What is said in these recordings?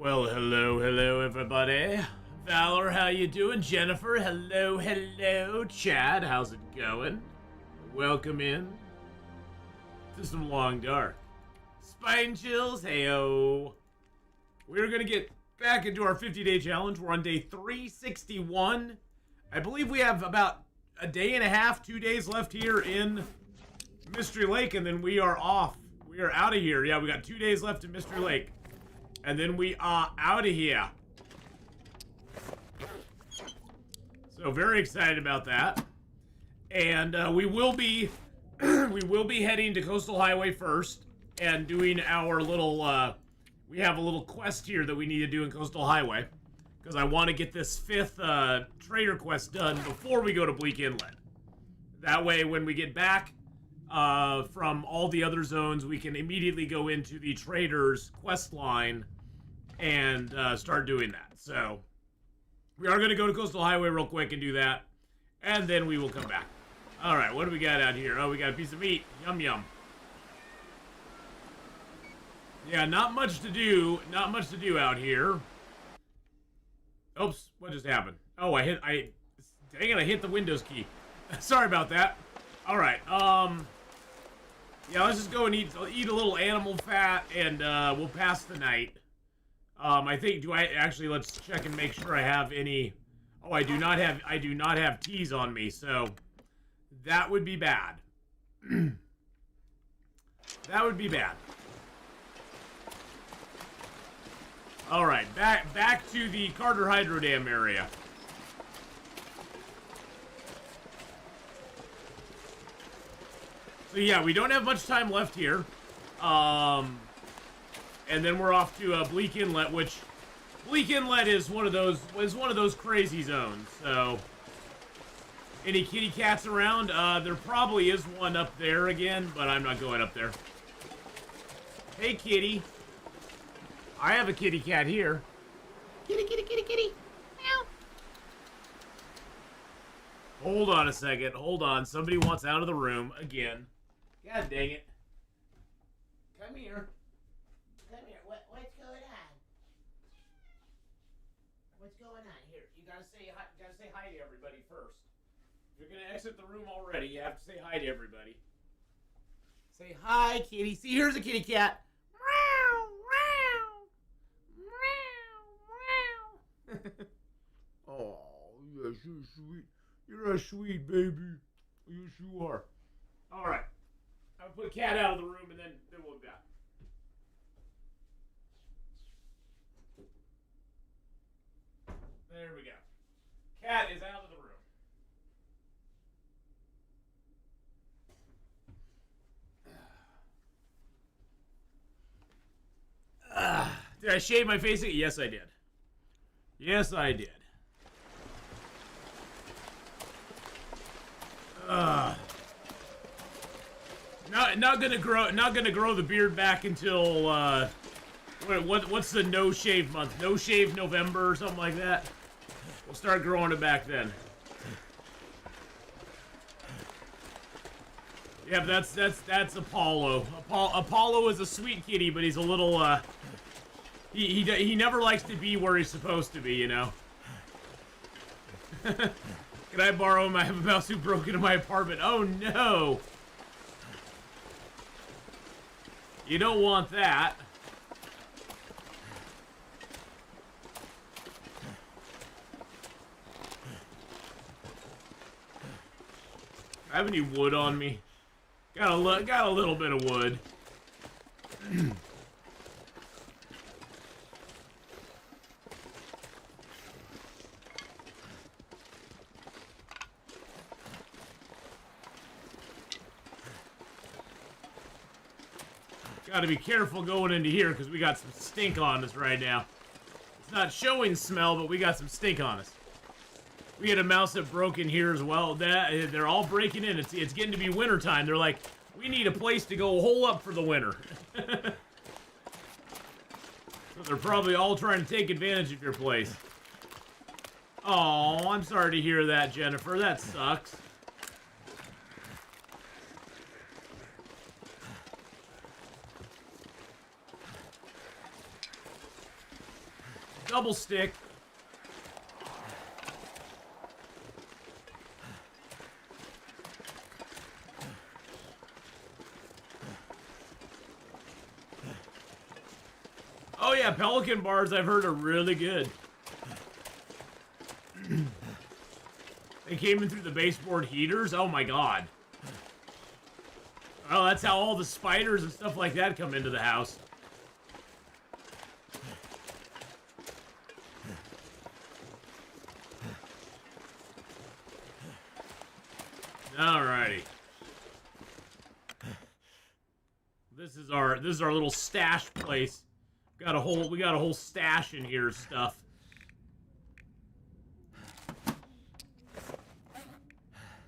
Well, hello, everybody. Valor, how you doing? Jennifer, hello. Chad, how's it going? Welcome in to some Long Dark. Spine chills, heyo. We're gonna get back into our 50-day challenge. We're on day 361. I believe we have about a day and a half, 2 days left here in Mystery Lake, and then we are off. We are out of here. Yeah, we got 2 days left in Mystery Lake. And then we are out of here. So very excited about that. And we will be heading to Coastal Highway first and doing our little we have a little quest here that we need to do in Coastal Highway because I want to get this 5th trader quest done before we go to Bleak Inlet. That way when we get back from all the other zones, we can immediately go into the trader's quest line and start doing that. So we are going to go to Coastal Highway real quick and do that, and then we will come back. All right, what do we got out here? Oh, we got a piece of meat. Yum yum. Yeah, not much to do out here. Oops, what just happened? Oh, dang it, I hit the Windows key. Sorry about that. All right, yeah, let's just go and eat a little animal fat, and we'll pass the night. I think, let's check and make sure I have any. Oh, I do not have teas on me, so that would be bad. That would be bad. All right, back to the Carter Hydro Dam area. So yeah, we don't have much time left here. And then we're off to Bleak Inlet, which Bleak Inlet is one of those crazy zones. So, any kitty cats around? There probably is one up there again, but I'm not going up there. Hey, kitty. I have a kitty cat here. Kitty. Meow. Hold on a second. Hold on. Somebody wants out of the room again. God dang it. Come here. What's going on? What's going on here? You gotta say hi to everybody first. If you're gonna exit the room already, you have to say hi to everybody. Say hi, kitty. See, here's a kitty cat. Meow. Oh, yes, you're sweet. You're a sweet baby. Yes, you are. All right. I'll put a cat out of the room, and then we'll be back. There we go. Cat is out of the room. Did I shave my face? Yes, I did. Yes, I did. Not gonna grow the beard back until what's the no shave month? No shave November or something like that. We'll start growing it back then. Yeah, but that's Apollo. Apollo is a sweet kitty, but he's a little he never likes to be where he's supposed to be, you know. Can I borrow him? I have a mouse who broke into my apartment. Oh no! You don't want that. I have any wood on me? Got a little bit of wood. Got to be careful going into here because we got some stink on us right now. It's not showing smell, but we got some stink on us. We had a mouse that broke in here as well. They're all breaking in. It's getting to be winter time. They're like, we need a place to go hole up for the winter. So they're probably all trying to take advantage of your place. Oh, I'm sorry to hear that, Jennifer. That sucks. double stick. Oh yeah, pelican bars I've heard are really good. They came in through the baseboard heaters? Oh my god. Oh, that's how all the spiders and stuff like that come into the house. Alrighty. This is our little stash place. We got a whole stash in here of stuff.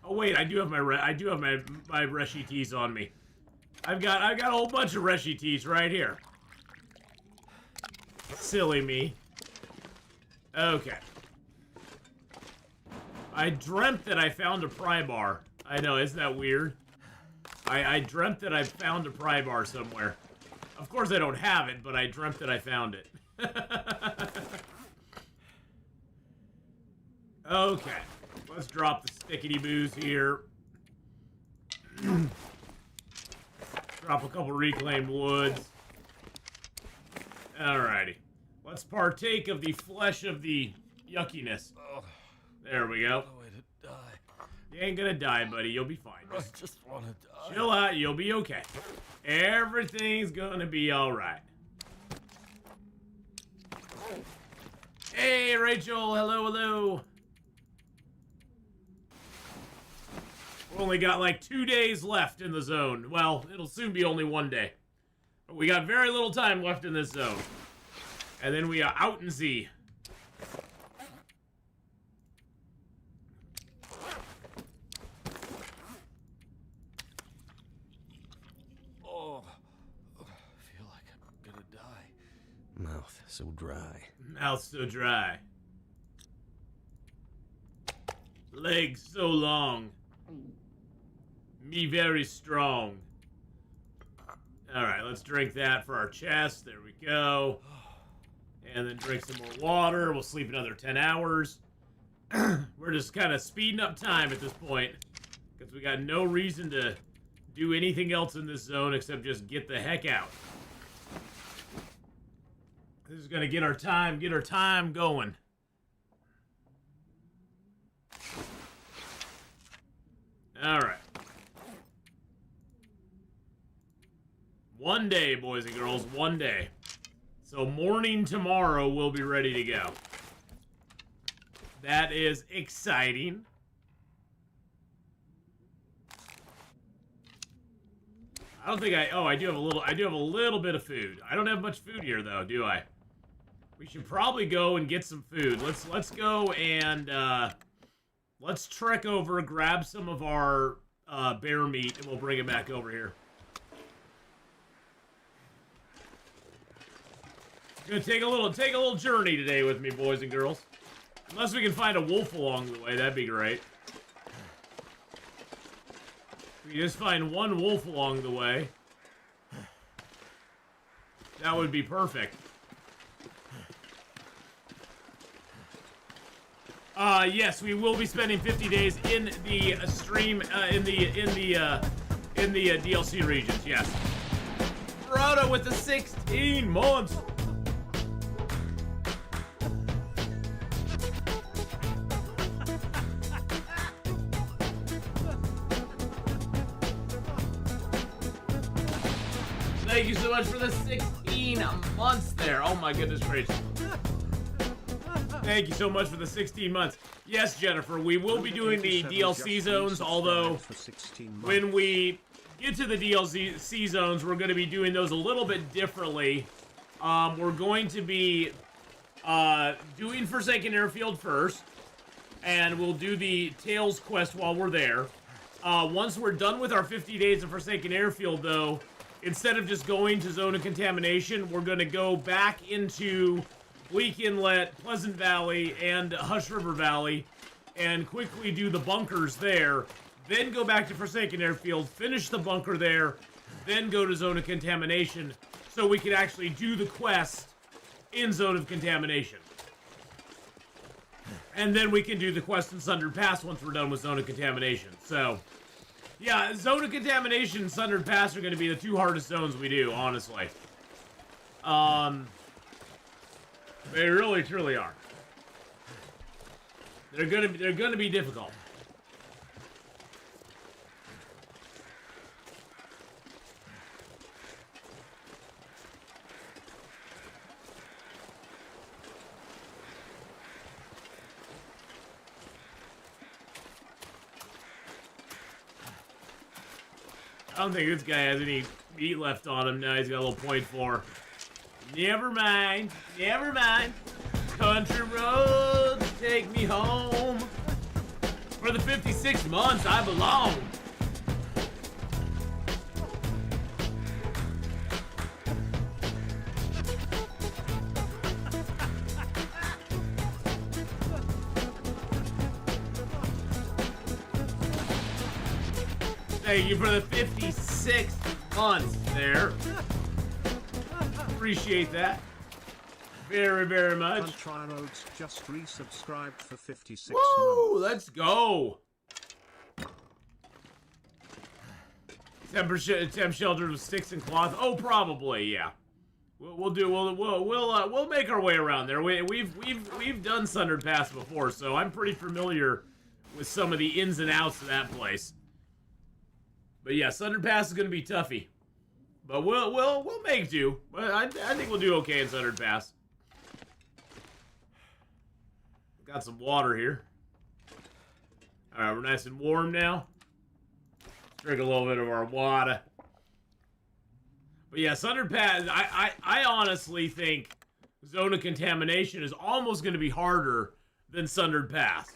Oh wait, I do have my Reshi teas on me. I've got a whole bunch of Reshi teas right here. Silly me. Okay. I dreamt that I found a pry bar. I know, isn't that weird? I dreamt that I found a pry bar somewhere. Of course I don't have it, but I dreamt that I found it. Okay. Let's drop the stickity boos here. Drop a couple reclaimed woods. Alrighty. Let's partake of the flesh of the yuckiness. There we go. No way to die. You ain't gonna die, buddy. You'll be fine. I just want to die. Chill out. You'll be okay. Everything's gonna be alright. Hey, Rachel. Hello, hello. We've only got like 2 days left in the zone. Well, it'll soon be only 1 day. But we got very little time left in this zone. And then we are out in Z. Oh, I feel like I'm gonna die. Mouth so dry. Mouth so dry. Legs so long. Me very strong. Alright, let's drink that for our chest. There we go. And then drink some more water. We'll sleep another 10 hours. We're just kind of speeding up time at this point. Because we got no reason to do anything else in this zone except just get the heck out. This is going to get our time going. Alright. 1 day, boys and girls, 1 day. So morning tomorrow, we'll be ready to go. That is exciting. I don't think I do have a little bit of food. I don't have much food here though, do I? We should probably go and get some food. Let's go and let's trek over, grab some of our bear meat, and we'll bring it back over here. Gonna take a little journey today with me, boys and girls. Unless we can find a wolf along the way, that'd be great. If we just find one wolf along the way, that would be perfect. Yes, we will be spending 50 days in the stream, in the DLC regions. Yes. Rhoda with the 16 months. Thank you so much for the 16 months there. Oh my goodness gracious. Thank you so much for the 16 months. Yes, Jennifer, we will be doing the DLC zones, although when we get to the DLC zones, we're going to be doing those a little bit differently. We're going to be doing Forsaken Airfield first, and we'll do the Tails quest while we're there. Once we're done with our 50 days of Forsaken Airfield, though, instead of just going to Zone of Contamination, we're going to go back into Bleak Inlet, Pleasant Valley, and Hush River Valley, and quickly do the bunkers there, then go back to Forsaken Airfield, finish the bunker there, then go to Zone of Contamination, so we can actually do the quest in Zone of Contamination. And then we can do the quest in Sundered Pass once we're done with Zone of Contamination. So, yeah, Zone of Contamination and Sundered Pass are going to be the two hardest zones we do, honestly. They really, truly are. They're gonna be difficult. I don't think this guy has any meat left on him. Now he's got a little point for. Never mind. Never mind. Country roads take me home. For the 56 months I belong. Thank you for the 56 months there. Appreciate that. Very, very much. Country Roads just resubscribed for 56 Woo! months. Let's go. Temp shelter with sticks and cloth. Oh, probably, yeah. We'll make our way around there. We've done Sundered Pass before, so I'm pretty familiar with some of the ins and outs of that place. But yeah, Sundered Pass is gonna be toughy. But we'll make do. But I think we'll do okay in Sundered Pass. Got some water here. Alright, we're nice and warm now. Drink a little bit of our water. But yeah, Sundered Pass, I honestly think Zone of Contamination is almost going to be harder than Sundered Pass.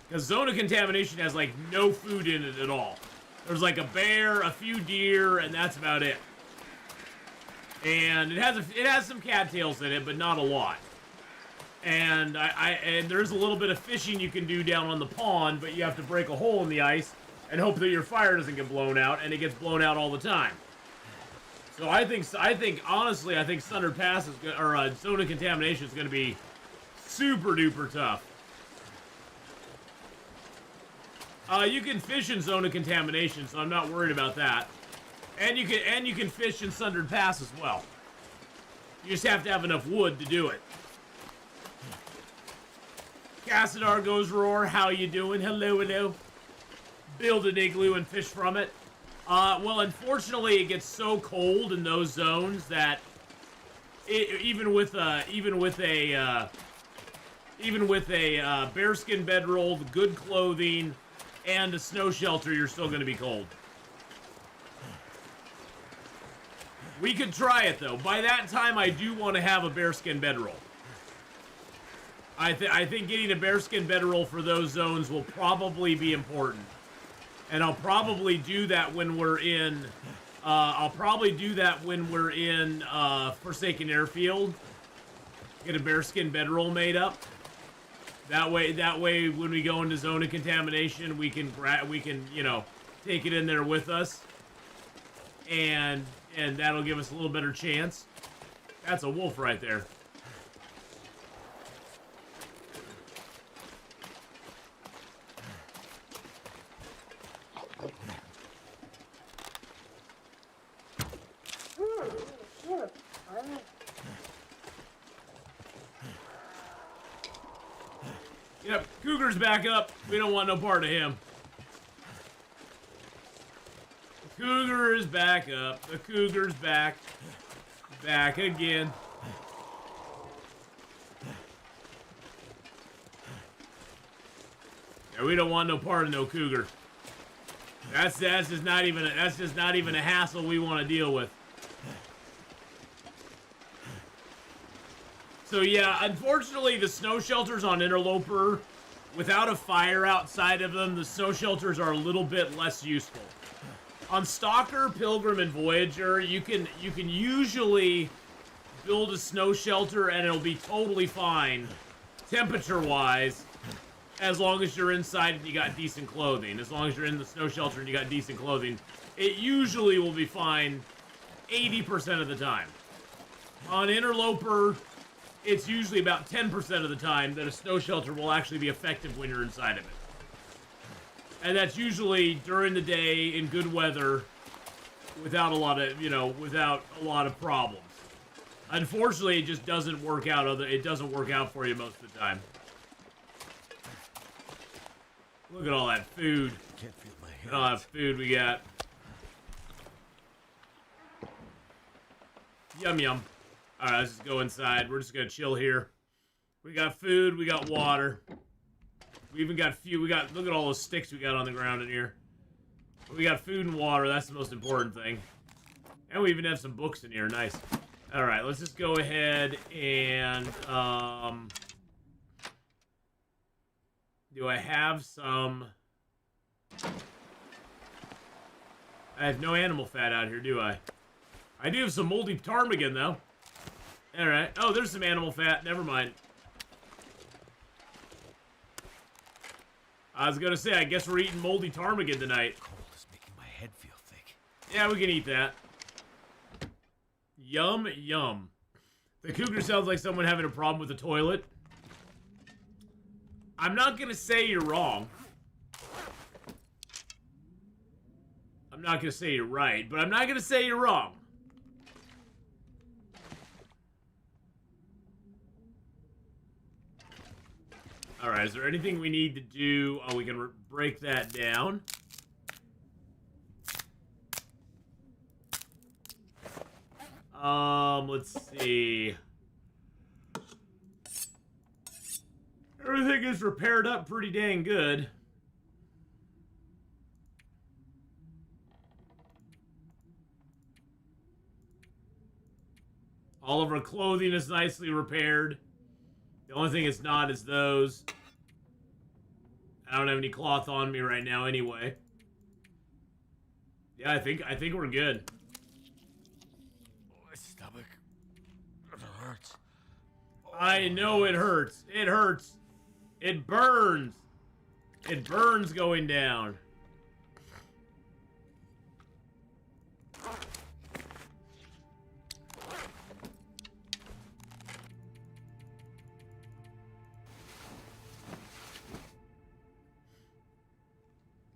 Because Zone of Contamination has like no food in it at all. There's like a bear, a few deer, and that's about it. And it has some cattails in it, but not a lot. And and there's a little bit of fishing you can do down on the pond, but you have to break a hole in the ice and hope that your fire doesn't get blown out, and it gets blown out all the time. So honestly, I think Sundered Pass is or Zone of Contamination is going to be super duper tough. You can fish in Zone of Contamination, so I'm not worried about that. And you can fish in Sundered Pass as well. You just have to have enough wood to do it. Cassadar goes roar, how you doing? Hello, hello. Build an igloo and fish from it. Well, unfortunately, it gets so cold in those zones that even with a bearskin bedroll, good clothing, and a snow shelter, you're still going to be cold. We could try it though. By that time, I do want to have a bearskin bedroll. I think getting a bearskin bedroll for those zones will probably be important. And I'll probably do that when we're in Forsaken Airfield. Get a bearskin bedroll made up. That way when we go into Zone of Contamination, we can take it in there with us. And that'll give us a little better chance. That's a wolf right there. Yep, Cougar's back up. We don't want no part of him. The Cougar is back up. The Cougar's back. Back again. Yeah, we don't want no part of no Cougar. That's just not even a hassle we want to deal with. So yeah, unfortunately the snow shelters on Interloper, without a fire outside of them, the snow shelters are a little bit less useful. On Stalker, Pilgrim, and Voyager, you can usually build a snow shelter and it'll be totally fine, temperature-wise, as long as you're inside and you got decent clothing. As long as you're in the snow shelter and you got decent clothing, it usually will be fine 80% of the time. On Interloper, it's usually about 10% of the time that a snow shelter will actually be effective when you're inside of it. And that's usually during the day in good weather without a lot of, without a lot of problems. Unfortunately, it just doesn't work out. It doesn't work out for you most of the time. Look at all that food. Can't feel my hands. Look at all that food we got. Yum, yum. Alright, let's just go inside. We're just gonna chill here. We got food, we got water. We even got look at all those sticks we got on the ground in here. We got food and water, that's the most important thing. And we even have some books in here, nice. Alright, let's just go ahead and, do I have some... I have no animal fat out here, do I? I do have some moldy ptarmigan, though. Alright. Oh, there's some animal fat. Never mind. I was gonna say, I guess we're eating moldy ptarmigan tonight. Cold is making my head feel thick. Yeah, we can eat that. Yum, yum. The cougar sounds like someone having a problem with the toilet. I'm not gonna say you're wrong. I'm not gonna say you're right, but I'm not gonna say you're wrong. Alright, is there anything we need to do? Oh, we can break that down. Let's see. Everything is repaired up pretty dang good. All of our clothing is nicely repaired. The only thing it's not is those. I don't have any cloth on me right now anyway. Yeah, I think we're good. My stomach. It hurts. I know it hurts. It hurts. It burns. It burns going down.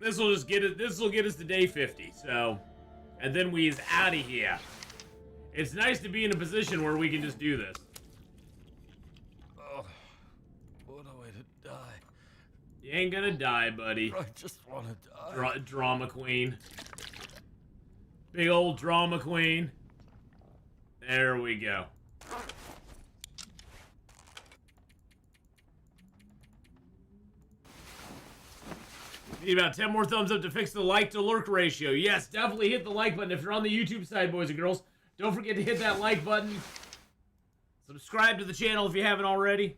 This will just get it. This will get us to day 50. So, and then we is out of here. It's nice to be in a position where we can just do this. Oh, what a way to die. You ain't gonna die, buddy. I just want to die. Drama queen. Big old drama queen. There we go. Need about 10 more thumbs up to fix the like to lurk ratio. Yes, definitely hit the like button if you're on the YouTube side, boys and girls. Don't forget to hit that like button. Subscribe to the channel if you haven't already.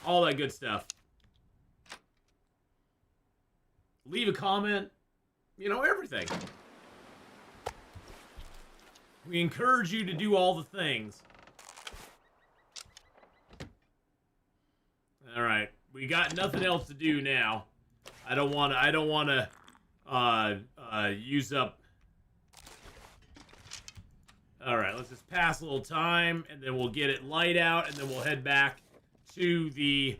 All that good stuff. Leave a comment. You know, everything. We encourage you to do all the things. All right, we got nothing else to do now. I don't want to use up. All right, let's just pass a little time, and then we'll get it light out, and then we'll head back to the.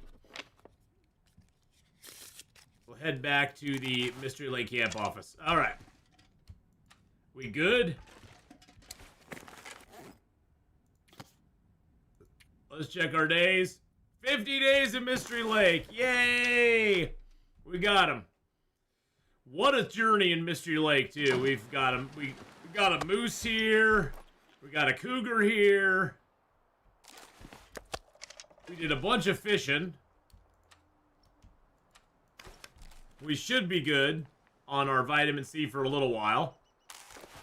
We'll head back to the Mystery Lake Camp office. All right, we good? Let's check our days. 50 days in Mystery Lake. Yay! We got him. What a journey in Mystery Lake, too. We've got him. We got a moose here. We got a cougar here. We did a bunch of fishing. We should be good on our vitamin C for a little while.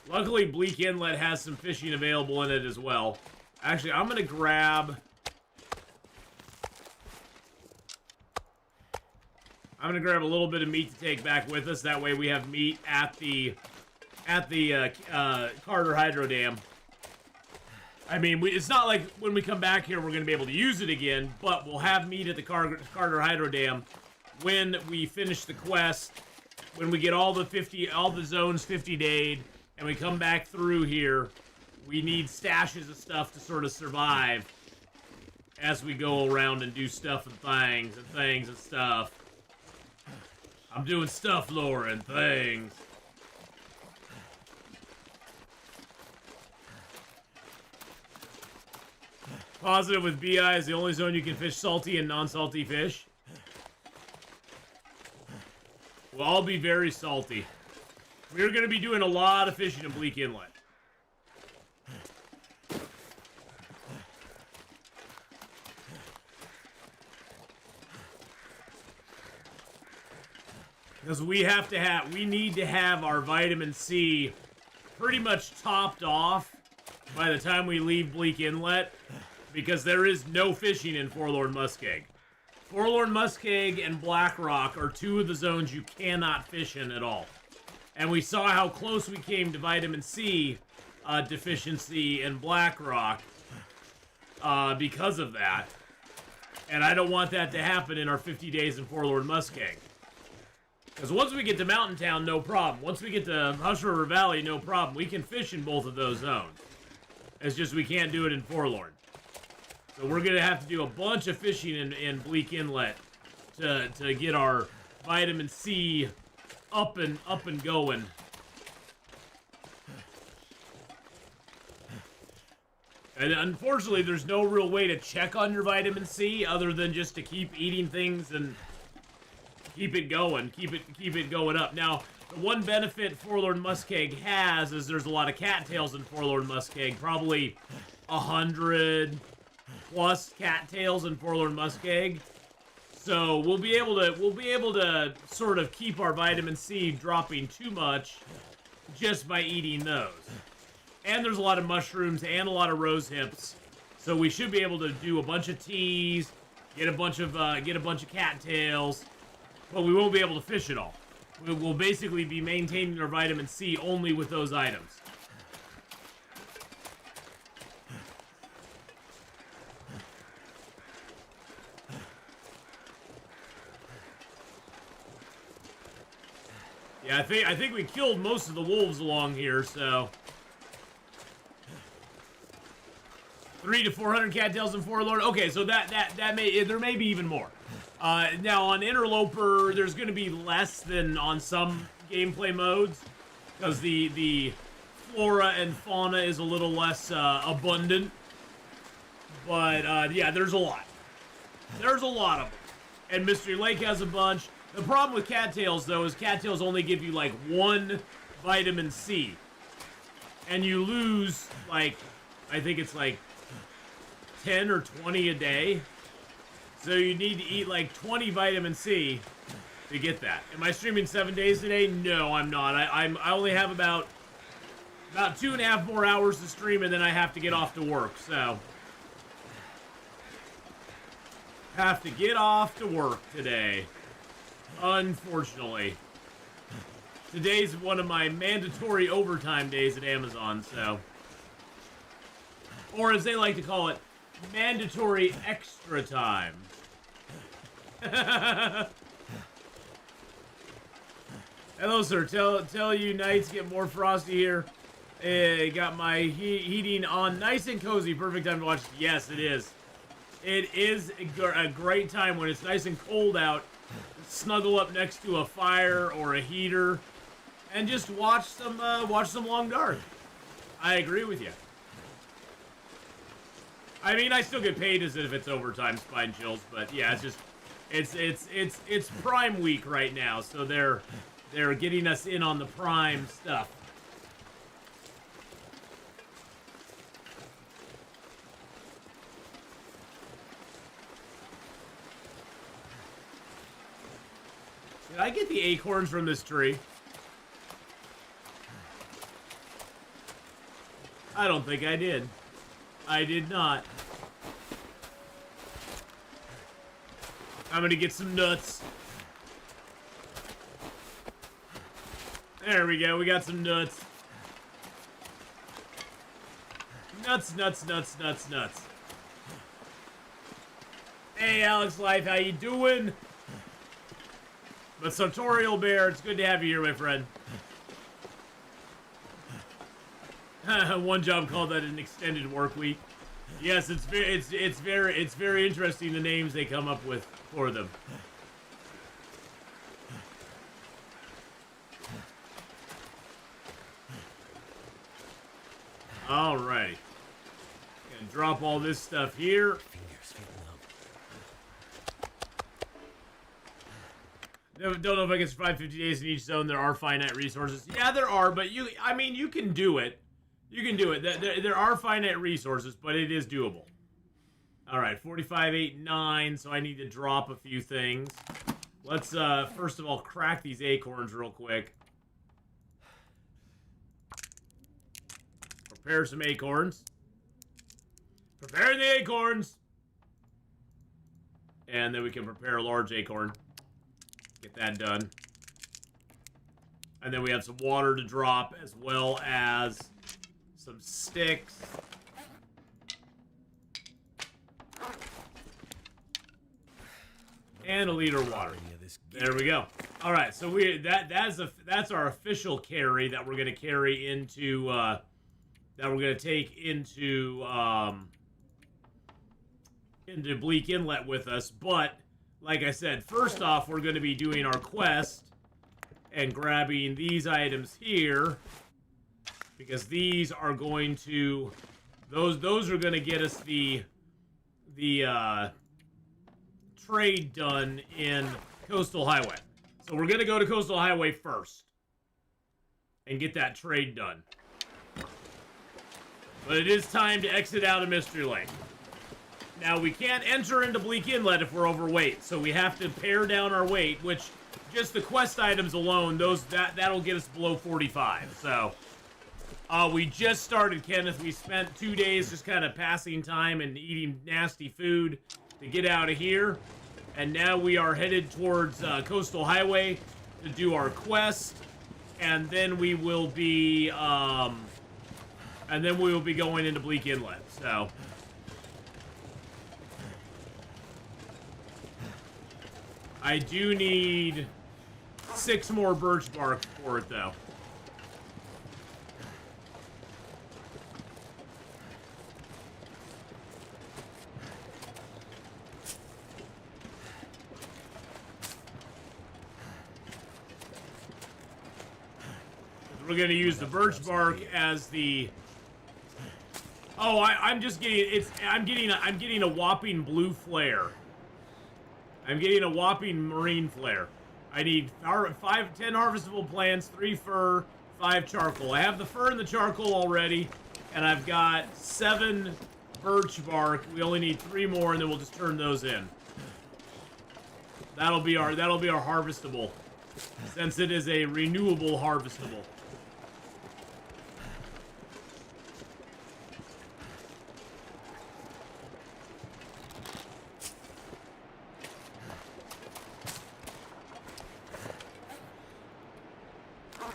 Luckily, Bleak Inlet has some fishing available in it as well. Actually, I'm going to grab... I'm gonna grab a little bit of meat to take back with us. That way we have meat at the Carter Hydro Dam. I mean, it's not like when we come back here we're gonna be able to use it again, but we'll have meat at the Carter Hydro Dam when we finish the quest, when we get all the zones 50 dayed, and we come back through here we need stashes of stuff to sort of survive as we go around and do stuff and things and stuff. I'm doing stuff, Laura, and things. Positive with BI is the only zone you can fish salty and non-salty fish. Well, I'll be very salty. We're going to be doing a lot of fishing in Bleak Inlet. Because we need to have our vitamin C pretty much topped off by the time we leave Bleak Inlet, because there is no fishing in Forlorn Muskeg. Forlorn Muskeg and Black Rock are two of the zones you cannot fish in at all. And we saw how close we came to vitamin C deficiency in Black Rock because of that. And I don't want that to happen in our 50 days in Forlorn Muskeg. Because once we get to Mountain Town, no problem. Once we get to Hush River Valley, no problem. We can fish in both of those zones. It's just we can't do it in Forlorn. So we're going to have to do a bunch of fishing in Bleak Inlet to get our vitamin C up and going. And unfortunately, there's no real way to check on your vitamin C other than just to keep eating things and keep it going, keep it going up. Now, the one benefit Forlorn Muskeg has is there's a lot of cattails in Forlorn Muskeg, probably 100 plus cattails in Forlorn Muskeg. So we'll be able to sort of keep our vitamin C dropping too much just by eating those. And there's a lot of mushrooms and a lot of rose hips, so we should be able to do a bunch of teas, get a bunch of cattails, but we won't be able to fish it all. We'll basically be maintaining our vitamin C only with those items. Yeah, I think we killed most of the wolves along here, so 300 to 400 cattails in Forlorn. Okay, so there may be even more. Now on Interloper, there's going to be less than on some gameplay modes because the flora and fauna is a little less abundant. But yeah, there's a lot. There's a lot of them, and Mystery Lake has a bunch. The problem with cattails, though, is cattails only give you, like, 1 vitamin C. And you lose, like, I think it's, like, 10 or 20 a day. So you need to eat, like, 20 vitamin C to get that. Am I streaming 7 days today? No, I'm not. I only have about 2.5 more hours to stream, and then I have to get off to work, so. Have to get off to work today. Unfortunately. Today's one of my mandatory overtime days at Amazon, so. Or as they like to call it, mandatory extra time. Hello, sir. Tell you nights get more frosty here. Got my heating on nice and cozy. Perfect time to watch. Yes, it is. It is a great time when it's nice and cold out. Snuggle up next to a fire or a heater and just watch some Long Dark. I agree with you. I mean, I still get paid as if it's overtime, Spine Chills, but yeah, it's Prime Week right now, so they're getting us in on the Prime stuff. Did I get the acorns from this tree? I don't think I did. I did not. I'm gonna get some nuts. There we go, we got some nuts. Nuts, nuts, nuts, nuts, nuts. Hey, Alex Life, how you doing? But Sartorial Bear, it's good to have you here, my friend. One job called that an extended work week. Yes, it's very interesting the names they come up with for them. All right. Gonna drop all this stuff here. Don't know if I can survive 50 days in each zone. There are finite resources. Yeah, there are, but you can do it. You can do it. There are finite resources, but it is doable. All right, 45, 8, 9, so I need to drop a few things. Let's, first of all, crack these acorns real quick. Prepare some acorns. Prepare the acorns! And then we can prepare a large acorn. Get that done. And then we have some water to drop, as well as some sticks. And a liter of water. There we go. All right, so that's our official carry that we're gonna carry into that we're gonna take into Bleak Inlet with us. But like I said, first off, we're gonna be doing our quest and grabbing these items here because these are going to those are gonna get us the trade done in Coastal Highway. So we're gonna go to Coastal Highway first and get that trade done. But it is time to exit out of Mystery Lane. Now we can't enter into Bleak Inlet if we're overweight, so we have to pare down our weight, which just the quest items alone, that'll get us below 45. So we just started, Kenneth. We spent 2 days just kind of passing time and eating nasty food to get out of here. And now we are headed towards Coastal Highway to do our quest, and then we will be going into Bleak Inlet. So I do need 6 more birch bark for it, though. We're gonna use the birch bark as the. Oh, I'm getting a whopping blue flare. I'm getting a whopping marine flare. I need 10 harvestable plants, 3 fur, 5 charcoal. I have the fur and the charcoal already, and I've got 7 birch bark. We only need 3 more, and then we'll just turn those in. That'll be our harvestable, since it is a renewable harvestable.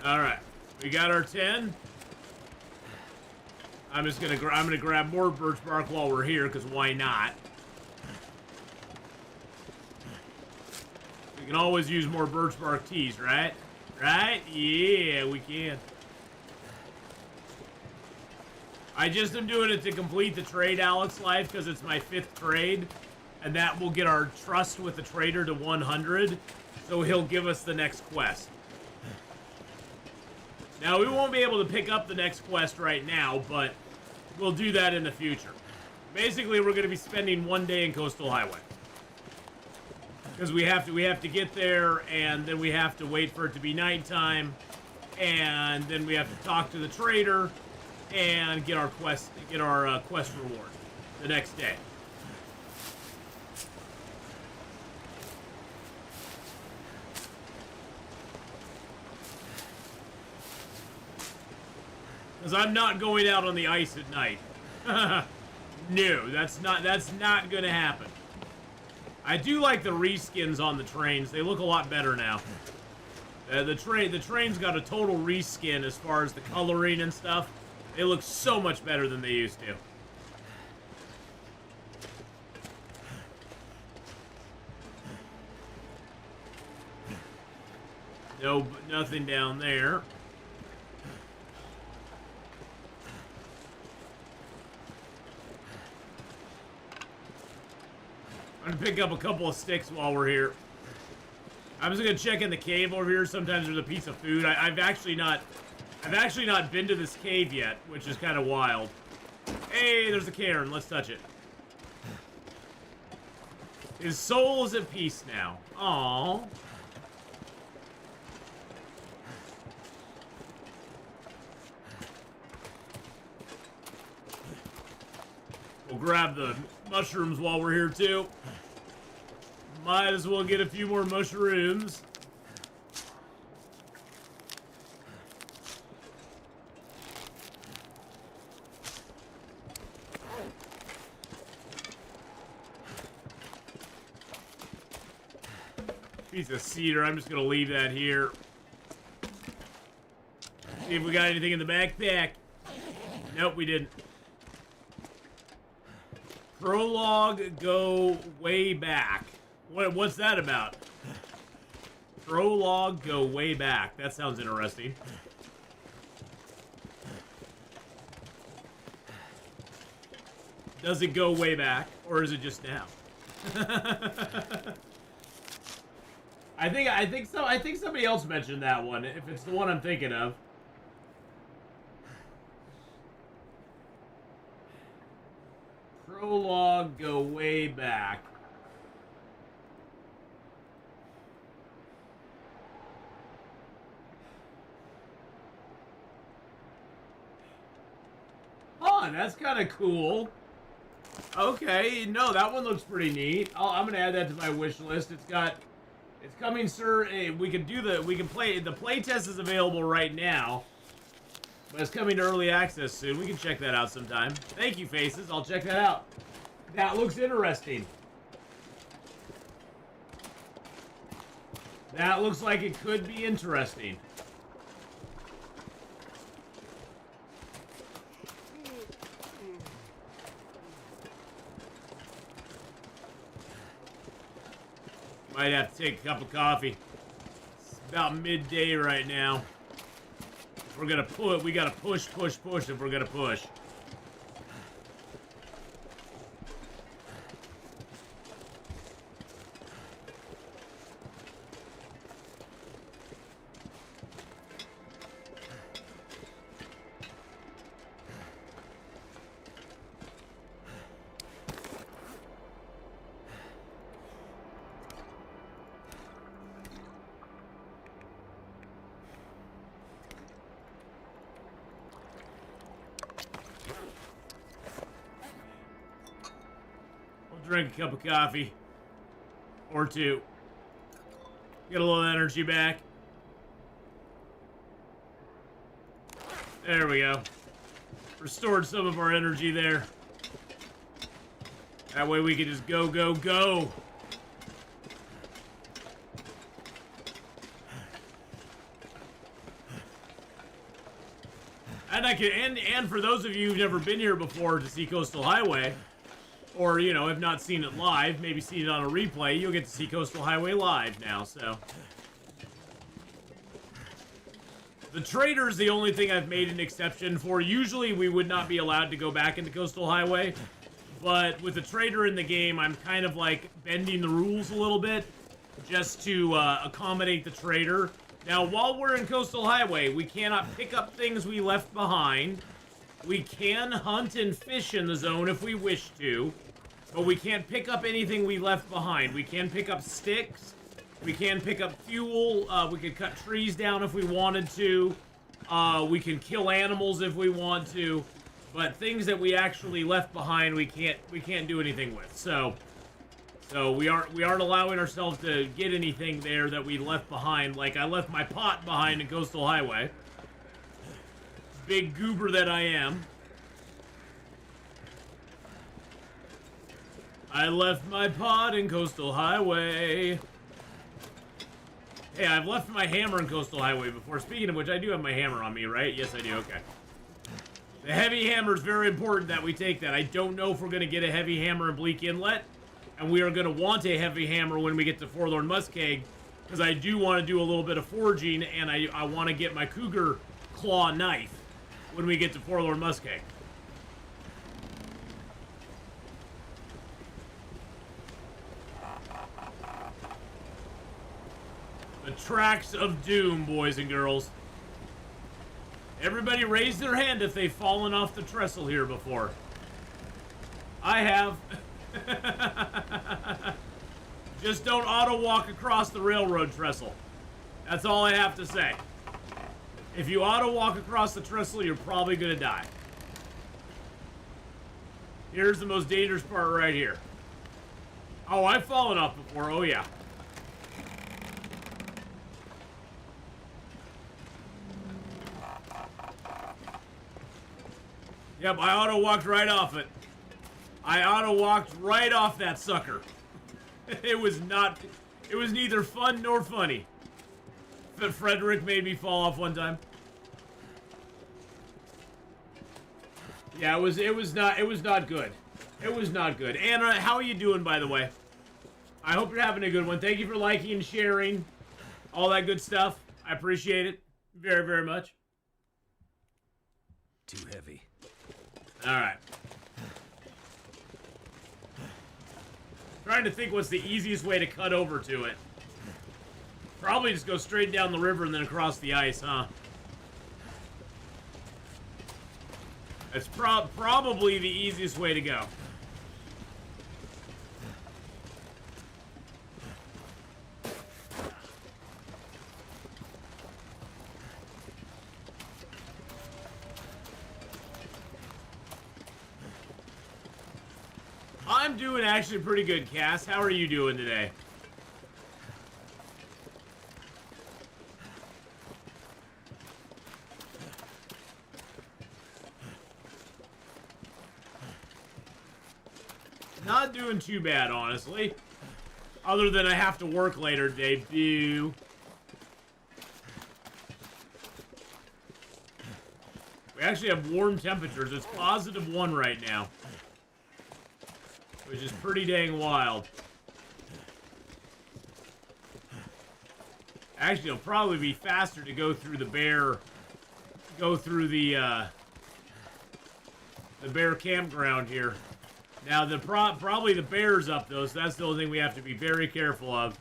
All right, we got our 10. I'm gonna grab more birch bark while we're here, because why not? We can always use more birch bark teas, right? Right? Yeah, we can. I just am doing it to complete the trade, Alex Life, because it's my 5th trade, and that will get our trust with the trader to 100, so he'll give us the next quest. Now, we won't be able to pick up the next quest right now, but we'll do that in the future. Basically, we're going to be spending 1 day in Coastal Highway. Because we have to get there, and then we have to wait for it to be nighttime, and then we have to talk to the trader, and get our quest reward the next day. Because I'm not going out on the ice at night. No, that's not gonna happen. I do like the reskins on the trains. They look a lot better now. The train's got a total reskin as far as the coloring and stuff. They look so much better than they used to. No, nothing down there. I'm gonna pick up a couple of sticks while we're here. I'm just gonna check in the cave over here. Sometimes there's a piece of food. I've actually not been to this cave yet, which is kind of wild. Hey, there's a cairn. Let's touch it. His soul is at peace now. Aww. We'll grab the mushrooms while we're here too. Might as well get a few more mushrooms. Piece of cedar, I'm just gonna leave that here. See if we got anything in the backpack. Nope, we didn't. Prologue, go way back. What's that about? Prologue, go way back. That sounds interesting. Does it go way back, or is it just now? I think so. I think somebody else mentioned that one. If it's the one I'm thinking of. Prologue, go way back. Oh, that's kind of cool. Okay, no, that one looks pretty neat. I'm gonna add that to my wish list. It's coming, sir. Hey, we can play. The playtest is available right now. But it's coming to early access soon. We can check that out sometime. Thank you, Faces. I'll check that out. That looks interesting. That looks like it could be interesting. Might have to take a cup of coffee. It's about midday right now. If we're gonna push, we gotta push if we're gonna push. Drink a cup of coffee. Or two. Get a little energy back. There we go. Restored some of our energy there. That way we can just go, go, go. And for those of you who've never been here before to see Coastal Highway, or, you know, have not seen it live, maybe seen it on a replay, you'll get to see Coastal Highway live now, so. The trader's the only thing I've made an exception for. Usually we would not be allowed to go back into Coastal Highway, but with the trader in the game, I'm kind of like bending the rules a little bit just to accommodate the trader. Now, while we're in Coastal Highway, we cannot pick up things we left behind. We can hunt and fish in the zone if we wish to, but we can't pick up anything we left behind. We can pick up sticks. We can pick up fuel. We can cut trees down if we wanted to. We can kill animals if we want to. But things that we actually left behind, we can't do anything with. So we aren't allowing ourselves to get anything there that we left behind. Like I left my pot behind in Coastal Highway. Big goober that I am. I left my pot in Coastal Highway. Hey, I've left my hammer in Coastal Highway before. Speaking of which, I do have my hammer on me, right? Yes, I do. Okay. The heavy hammer is very important that we take that. I don't know if we're going to get a heavy hammer in Bleak Inlet, and we are going to want a heavy hammer when we get to Forlorn Muskeg, because I do want to do a little bit of foraging, and I want to get my cougar claw knife when we get to Forlorn Muskeg. The tracks of doom, boys and girls. Everybody raise their hand if they've fallen off the trestle here before. I have. Just don't auto-walk across the railroad trestle. That's all I have to say. If you auto-walk across the trestle, you're probably gonna die. Here's the most dangerous part right here. Oh, I've fallen off before. Oh, yeah. Yep, I auto-walked right off it. I auto-walked right off that sucker. It was neither fun nor funny. But Frederick made me fall off one time. Yeah, it was not good. It was not good. Anna, how are you doing, by the way? I hope you're having a good one. Thank you for liking and sharing all that good stuff. I appreciate it very, very much. Too heavy. All right. Trying to think what's the easiest way to cut over to it. Probably just go straight down the river and then across the ice, huh? It's probably the easiest way to go. I'm doing actually pretty good, Cass. How are you doing today? Not doing too bad, honestly. Other than I have to work later today. Boo. We actually have warm temperatures. It's +1 right now. Which is pretty dang wild. Actually, it'll probably be faster to go through the bear campground here. Now, probably the bear's up, though, so that's the only thing we have to be very careful of.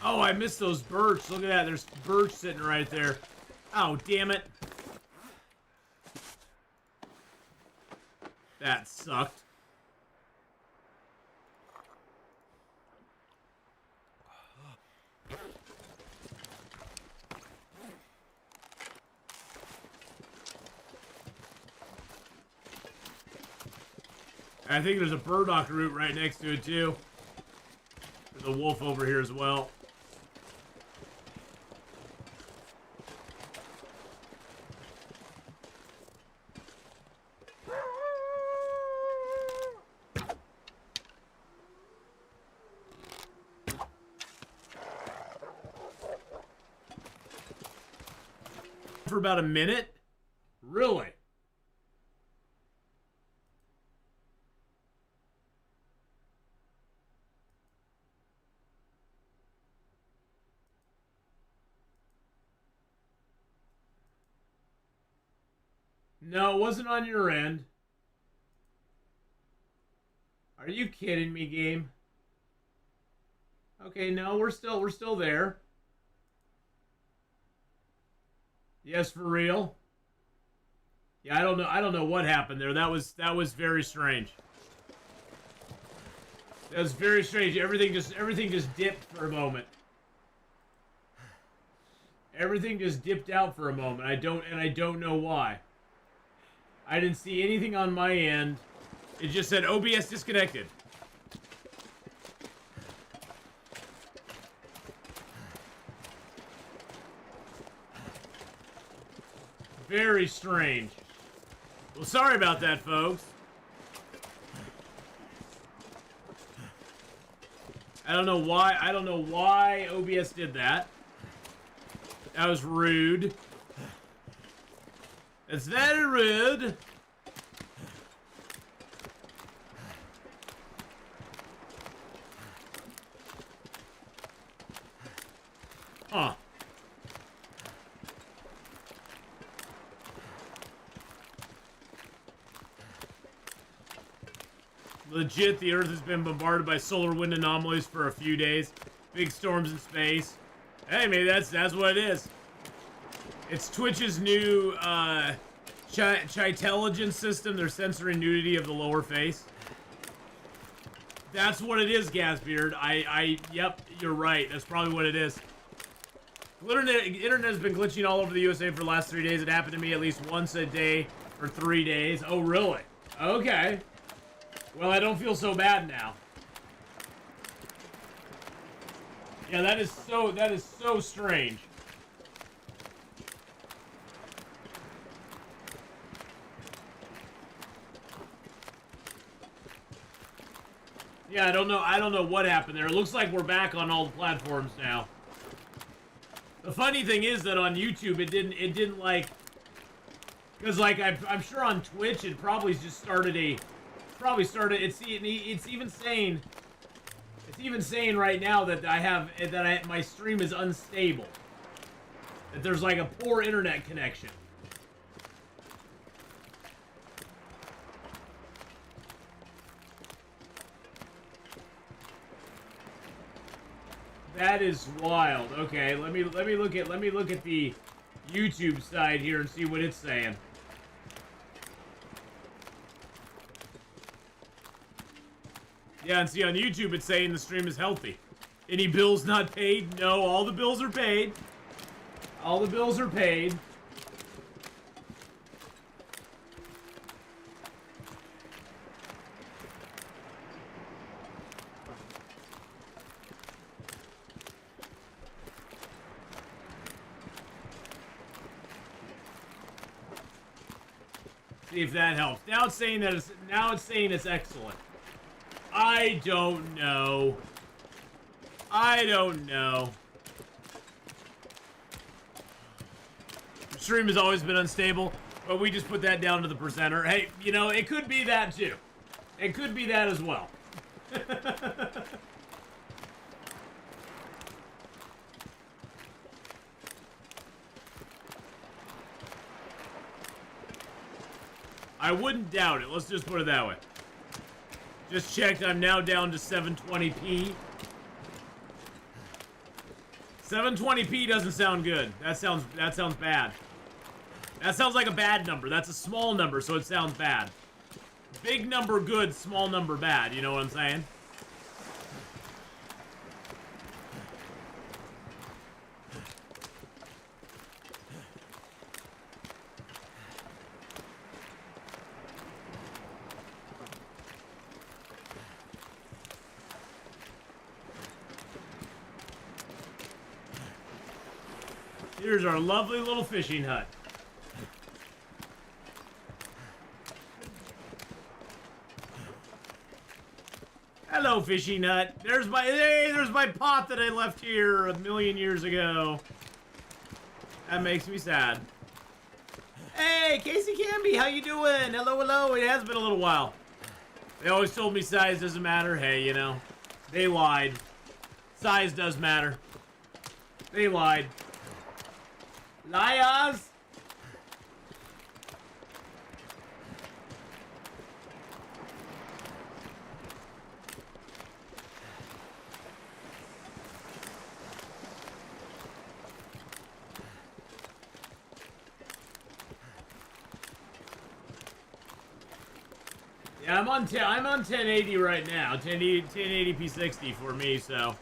Oh, I missed those birch. Look at that. There's birch sitting right there. Oh, damn it. That sucked. I think there's a burdock root right next to it, too. There's a wolf over here as well. For about a minute? Really? No, it wasn't on your end. Are you kidding me, game? Okay, no, we're still there. Yes, for real. Yeah, I don't know what happened there. That was very strange. That was very strange. Everything just dipped for a moment. Everything just dipped out for a moment. I don't know why. I didn't see anything on my end. It just said OBS disconnected. Very strange. Well, sorry about that, folks. I don't know why OBS did that. That was rude. It's very rude. Huh. Legit, the Earth has been bombarded by solar wind anomalies for a few days. Big storms in space. Hey, maybe that's what it is. It's Twitch's new Chitelligence system. They're censoring nudity of the lower face. That's what it is, Gasbeard. Yep, you're right. That's probably what it is. Internet has been glitching all over the USA for the last 3 days. It happened to me at least once a day for 3 days. Oh, really? Okay. Well, I don't feel so bad now. Yeah, that is so strange. Yeah, I don't know what happened there. It looks like we're back on all the platforms now. The funny thing is that on YouTube it didn't like, because like I'm sure on Twitch it probably just started it's even saying right now that my stream is unstable. That there's like a poor internet connection. That is wild. Okay, let me look at the YouTube side here and see what it's saying. Yeah, and see on YouTube it's saying the stream is healthy. Any bills not paid? No, all the bills are paid. All the bills are paid. See if that helps. Now it's saying it's excellent. I don't know. I don't know. The stream has always been unstable, but we just put that down to the presenter. Hey, you know, it could be that too. It could be that as well. I wouldn't doubt it. Let's just put it that way. Just checked. I'm now down to 720p. 720p doesn't sound good. That sounds bad. That sounds like a bad number. That's a small number, so it sounds bad. Big number good, small number bad. You know what I'm saying? Here's our lovely little fishing hut. Hello, fishing hut. There's my pot that I left here a million years ago. That makes me sad. Hey, Casey Canby, how you doing? Hello, hello. It has been a little while. They always told me size doesn't matter. Hey, you know, they lied. Size does matter. They lied. Liars! Yeah, I'm on 1080 right now. 1080p 60 for me, so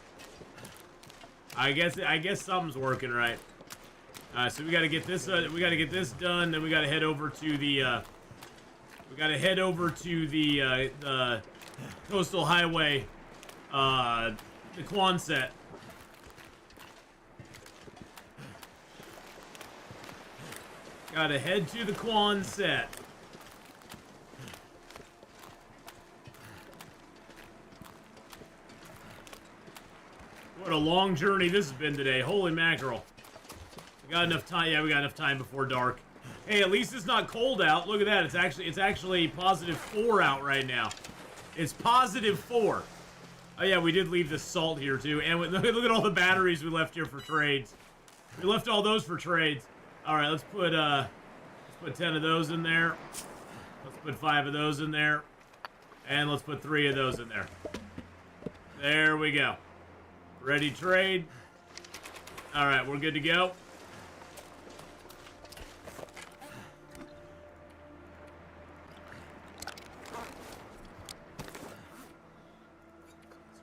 I guess something's working right. So we got to get this done. Then we got to head over to the the coastal highway, the Quonset. Got to head to the Quonset. What a long journey this has been today. Holy mackerel. We got enough time. Yeah, we got enough time before dark. Hey, at least it's not cold out. Look at that. It's actually +4 out right now. It's +4. Oh yeah, we did leave the salt here too. And look at all the batteries we left here for trades. We left all those for trades. All right, let's put 10 of those in there. Let's put 5 of those in there. And let's put 3 of those in there. There we go. Ready trade. All right, we're good to go.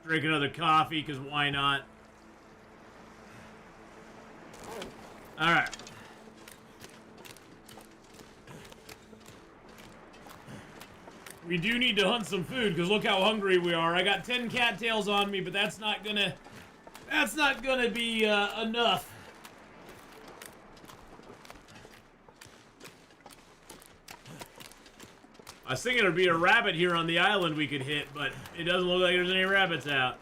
Let's drink another coffee, because why not? All right. We do need to hunt some food, because look how hungry we are. I got 10 cattails on me, but that's not gonna be enough. I was thinking there'd be a rabbit here on the island we could hit, but it doesn't look like there's any rabbits out.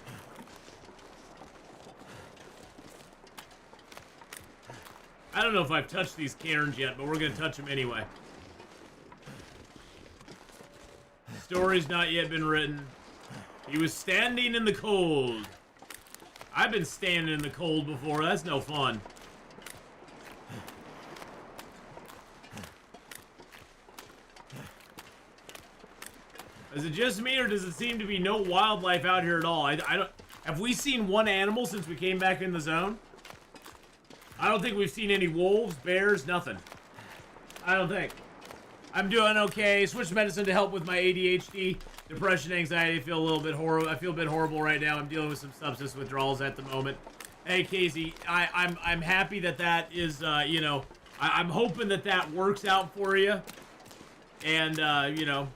I don't know if I've touched these cairns yet, but we're gonna touch them anyway. Story's not yet been written. He was standing in the cold. I've been standing in the cold before. That's no fun. Is it just me, or does it seem to be no wildlife out here at all? I don't. Have we seen one animal since we came back in the zone? I don't think we've seen any wolves, bears, nothing. I don't think. I'm doing okay. Switched medicine to help with my ADHD, depression, anxiety. I feel a little bit horrible. I feel a bit horrible right now. I'm dealing with some substance withdrawals at the moment. Hey, Casey, I'm happy that is, you know, I'm hoping that works out for you. And, you know,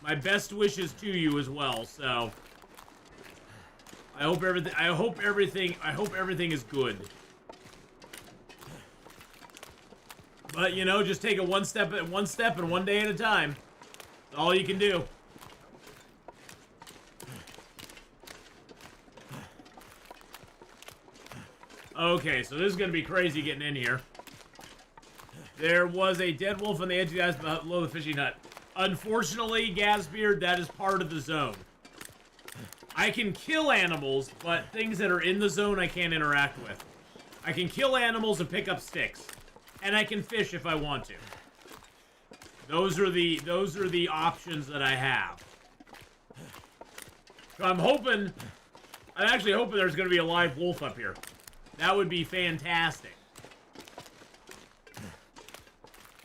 my best wishes to you as well. So, I hope everything is good. But, you know, just take it one step and one day at a time. That's all you can do. Okay, so this is going to be crazy getting in here. There was a dead wolf on the edge of the ice below the fishing hut. Unfortunately, Gasbeard, that is part of the zone. I can kill animals, but things that are in the zone I can't interact with. I can kill animals and pick up sticks. And I can fish if I want to. Those are the options that I have. So I'm actually hoping there's going to be a live wolf up here. That would be fantastic.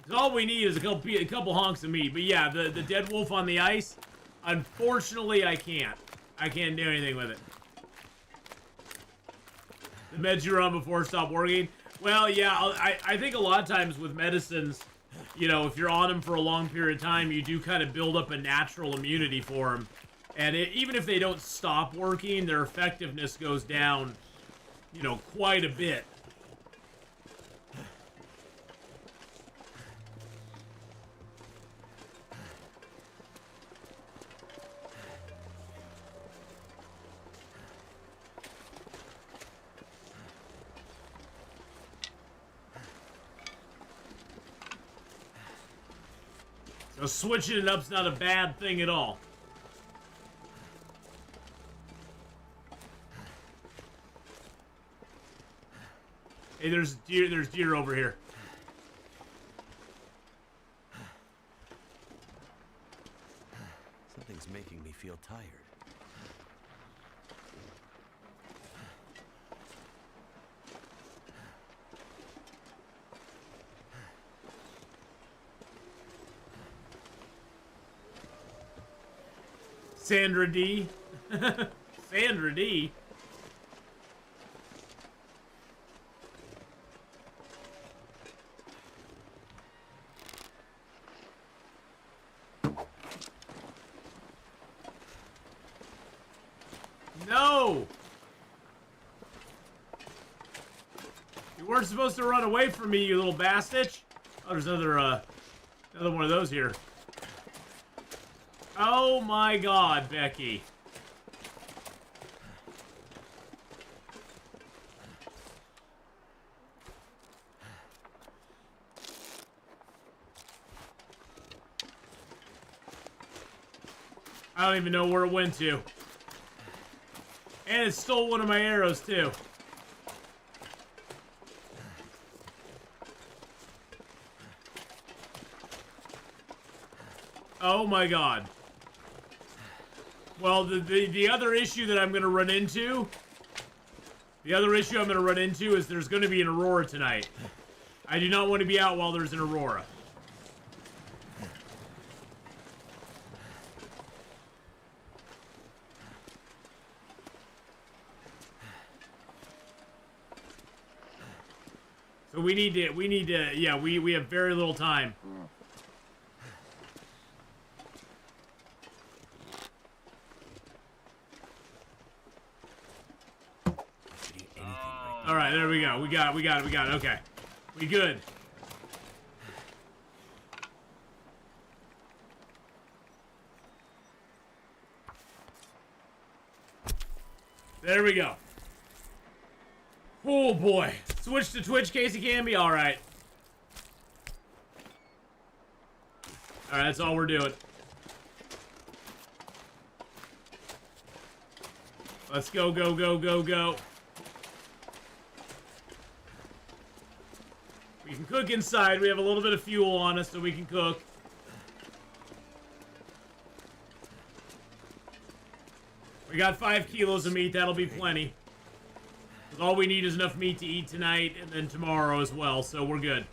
So all we need is a couple honks of meat. But yeah, the dead wolf on the ice, unfortunately I can't. I can't do anything with it. The meds you were on before stopped working. Well, yeah, I think a lot of times with medicines, you know, if you're on them for a long period of time, you do kind of build up a natural immunity for them. And even if they don't stop working, their effectiveness goes down, you know, quite a bit. So switching it up's not a bad thing at all. Hey, there's deer over here. Something's making me feel tired. Sandra D. Sandra D. No! You weren't supposed to run away from me, you little bastard. Oh, there's another one of those here. Oh my God, Becky. I don't even know where it went to. And it stole one of my arrows, too. Oh my god. Well, the other issue that I'm going to run into... The other issue I'm going to run into is there's going to be an aurora tonight. I do not want to be out while there's an aurora. So we need to, yeah, we have very little time. All right, there we go. We got it. Okay, we good. There we go. Oh boy. Switch to Twitch, Casey Canby. All right. All right, that's all we're doing. Let's go, go, go, go, go. We can cook inside. We have a little bit of fuel on us so we can cook. We got 5 kilos of meat. That'll be plenty. All we need is enough meat to eat tonight and then tomorrow as well, so we're good.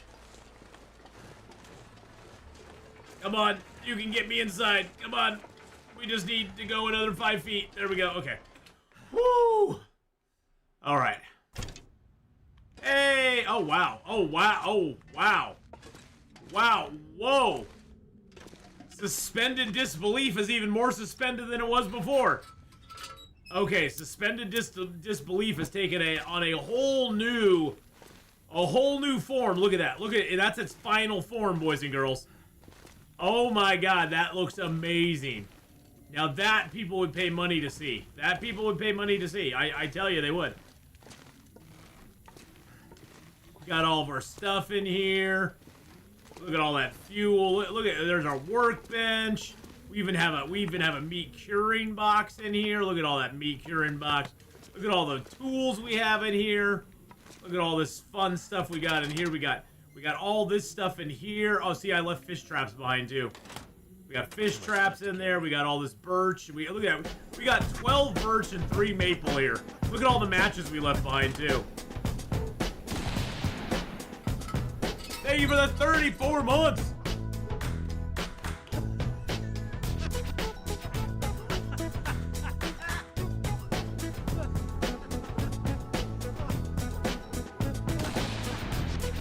Come on, you can get me inside. Come on. We just need to go another 5 feet. There we go. Okay. Woo! All right. Hey! Oh, wow. Oh, wow. Oh, wow. Wow. Whoa. Suspended disbelief is even more suspended than it was before. Okay, suspended disbelief has taken on a whole new form. Look at that. Look at it. That's its final form, boys and girls. Oh my god, that looks amazing. Now that people would pay money to see. That people would pay money to see. I tell you, they would. Got all of our stuff in here. Look at all that fuel. Look at, there's our workbench. We even have a meat curing box in here. Look at all that meat curing box. Look at all the tools we have in here. Look at all this fun stuff we got in here. We got all this stuff in here. Oh, see, I left fish traps behind too. We got fish traps in there. We got all this birch. Look at that. We got 12 birch and 3 maple here. Look at all the matches we left behind too. Thank you for the 34 months.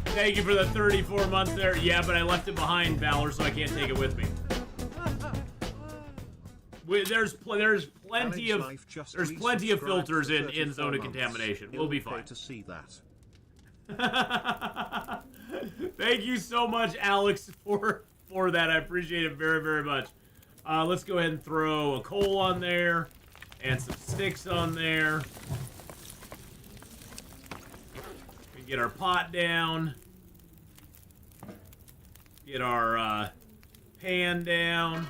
Thank you for the 34 months there. Yeah, but I left it behind, Valor, so I can't take it with me. There's plenty of filters in Zone of Contamination. We'll be fine. To see that. Thank you so much, Alex, for that. I appreciate it very, very much. Let's go ahead and throw a coal on there and some sticks on there. We get our pot down. Get our pan down.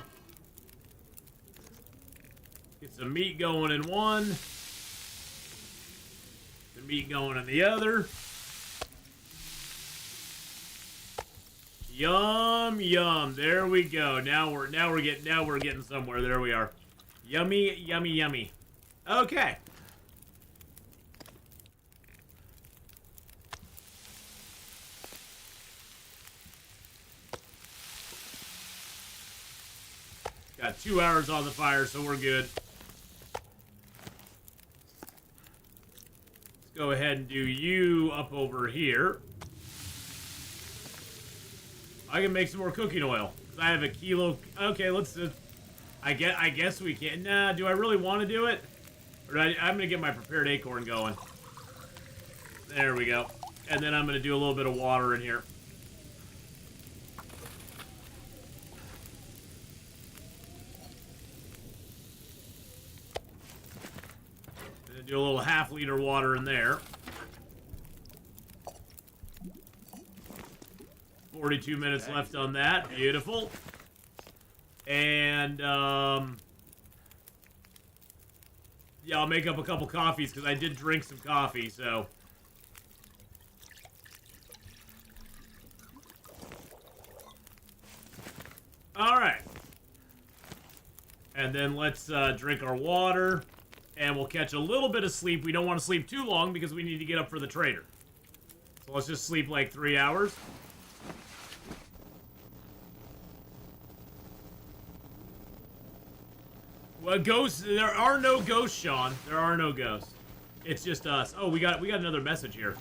Get some meat going in one. The meat going in the other. Yum, yum. There we go. Now we're getting somewhere. There we are. Yummy, yummy, yummy. Okay. Got 2 hours on the fire, so we're good. Let's go ahead and do you up over here. I can make some more cooking oil. I have a kilo. Okay, let's. I guess we can. Nah, do I really want to do it? Or I'm gonna get my prepared acorn going. There we go. And then I'm gonna do a little bit of water in here. Do a little half-liter water in there. 42 minutes left on that. Beautiful. And, Yeah, I'll make up a couple coffees because I did drink some coffee, so. Alright. And then let's drink our water. And we'll catch a little bit of sleep. We don't want to sleep too long because we need to get up for the trader. So let's just sleep like 3 hours. Well, ghosts, there are no ghosts, Sean. There are no ghosts. It's just us. Oh, we got another message here.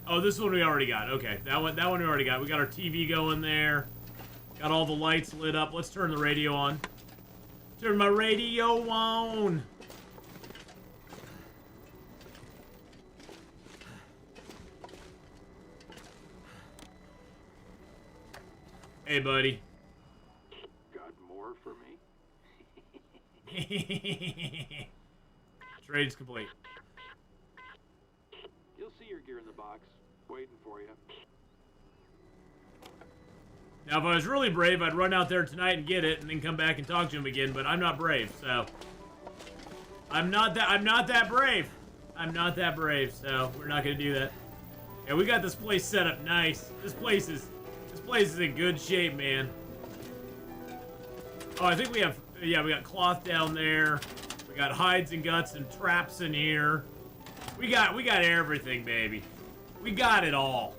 Oh, this one we already got. Okay, that one we already got. We got our TV going there. Got all the lights lit up. Let's turn the radio on. Turn my radio on. Hey, buddy. Got more for me? Trade's complete. You'll see your gear in the box, waiting for you. Now, if I was really brave, I'd run out there tonight and get it, and then come back and talk to him again. But I'm not brave, so I'm not that brave. I'm not that brave, so we're not gonna do that. Yeah, we got this place set up nice. This place is in good shape, man. Oh, I think we have, yeah, we got cloth down there. We got hides and guts and traps in here. We got everything, baby. We got it all.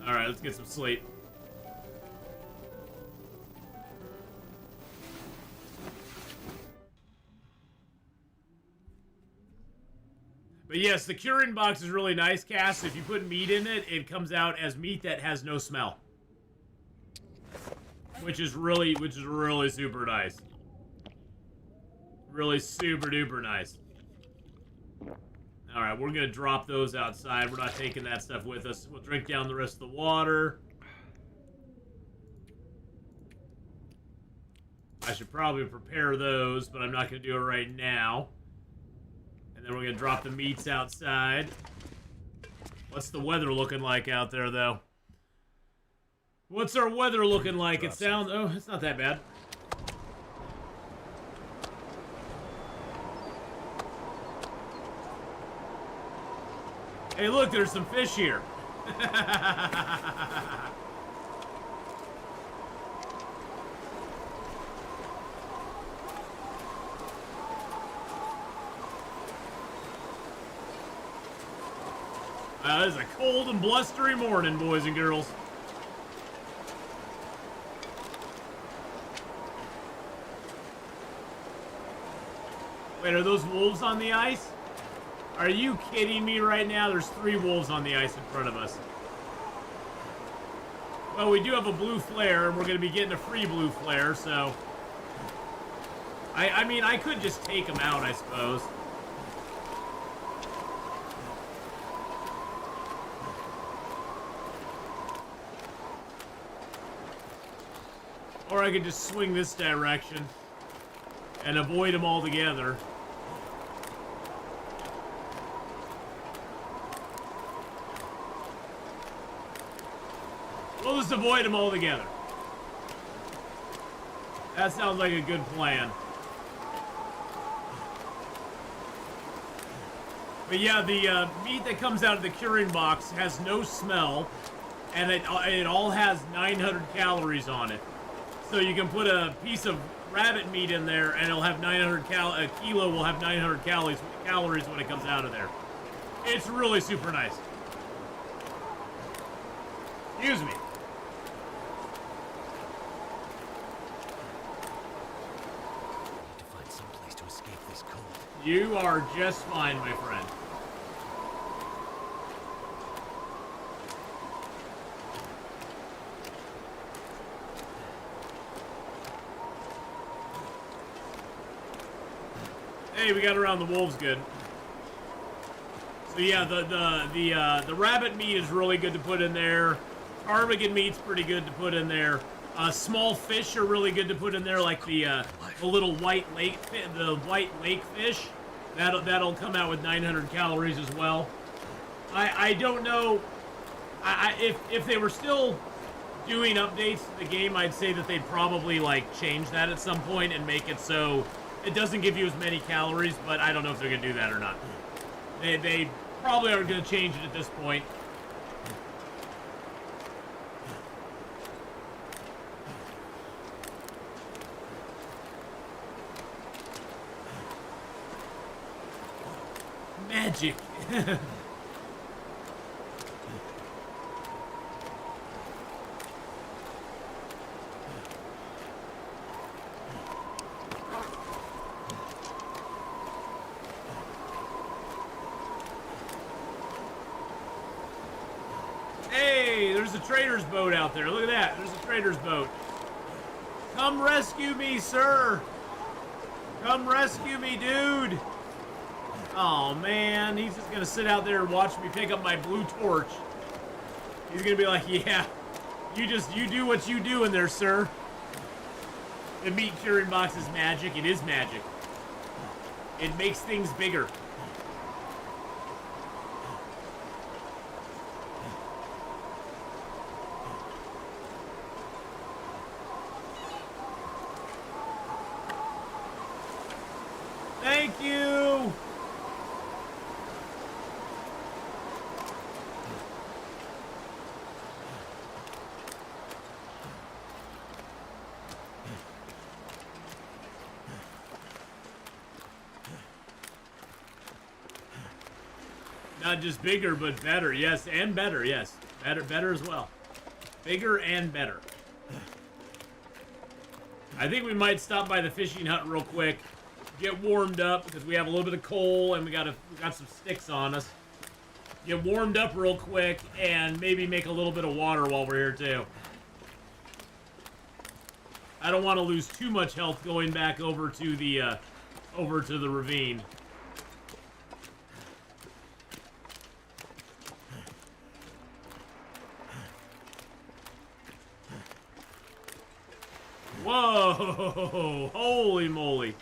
All right, let's get some sleep. But yes, the curing box is really nice, Cass. If you put meat in it, it comes out as meat that has no smell. Which is really super nice. Really super duper nice. Alright, we're gonna drop those outside. We're not taking that stuff with us. We'll drink down the rest of the water. I should probably prepare those, but I'm not gonna do it right now. And then we're gonna drop the meats outside. What's the weather looking like out there, though? What's our weather looking like? It sounds... Oh, it's not that bad. Hey, look, there's some fish here. It's a cold and blustery morning, boys and girls. Wait, are those wolves on the ice? Are you kidding me right now? There's 3 wolves on the ice in front of us. Well, we do have a blue flare, and we're going to be getting a free blue flare, so... I mean, I could just take them out, I suppose. Or I could just swing this direction and avoid them altogether. We'll just avoid them altogether. That sounds like a good plan. But yeah, the meat that comes out of the curing box has no smell, and it all has 900 calories on it. So you can put a piece of rabbit meat in there, and it'll have 900 a kilo will have 900 calories when it comes out of there. It's really super nice. Excuse me. To find some place to escape this cold. You are just fine, my friend. Hey, we got around the wolves good. So yeah, the rabbit meat is really good to put in there. Ptarmigan meat's pretty good to put in there. Small fish are really good to put in there, like the little white lake fish. That'll come out with 900 calories as well. I don't know. If they were still doing updates to the game, I'd say that they'd probably like change that at some point and make it so it doesn't give you as many calories. But I don't know if they're gonna do that or not. They probably aren't gonna change it at this point. Magic. Hey, there's a trader's boat out there. Look at that. There's a trader's boat. Come rescue me, sir. Come rescue me, dude. Oh man, he's just gonna sit out there and watch me pick up my blue torch. He's gonna be like, yeah, you do what you do in there, sir. The meat curing box is magic. It is magic. It makes things bigger. Thank you. Not just bigger, but better. Yes, and better. Yes, better as well. Bigger and better. I think we might stop by the fishing hut real quick, get warmed up because we have a little bit of coal and we got some sticks on us. Get warmed up real quick and maybe make a little bit of water while we're here too. I don't want to lose too much health going back over to the ravine. Whoa! Holy moly!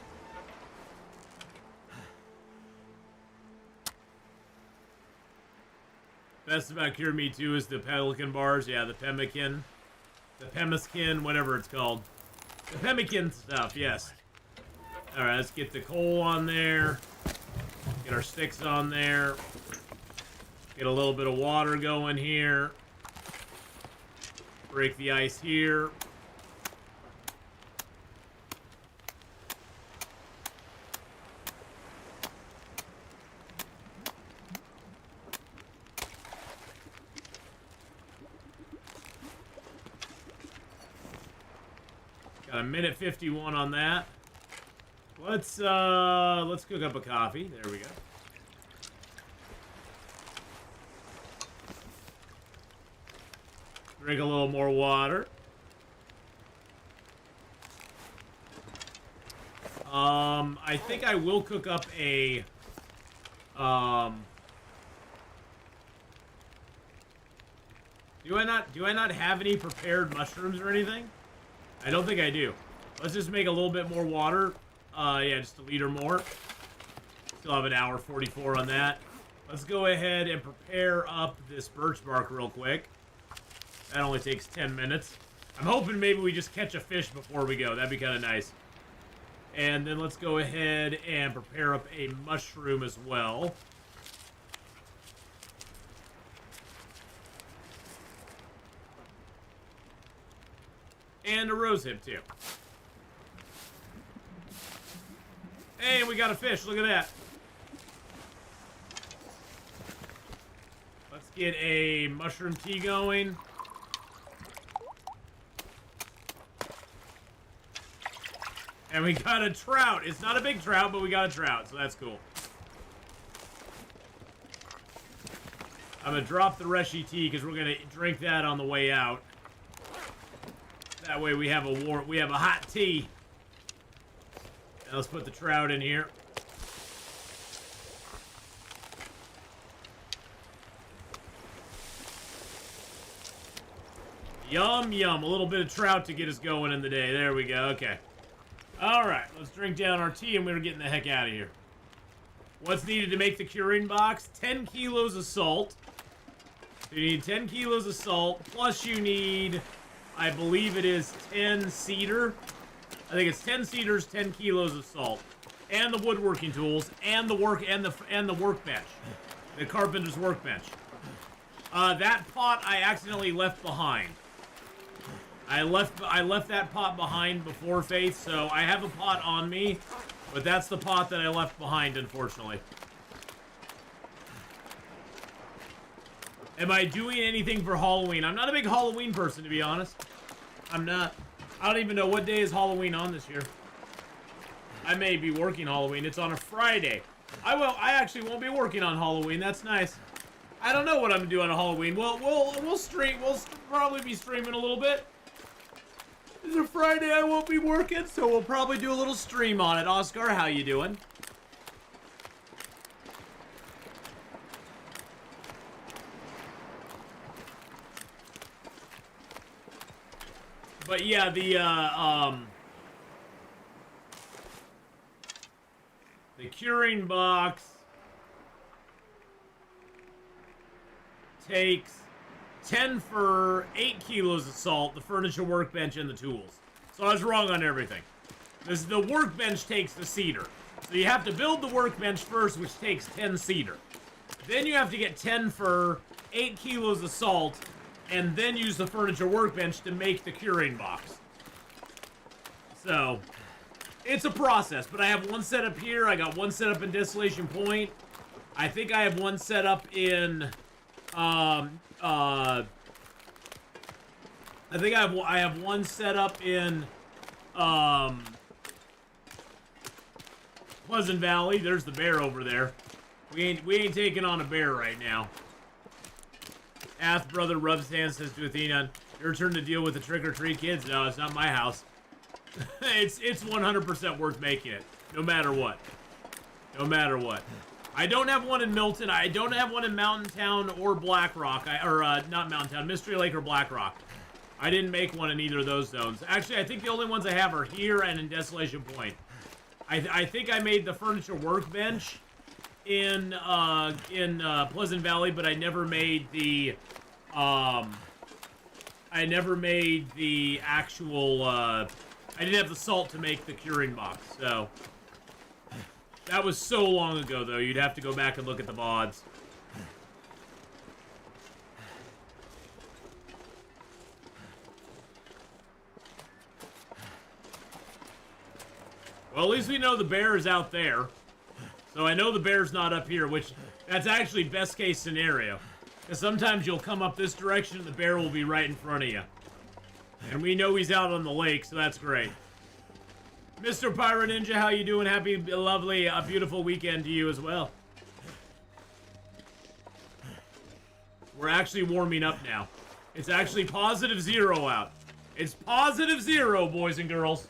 Best about Cure Me too is the pelican bars. Yeah, the pemmican, whatever it's called. The pemmican stuff. Yes. All right, let's get the coal on there. Get our sticks on there. Get a little bit of water going here. Break the ice here. Got a minute 51 on that. Let's cook up a coffee. There we go. Drink a little more water. I think I will cook up a do I not have any prepared mushrooms or anything? I don't think I do. Let's just make a little bit more water. Yeah, just a liter more. Still have an hour 44 on that. Let's go ahead and prepare up this birch bark real quick. That only takes 10 minutes. I'm hoping maybe we just catch a fish before we go. That'd be kind of nice. And then let's go ahead and prepare up a mushroom as well. And a rose hip too. Hey, we got a fish. Look at that. Let's get a mushroom tea going. And we got a trout. It's not a big trout, but we got a trout, so that's cool. I'm gonna drop the Reshi tea because we're gonna drink that on the way out. That way we have a hot tea. Now let's put the trout in here. Yum, yum. A little bit of trout to get us going in the day. There we go. Okay. All right. Let's drink down our tea and we're getting the heck out of here. What's needed to make the curing box? 10 kilos of salt. So you need 10 kilos of salt, plus you need, I believe it is 10 cedar. I think it's 10 cedars, 10 kilos of salt, and the woodworking tools, and the workbench, the carpenter's workbench. That pot I accidentally left behind. I left that pot behind before, Faith, so I have a pot on me, but that's the pot that I left behind, unfortunately. Am I doing anything for Halloween? I'm not a big Halloween person, to be honest. I'm not. I don't even know what day is Halloween on this year. I may be working Halloween. It's on a Friday. I actually won't be working on Halloween. That's nice. I don't know what I'm gonna do on a Halloween. We'll stream. We'll probably be streaming a little bit. It's a Friday. I won't be working, so we'll probably do a little stream on it. Oscar, how you doing? But yeah, the curing box takes 10 for 8 kilos of salt, the furniture workbench, and the tools. So I was wrong on everything. The workbench takes the cedar. So you have to build the workbench first, which takes 10 cedar. Then you have to get 10 for 8 kilos of salt, and then use the furniture workbench to make the curing box. So, it's a process, but I have one set up here. I got one set up in Desolation Point. I think I have one set up in, I think I have one set up in, Pleasant Valley. There's the bear over there. We ain't taking on a bear right now. Ath brother rubs hands, says to Atheenon, your turn to deal with the trick-or-treat kids. No, it's not my house. It's 100% worth making it, no matter what. No matter what. I don't have one in Milton. I don't have one in Mountain Town or Black Rock. Not Mountain Town, Mystery Lake or Black Rock. I didn't make one in either of those zones. Actually, I think the only ones I have are here and in Desolation Point. I think I made the furniture workbench in Pleasant Valley, but I never made the actual I didn't have the salt to make the curing box. So that was so long ago, though. You'd have to go back and look at the VODs. Well, at least we know the bear is out there. So I know the bear's not up here, which that's actually best case scenario. Because sometimes you'll come up this direction and the bear will be right in front of you. And we know he's out on the lake, so that's great. Mr. Pirate Ninja, how you doing? Happy, lovely, beautiful weekend to you as well. We're actually warming up now. It's actually +0 out. It's +0, boys and girls.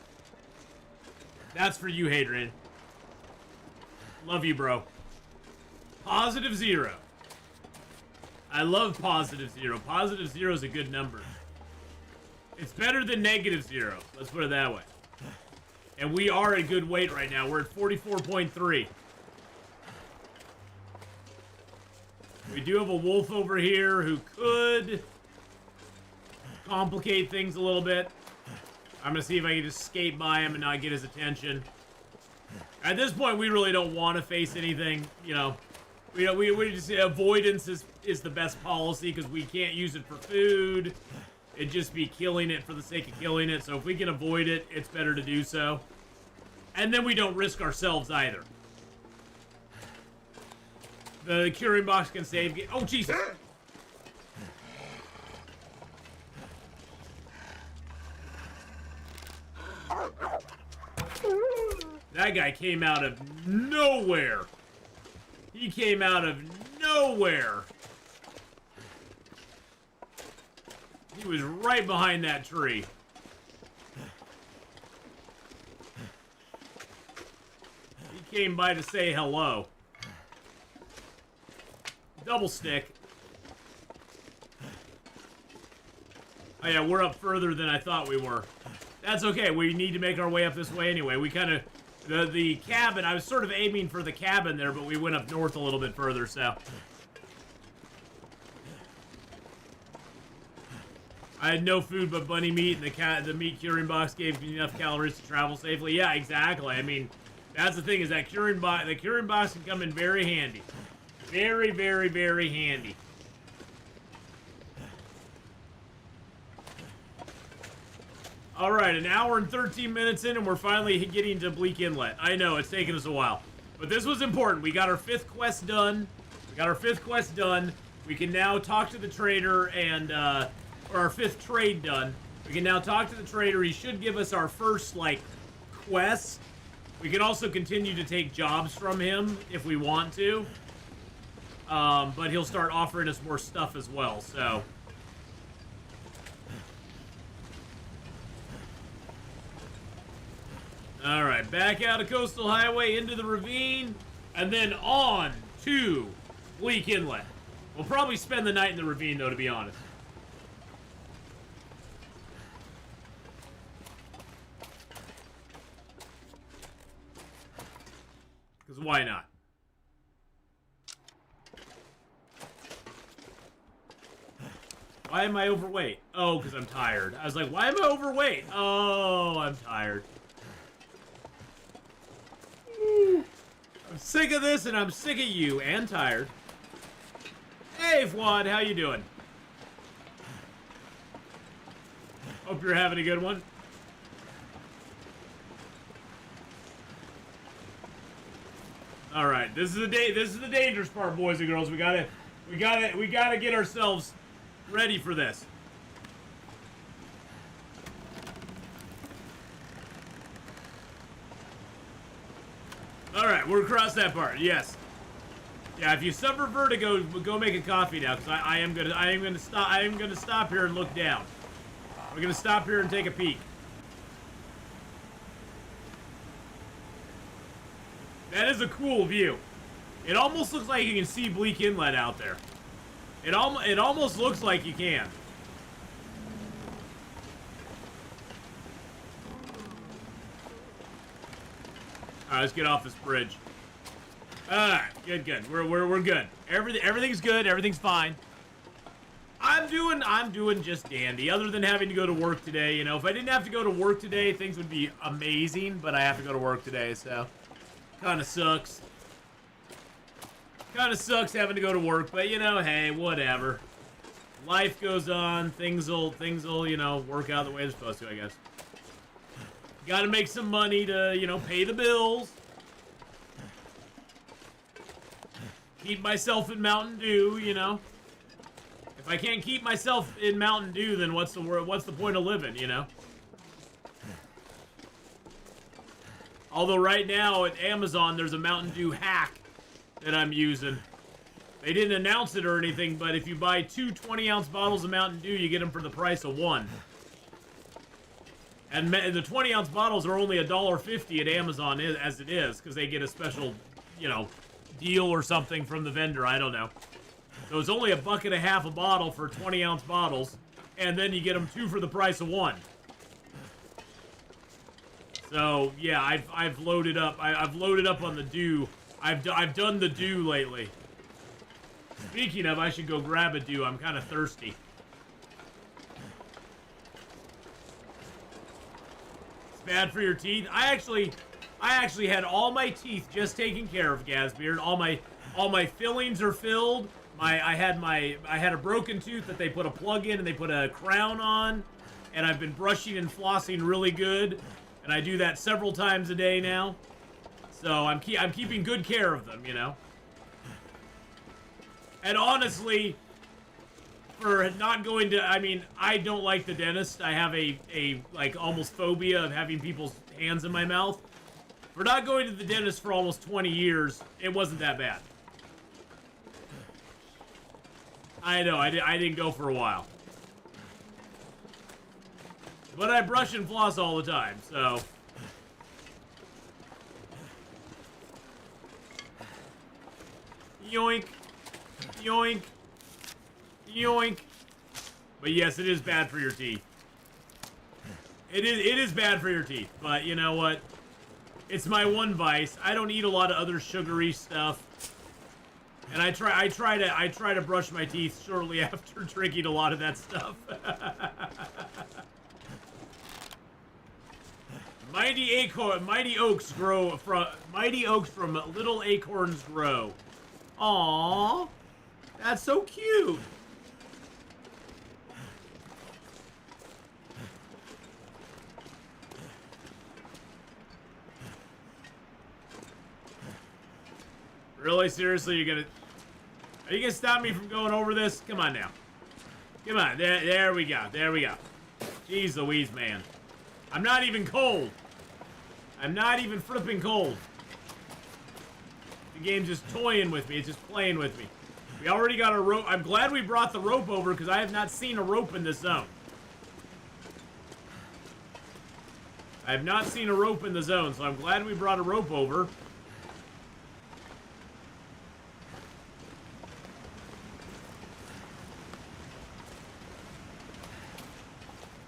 That's for you, Hadrian. Love you, bro. +0. I love +0. +0 is a good number. It's better than -0. Let's put it that way. And we are at good weight right now. We're at 44.3. We do have a wolf over here who could complicate things a little bit. I'm going to see if I can just skate by him and not get his attention. At this point, we really don't want to face anything, you know. We just avoidance is the best policy because we can't use it for food. It'd just be killing it for the sake of killing it. So if we can avoid it, it's better to do so. And then we don't risk ourselves either. The curing box can save. Oh, Jesus. That guy came out of nowhere. He came out of nowhere. He was right behind that tree. He came by to say hello. Double stick. Oh yeah, we're up further than I thought we were. That's okay. We need to make our way up this way anyway. We kind of The cabin, I was sort of aiming for the cabin there, but we went up north a little bit further, so. I had no food but bunny meat, and the meat curing box gave me enough calories to travel safely. Yeah, exactly. I mean, that's the thing, is that the curing box can come in very handy. Very, very, very handy. Alright, an hour and 13 minutes in, and we're finally getting to Bleak Inlet. I know, it's taken us a while. But this was important. We got our 5th quest done. We can now talk to the trader and, or our 5th trade done. We can now talk to the trader. He should give us our first, like, quest. We can also continue to take jobs from him if we want to. But he'll start offering us more stuff as well, so. Alright, back out of Coastal Highway into the ravine, and then on to Bleak Inlet. We'll probably spend the night in the ravine, though, to be honest. Because why not? Why am I overweight? Oh, because I'm tired. I was like, why am I overweight? Oh, I'm tired. I'm sick of this, and I'm sick of you, and tired. Hey, Fuad, how you doing? Hope you're having a good one. All right, this is the dangerous part, boys and girls. We gotta get ourselves ready for this. All right, we're across that part. Yes. Yeah, if you suffer vertigo, go make a coffee now, because I am gonna stop here and look down. We're gonna stop here and take a peek. That is a cool view. It almost looks like you can see Bleak Inlet out there. It almost looks like you can. Alright, let's get off this bridge. Alright, good. We're good. Everything's good, everything's fine. I'm doing just dandy, other than having to go to work today. You know, if I didn't have to go to work today, things would be amazing, but I have to go to work today, so kinda sucks. Kinda sucks having to go to work, but you know, hey, whatever. Life goes on, things'll, you know, work out the way they're supposed to, I guess. Gotta make some money to, you know, pay the bills. Keep myself in Mountain Dew, you know. If I can't keep myself in Mountain Dew, then what's the point of living, you know? Although right now at Amazon, there's a Mountain Dew hack that I'm using. They didn't announce it or anything, but if you buy 2 20-ounce bottles of Mountain Dew, you get them for the price of 1. And the 20-ounce bottles are only $1.50 at Amazon as it is, because they get a special, you know, deal or something from the vendor. I don't know. So it's only $1.50 a bottle for 20-ounce bottles, and then you get them 2 for the price of 1. So yeah, I've loaded up. I've loaded up on the dew. I've done the dew lately. Speaking of, I should go grab a dew. I'm kind of thirsty. It's bad for your teeth. I actually had all my teeth just taken care of, Gazbeard. All my fillings are filled. I had a broken tooth that they put a plug in and they put a crown on, and I've been brushing and flossing really good, and I do that several times a day now. So I'm keeping good care of them, you know. And honestly, for not going to, I mean, I don't like the dentist. I have a like almost phobia of having people's hands in my mouth. For not going to the dentist for almost 20 years, it wasn't that bad. I know, I didn't go for a while. But I brush and floss all the time, so. Yoink. Yoink. Yoink. But yes, it is bad for your teeth. It is bad for your teeth, but you know what? It's my one vice. I don't eat a lot of other sugary stuff. And I try to brush my teeth shortly after drinking a lot of that stuff. Mighty oaks from little acorns grow. Aww, that's so cute. Really? Seriously? Are you gonna stop me from going over this? Come on now. Come on. There we go. There we go. Jeez Louise, man. I'm not even cold. I'm not even flipping cold. The game's just toying with me. It's just playing with me. We already got a rope. I'm glad we brought the rope over because I have not seen a rope in this zone. I have not seen a rope in the zone, so I'm glad we brought a rope over.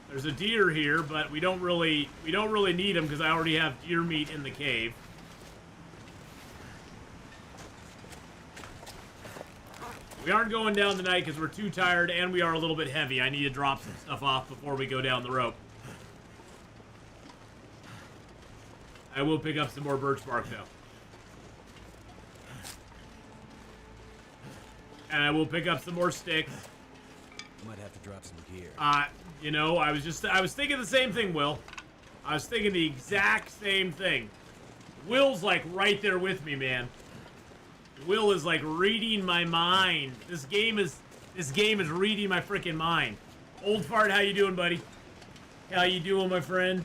There's a deer here, but we don't really need him because I already have deer meat in the cave. We aren't going down tonight because we're too tired and we are a little bit heavy. I need to drop some stuff off before we go down the rope. I will pick up some more birch bark though. And I will pick up some more sticks. Might have to drop some gear. You know, I was thinking the same thing, Will. I was thinking the exact same thing. Will's like right there with me, man. Will is like reading my mind. This game is reading my freaking mind. Old Fart, how you doing, buddy? How you doing, my friend?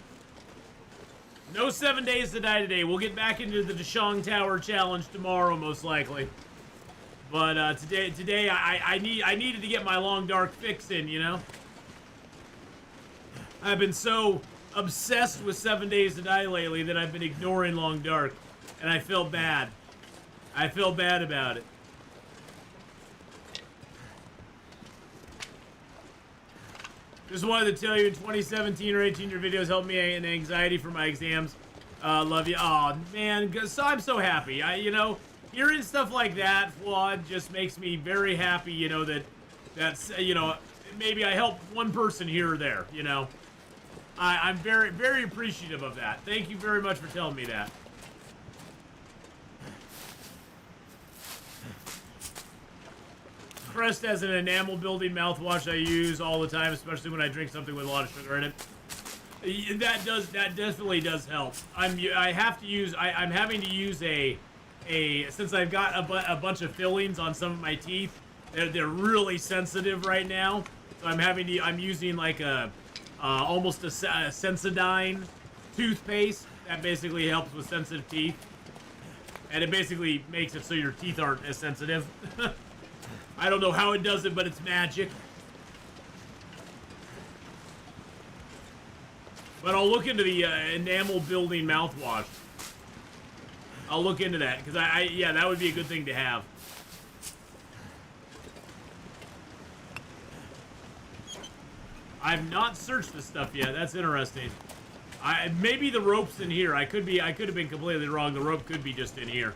No 7 days to die today. We'll get back into the Dashong Tower challenge tomorrow, most likely. But today I needed to get my long dark fix in, you know? I've been so obsessed with 7 days to die lately that I've been ignoring long dark. And I felt bad. I felt bad about it. Just wanted to tell you, in 2017 or 18, your videos helped me in anxiety for my exams. Love you. Aw, man, so I'm so happy. You know, hearing stuff like that, Flawed, just makes me very happy, you know, that's, you know, maybe I helped one person here or there, you know. I'm very, very appreciative of that. Thank you very much for telling me that. Crest has an enamel building mouthwash I use all the time, especially when I drink something with a lot of sugar in it. That definitely does help. I'm having to use a since I've got a bunch of fillings on some of my teeth. They're really sensitive right now, so I'm using like almost a Sensodyne toothpaste that basically helps with sensitive teeth, and it basically makes it so your teeth aren't as sensitive. I don't know how it does it, but it's magic. But I'll look into the enamel building mouthwash. I'll look into that, because yeah, that would be a good thing to have. I've not searched this stuff yet. That's interesting. Maybe the rope's in here. I could have been completely wrong. The rope could be just in here.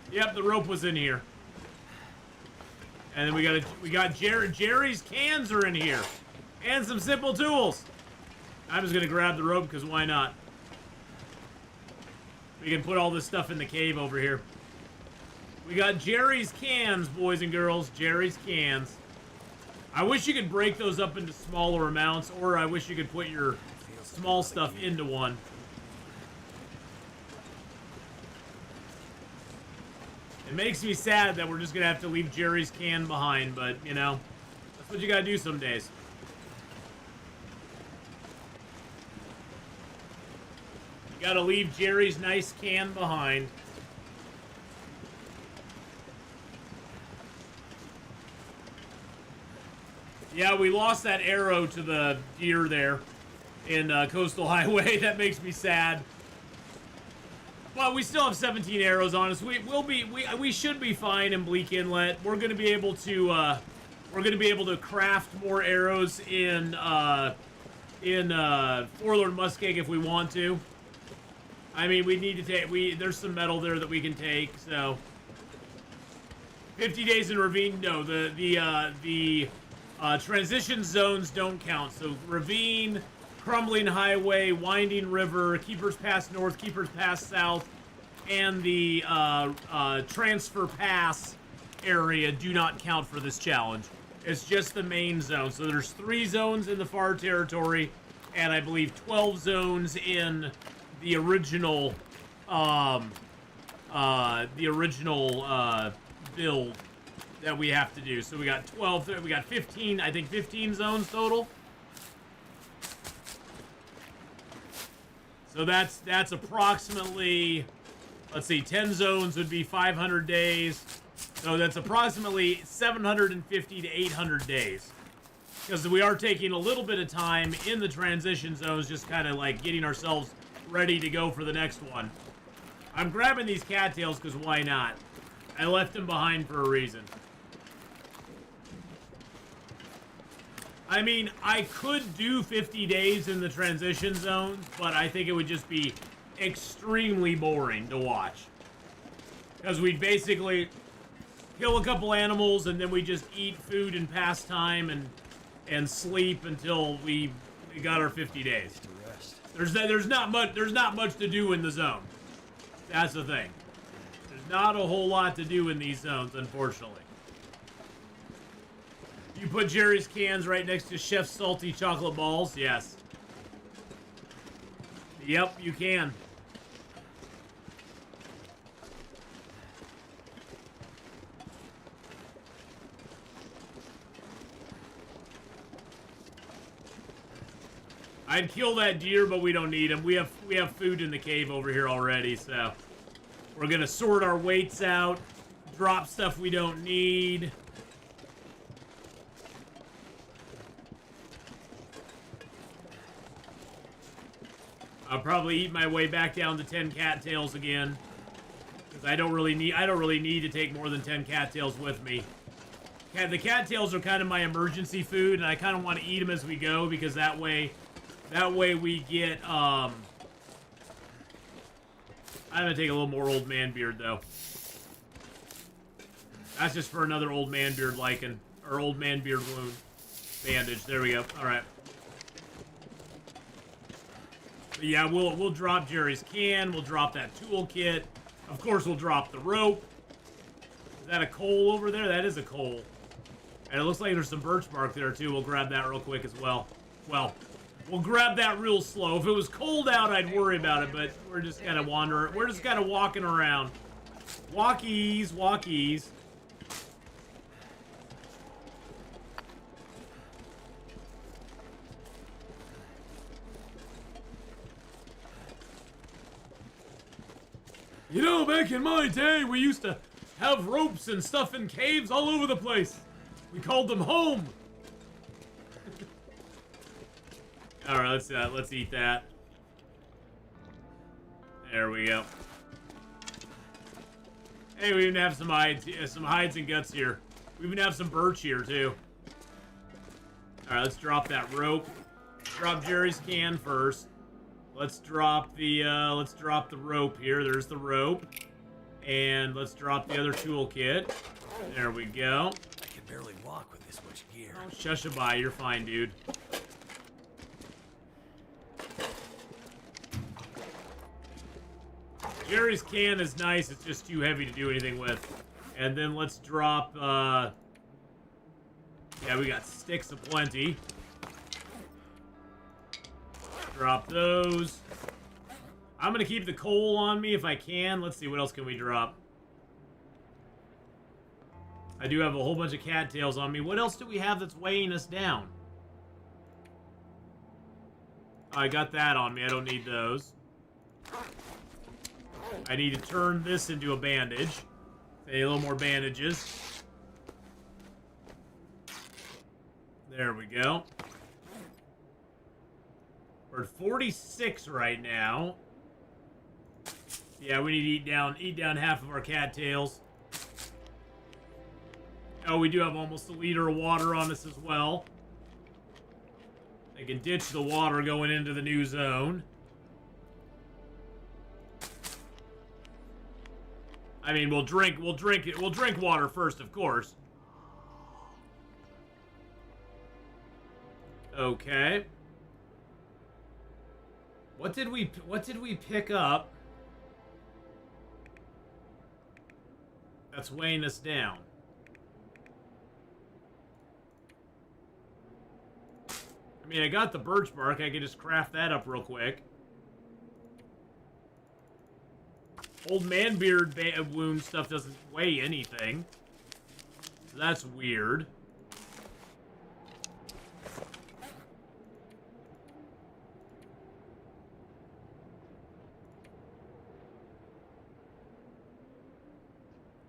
Yep, the rope was in here. And then we got Jerry's cans are in here. And some simple tools. I'm just gonna grab the rope because why not? We can put all this stuff in the cave over here. We got Jerry's cans, boys and girls. Jerry's cans. I wish you could break those up into smaller amounts, or I wish you could put your small stuff into one. It makes me sad that we're just gonna have to leave Jerry's can behind, but, you know, that's what you gotta do some days. You gotta leave Jerry's nice can behind. Yeah, we lost that arrow to the deer there in Coastal Highway. That makes me sad. But we still have 17 arrows on us. We should be fine in Bleak Inlet. We're gonna be able to craft more arrows in Forlorn Muskeg if we want to. I mean, we need to take... There's some metal there that we can take, so... 50 days in Ravine? No, the transition zones don't count. So, Ravine, Crumbling Highway, Winding River, Keeper's Pass North, Keeper's Pass South, and the Transfer Pass area do not count for this challenge. It's just the main zone. So there's 3 zones in the far territory, and I believe 12 zones in the original build that we have to do. So we got 12, we got 15, I think 15 zones total. So that's approximately, let's see, 10 zones would be 500 days. So that's approximately 750 to 800 days. Because we are taking a little bit of time in the transition zones, just kind of like getting ourselves ready to go for the next one. I'm grabbing these cattails because why not? I left them behind for a reason. I mean, I could do 50 days in the transition zones, but I think it would just be extremely boring to watch. Because we'd basically kill a couple animals and then we just eat food and pass time and sleep until we got our 50 days. There's not much to do in the zone. That's the thing. There's not a whole lot to do in these zones, unfortunately. You put Jerry's cans right next to Chef's salty chocolate balls? Yes. Yep, you can. I'd kill that deer, but we don't need him. We have food in the cave over here already, so we're gonna sort our weights out, drop stuff we don't need. I'll probably eat my way back down to 10 cattails again, because I don't really need to take more than 10 cattails with me. The cattails are kind of my emergency food, and I kind of want to eat them as we go, because that way we get, I'm gonna take a little more old man beard, though. That's just for another old man beard lichen, or old man beard wound. Bandage, there we go, alright. Yeah, we'll drop Jerry's can, we'll drop that toolkit. Of course, we'll drop the rope. Is that a coal over there? That is a coal. And it looks like there's some birch bark there, too. We'll grab that real quick as well. Well, we'll grab that real slow. If it was cold out, I'd worry about it, but we're just kind of wandering. We're just kind of walking around. Walkies, walkies. You know, back in my day, we used to have ropes and stuff in caves all over the place. We called them home. All right, let's eat that. There we go. Hey, we even have some hides and guts here. We even have some birch here too. All right, let's drop that rope. Drop Jerry's can first. Let's drop the rope here. There's the rope. And let's drop the other toolkit. There we go. I can barely walk with this much gear. Oh, shushabai, you're fine, dude. Jerry's can is nice, it's just too heavy to do anything with. And then let's drop, yeah, we got sticks aplenty. Drop those. I'm gonna keep the coal on me if I can. Let's see, what else can we drop? I do have a whole bunch of cattails on me. What else do we have that's weighing us down? I got that on me. I don't need those. I need to turn this into a bandage. A little more bandages. There we go. We're at 46 right now. Yeah, we need to eat down half of our cattails. Oh, we do have almost a liter of water on us as well. They can ditch the water going into the new zone. I mean, we'll drink water first, of course. Okay. What did we pick up? That's weighing us down. I mean, I got the birch bark. I can just craft that up real quick. Old man beard wound stuff doesn't weigh anything. So that's weird.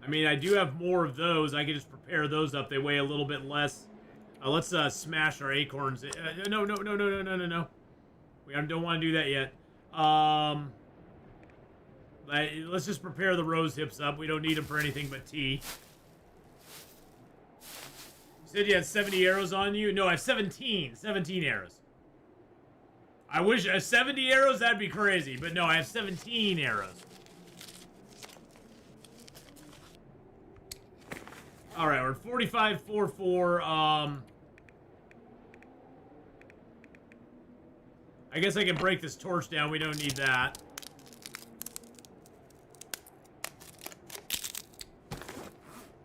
I mean, I do have more of those. I can just prepare those up. They weigh a little bit less. Let's smash our acorns. No. We don't want to do that yet. Let's just prepare the rose hips up. We don't need them for anything but tea. You said you had 70 arrows on you? No, I have 17. 17 arrows. I wish 70 arrows, that'd be crazy. But no, I have 17 arrows. Alright, we're 45.44. I guess I can break this torch down. We don't need that.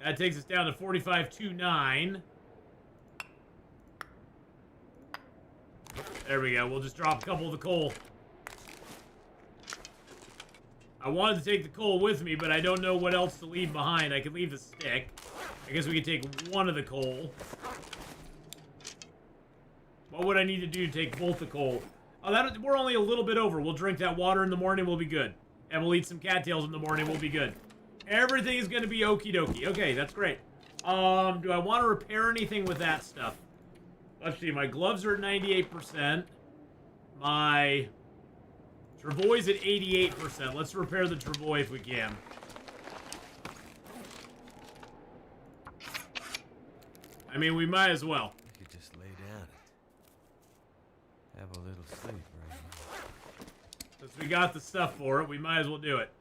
That takes us down to 45.29. There we go. We'll just drop a couple of the coal. I wanted to take the coal with me, but I don't know what else to leave behind. I could leave the stick. I guess we could take one of the coal. What would I need to do to take both the coal? Oh, we're only a little bit over. We'll drink that water in the morning. We'll be good. And we'll eat some cattails in the morning. We'll be good. Everything is going to be okie dokie. Okay, that's great. Do I want to repair anything with that stuff? Let's see. My gloves are at 98%. My travois at 88%. Let's repair the travois if we can. I mean, we might as well. You could just lay down and have a little sleep right now. Since we got the stuff for it, we might as well do it.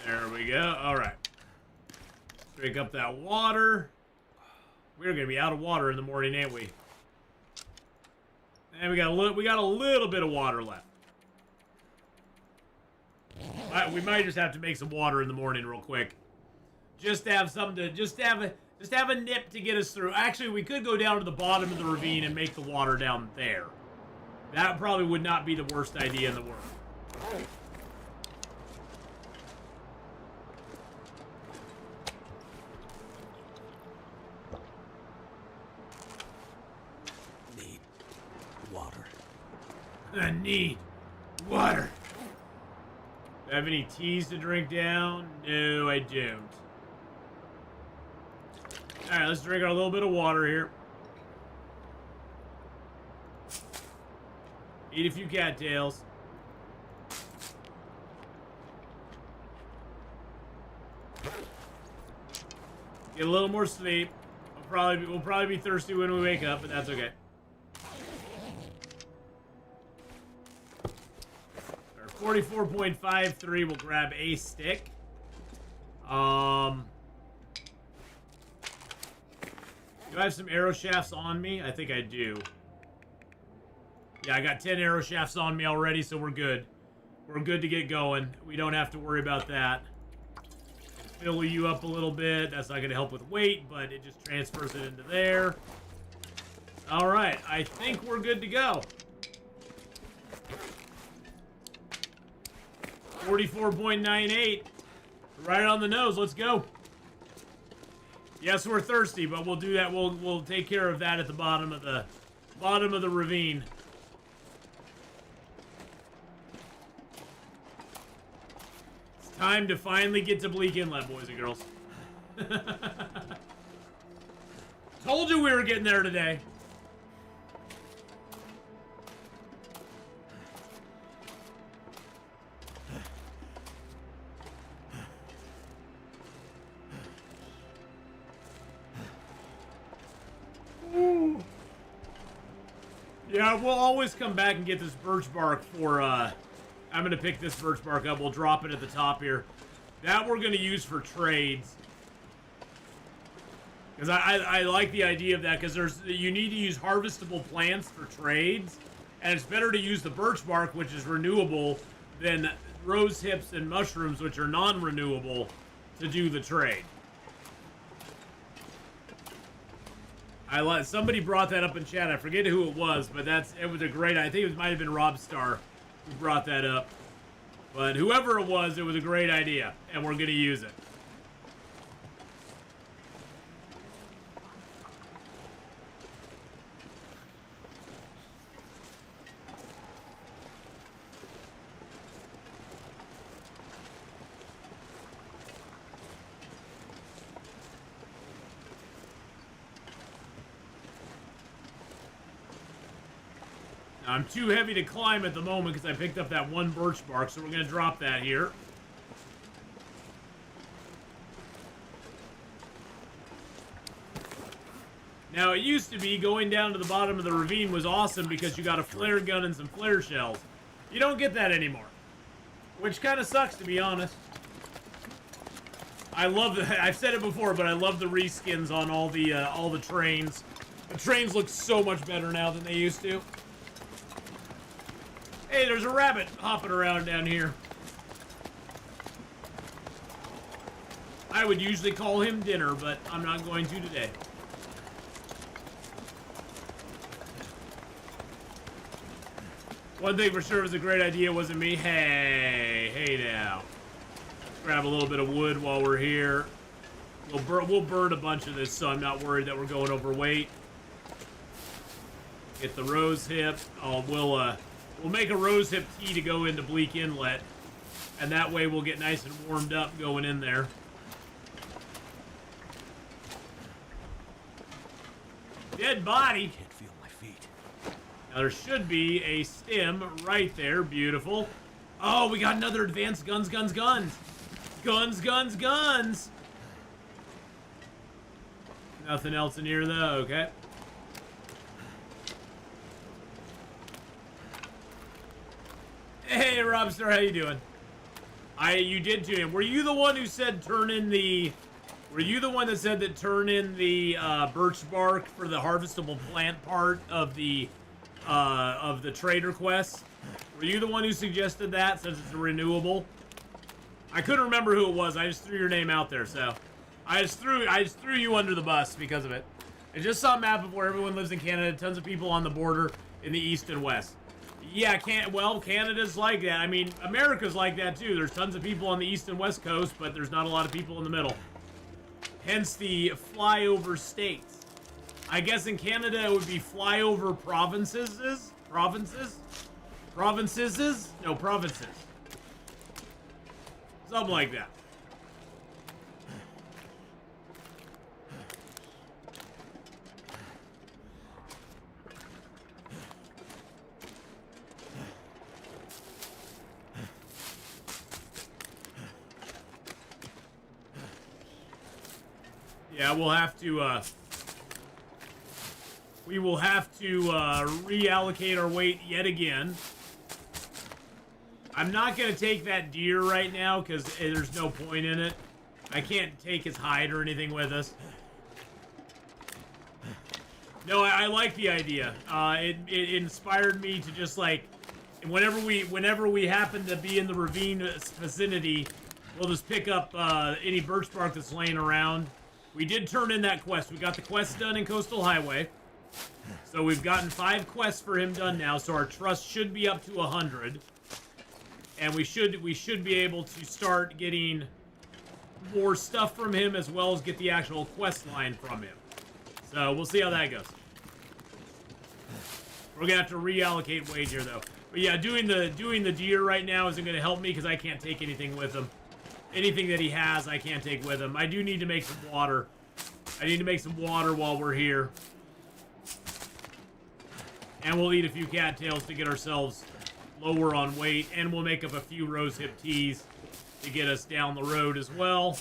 There we go. All right. Drink up that water. We're gonna be out of water in the morning, ain't we? And we got a little bit of water left. We might just have to make some water in the morning real quick. Just to have something to, just have a nip to get us through. Actually, we could go down to the bottom of the ravine and make the water down there. That probably would not be the worst idea in the world. Need water. I need water. Do I have any teas to drink down? No, I don't. Alright, let's drink our little bit of water here. Eat a few cattails. Get a little more sleep. We'll probably be thirsty when we wake up, but that's okay. 44.53 will grab a stick. Do I have some arrow shafts on me? I think I do. Yeah, I got 10 arrow shafts on me already, so we're good. We're good to get going. We don't have to worry about that. Fill you up a little bit. That's not going to help with weight, but it just transfers it into there. All right, I think we're good to go. 44.98. Right on the nose. Let's go. Yes, we're thirsty, but we'll do that. We'll take care of that at the bottom of the ravine. It's time to finally get to Bleak Inlet, boys and girls. Told you we were getting there today. Yeah, we'll always come back and get this birch bark for, I'm gonna pick this birch bark up. We'll drop it at the top here. That we're gonna use for trades. Because I like the idea of that, because you need to use harvestable plants for trades, and it's better to use the birch bark, which is renewable, than rose hips and mushrooms, which are non-renewable, to do the trade. Somebody brought that up in chat. I forget who it was, but it was a great. I think it might have been Robstar who brought that up. But whoever it was a great idea, and we're gonna use it. I'm too heavy to climb at the moment because I picked up that one birch bark, so we're going to drop that here. Now, it used to be going down to the bottom of the ravine was awesome because you got a flare gun and some flare shells. You don't get that anymore, which kind of sucks, to be honest. I love the, I've said it before, but I love the reskins on all the trains. The trains look so much better now than they used to. Hey, there's a rabbit hopping around down here. I would usually call him dinner, but I'm not going to today. One thing for sure was a great idea, wasn't me? Hey now. Grab a little bit of wood while we're here. We'll burn a bunch of this, so I'm not worried that we're going overweight. Get the rose hip. We'll make a rose hip tea to go into Bleak Inlet, and that way we'll get nice and warmed up going in there. Dead body. Can't feel my feet. Now there should be a stem right there. Beautiful. Oh, we got another advanced guns. Guns. Nothing else in here though. Okay. Hey, Robster, how you doing? You did tune in. Were you the one who said turn in the... Were you the one that said that turn in the birch bark for the harvestable plant part of the trader quest? Were you the one who suggested that, since it's a renewable? I couldn't remember who it was. I just threw your name out there, so... I just threw you under the bus because of it. I just saw a map of where everyone lives in Canada. Tons of people on the border in the east and west. Yeah, Canada's like that. I mean, America's like that too. There's tons of people on the east and west coast, but there's not a lot of people in the middle. Hence the flyover states. I guess in Canada it would be flyover provinces? Provinces? No, provinces. Something like that. Yeah, we will have to reallocate our weight yet again. I'm not going to take that deer right now because there's no point in it. I can't take his hide or anything with us. No, I like the idea. It inspired me to just like, whenever we happen to be in the ravine vicinity, we'll just pick up any birch bark that's laying around. We did turn in that quest. We got the quest done in Coastal Highway. So we've gotten 5 quests for him done now, so our trust should be up to 100. And we should be able to start getting more stuff from him, as well as get the actual quest line from him. So we'll see how that goes. We're gonna have to reallocate weight here though. But yeah, doing the deer right now isn't gonna help me because I can't take anything with him. Anything that he has, I can't take with him. I do need to make some water. I need to make some water while we're here. And we'll eat a few cattails to get ourselves lower on weight. And we'll make up a few rose hip teas to get us down the road as well.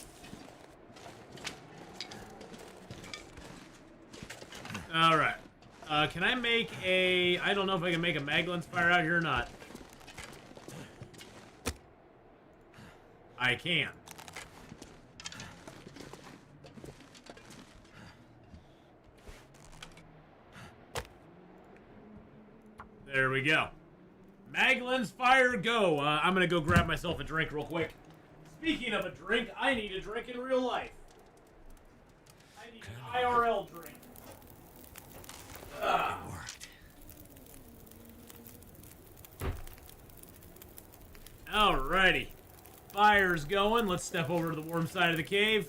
Alright. Can I make a... I don't know if I can make a mag lens fire out here or not. I can. There we go. Mag lens fire, go. I'm gonna go grab myself a drink real quick. Speaking of a drink, I need a drink in real life. I need an IRL drink. It worked. Alrighty. Fire's going. Let's step over to the warm side of the cave.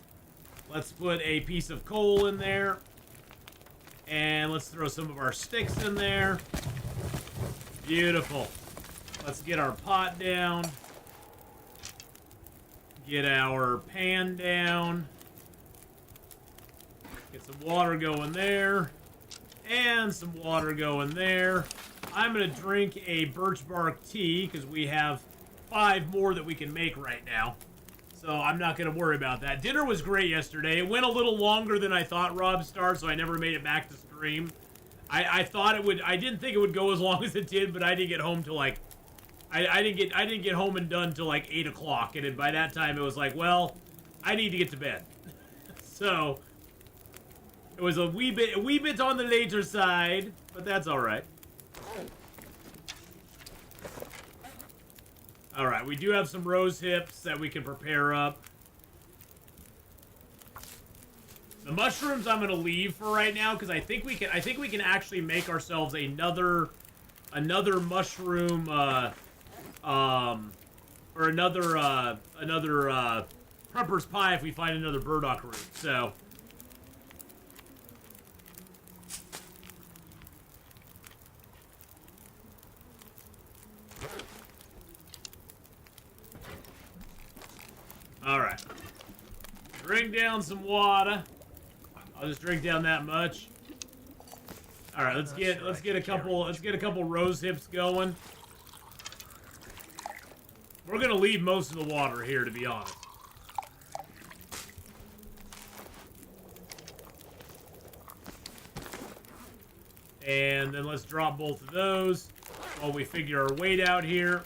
Let's put a piece of coal in there. And let's throw some of our sticks in there. Beautiful. Let's get our pot down. Get our pan down. Get some water going there. And some water going there. I'm going to drink a birch bark tea because we have 5 more that we can make right now. So I'm not going to worry about that. Dinner was great yesterday. It went a little longer than I thought, Rob Star, so I never made it back to stream. I thought it would. I didn't think it would go as long as it did, but I didn't get home till like I didn't get home and done till like 8 o'clock, and then by that time it was like, well, I need to get to bed. So it was a wee bit on the later side, but that's all right. All right, we do have some rose hips that we can prepare up. The mushrooms I'm gonna leave for right now because I think we can actually make ourselves another mushroom or another prepper's pie if we find another burdock root. So all right, drink down some water. I'll just drink down that much. All right, let's get a couple rose hips going. We're gonna leave most of the water here, to be honest. And then let's drop both of those while we figure our weight out here.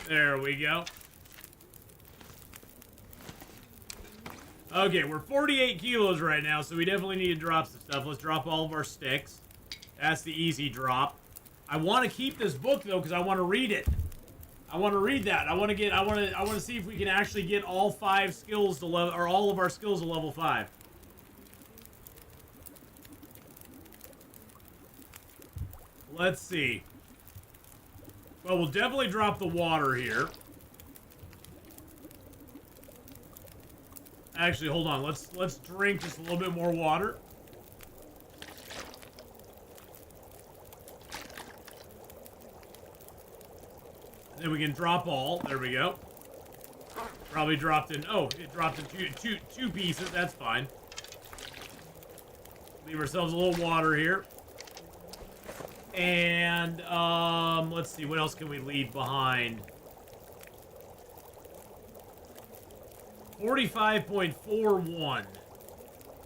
There we go. Okay, we're 48 kilos right now, so we definitely need to drop some stuff. Let's drop all of our sticks. That's the easy drop. I want to keep this book though, because I want to read it. I want to read that. I want to see if we can actually get all 5 skills to level, or all of our skills to level 5. Let's see. Well, we'll definitely drop the water here. Actually, hold on. Let's drink just a little bit more water. Then we can drop all. There we go. Probably dropped in. Oh, it dropped in two pieces. That's fine. Leave ourselves a little water here. And let's see, what else can we leave behind? 45.41.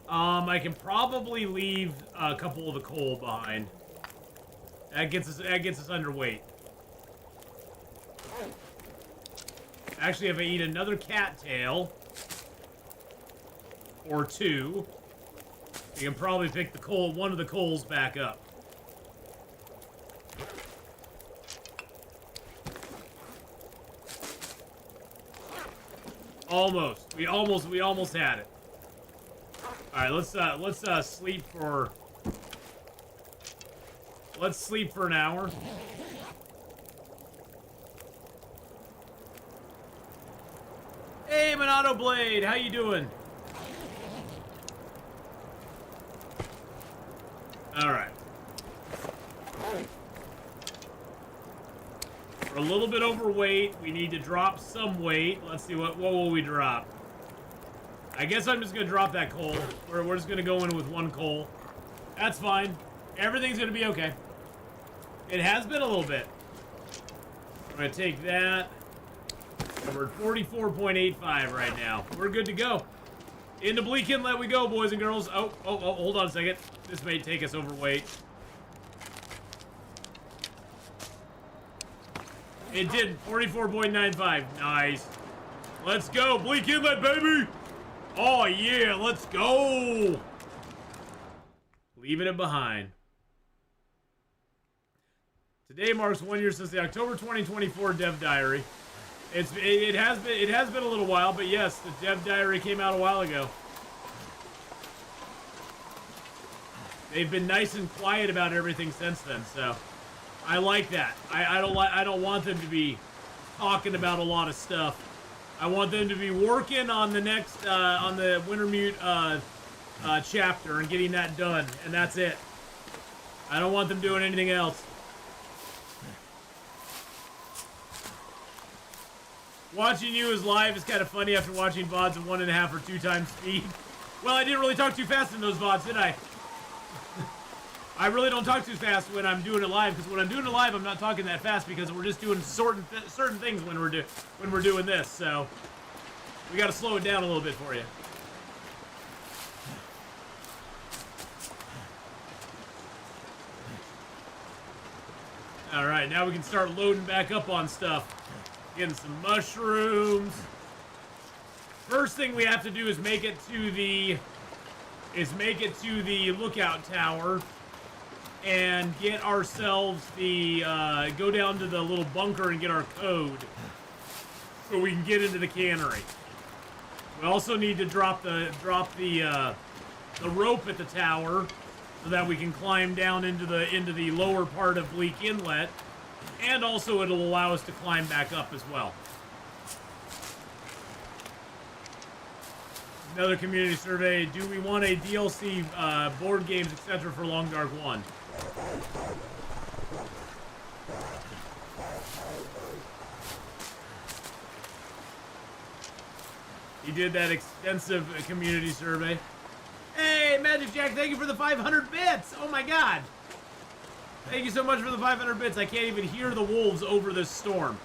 I can probably leave a couple of the coal behind. That gets us underweight. Actually, if I eat another cattail or 2, we can probably pick the coal, one of the coals back up. Almost. We almost had it. All right, let's sleep for. Let's sleep for an hour. Hey, Monado Blade, how you doing? All right. We're a little bit overweight. We need to drop some weight. Let's see, what will we drop? I guess I'm just going to drop that coal. We're just going to go in with 1 coal. That's fine. Everything's going to be okay. It has been a little bit. I'm going to take that. And we're at 44.85 right now. We're good to go. Into Bleak Inlet we go, boys and girls. Oh, hold on a second. This may take us overweight. It did. 44.95. Nice. Let's go. Bleak Inlet, baby. Oh, yeah. Let's go. Leaving it behind. Today marks 1 year since the October 2024 Dev Diary. It has been a little while, but yes, the Dev Diary came out a while ago. They've been nice and quiet about everything since then, so I like that. I don't want them to be talking about a lot of stuff. I want them to be working on the next on the Wintermute chapter and getting that done, and that's it. I don't want them doing anything else. Watching you as live is kind of funny after watching VODs at 1.5 or 2 times speed. Well, I didn't really talk too fast in those VODs, did I? I really don't talk too fast when I'm doing it live, because when I'm doing it live, I'm not talking that fast because we're just doing certain things when we're doing this. So we got to slow it down a little bit for you. All right, now we can start loading back up on stuff. Getting some mushrooms. First thing we have to do is make it to the lookout tower and get ourselves the go down to the little bunker and get our code so we can get into the cannery. We also need to drop the rope at the tower so that we can climb down into the lower part of Bleak Inlet. And also it'll allow us to climb back up as well. Another community survey. Do we want a DLC, board games, etc. for Long Dark 1? He did that extensive community survey. Hey, Magic Jack, thank you for the 500 bits! Oh my god! Thank you so much for the 500 bits. I can't even hear the wolves over this storm.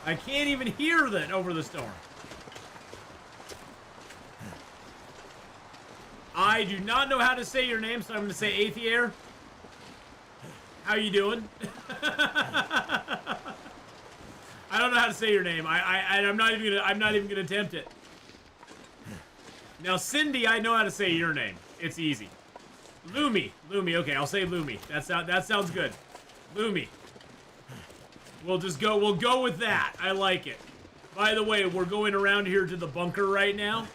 I can't even hear that over the storm. I do not know how to say your name, so I'm going to say Atheenon. How you doing? I don't know how to say your name. I'm not even gonna attempt it. Now, Cindy, I know how to say your name. It's easy. Lumi. Okay, I'll say Lumi. That sounds good. Lumi. We'll go with that. I like it. By the way, we're going around here to the bunker right now.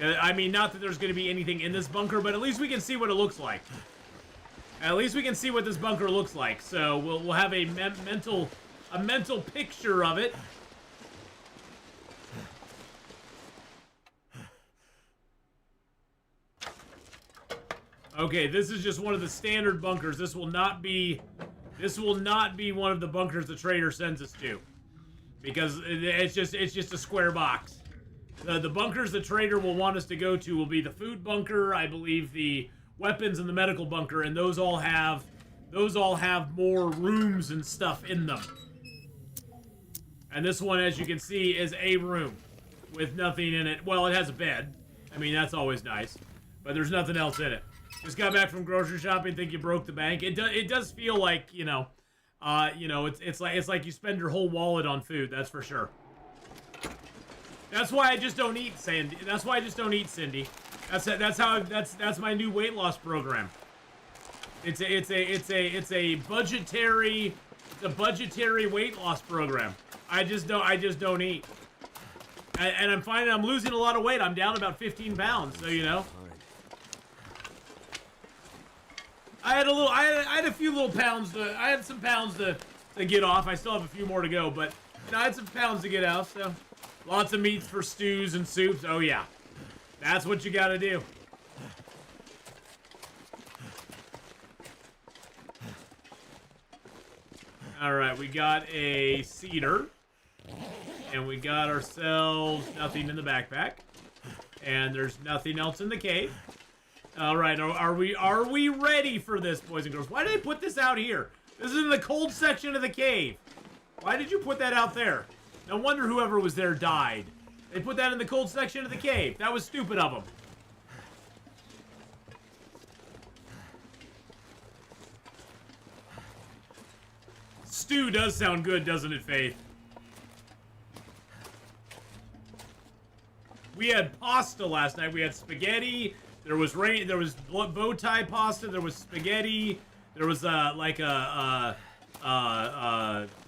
I mean, not that there's going to be anything in this bunker, but at least we can see what it looks like. At least we can see what this bunker looks like. So we'll have a mental picture of it. Okay, this is just one of the standard bunkers. This will not be one of the bunkers the trader sends us to, because it's just a square box. The bunkers the trader will want us to go to will be the food bunker, I believe, the weapons and the medical bunker, and those all have more rooms and stuff in them. And this one, as you can see, is a room with nothing in it. Well, it has a bed. I mean, that's always nice, but there's nothing else in it. Just got back from grocery shopping. Think you broke the bank. It does feel like, it's like you spend your whole wallet on food. That's for sure. That's why I just don't eat, Sandy. That's why I just don't eat, Cindy. That's my new weight loss program. It's a budgetary weight loss program. I just don't eat. And I'm finding I'm losing a lot of weight. I'm down about 15 pounds. So I had a few little pounds I had some pounds to get off. I still have a few more to go, but I had some pounds to get out, so lots of meats for stews and soups. Oh yeah. That's what you gotta do. Alright, we got a cedar. And we got ourselves nothing in the backpack. And there's nothing else in the cave. All right, are we ready for this, boys and girls? Why did they put this out here? This is in the cold section of the cave. Why did you put that out there? No wonder whoever was there died. They put that in the cold section of the cave. That was stupid of them. Stew does sound good, doesn't it, Faith? We had pasta last night. We had spaghetti. There was bow tie pasta. There was spaghetti. There was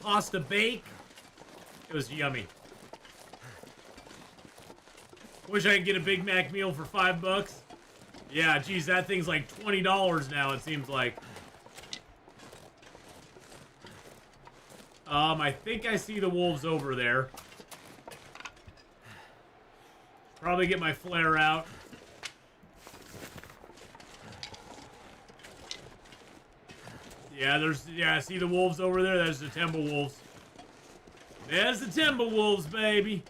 pasta bake. It was yummy. Wish I could get a Big Mac meal for $5. Yeah, geez, that thing's like $20 now. It seems like. I think I see the wolves over there. Probably get my flare out. Yeah, see the wolves over there? There's the Timber Wolves. There's the Timber Wolves, baby.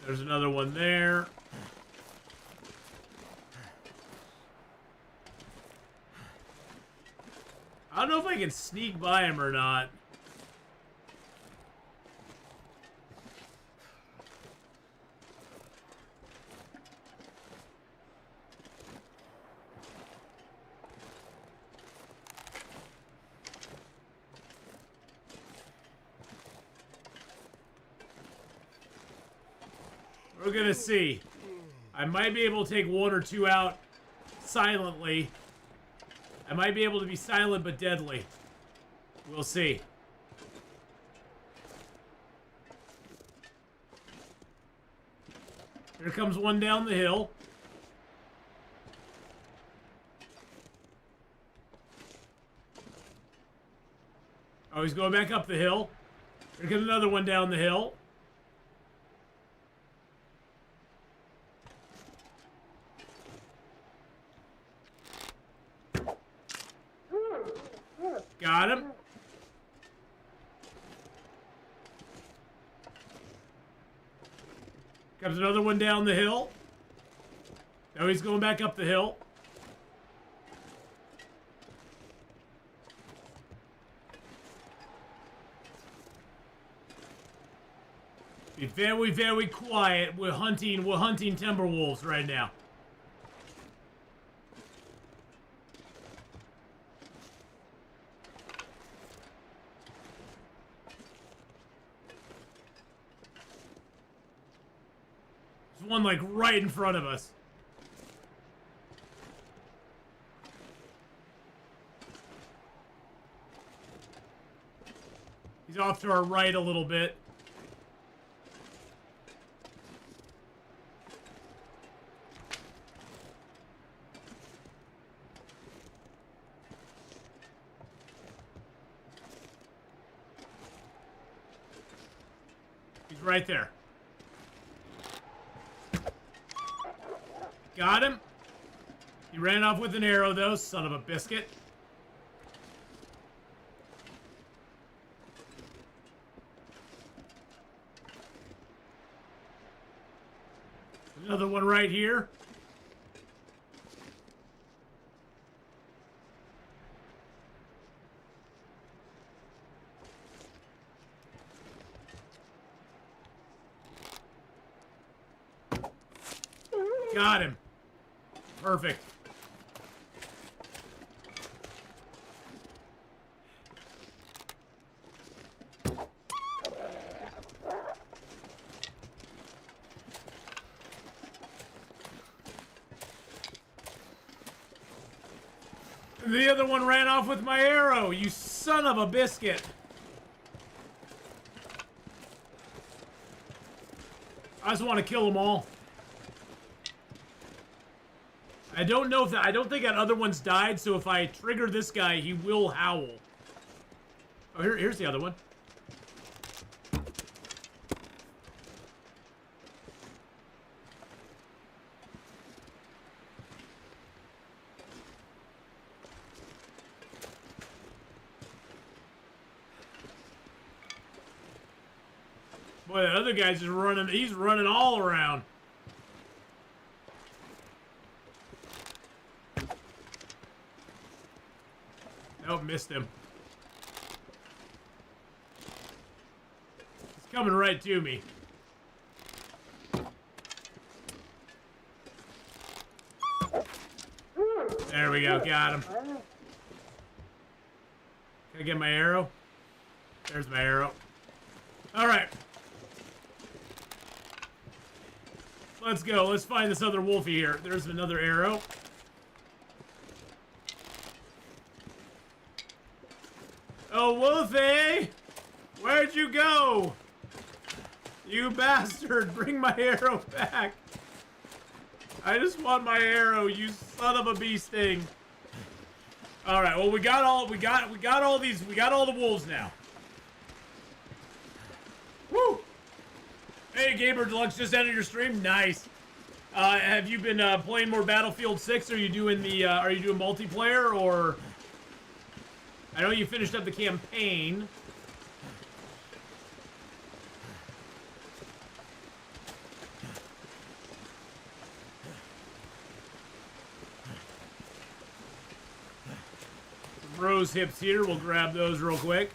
There's another one there. I don't know if I can sneak by him or not. We're gonna see. I might be able to take one or two out silently. I might be able to be silent but deadly. We'll see. Here comes one down the hill. Oh, he's going back up the hill. Here comes another one down the hill. Got him. Comes another one down the hill. Now he's going back up the hill. Be very, very quiet. We're hunting timber wolves right now. One like right in front of us. He's off to our right a little bit. He's right there. Got him. He ran off with an arrow, though, son of a biscuit. Another one right here. Got him. Perfect. The other one ran off with my arrow, you son of a biscuit. I just want to kill them all. I don't know if I don't think that other one's died, so if I trigger this guy, he will howl. Oh, here's the other one. Boy, the other guy's just running. He's running all around. Nope, missed him. He's coming right to me. There we go, got him. Can I get my arrow? There's my arrow. Alright. Let's go. Let's find this other wolfie here. There's another arrow. Oh, Wolfie! Where'd you go? You bastard! Bring my arrow back! I just want my arrow, you son of a bee sting. All right, well we got all the wolves now. Woo! Hey, Gamer Deluxe, just ended your stream. Nice. Have you been playing more Battlefield 6? Are you doing multiplayer, or? I know you finished up the campaign. Rose hips here. We'll grab those real quick.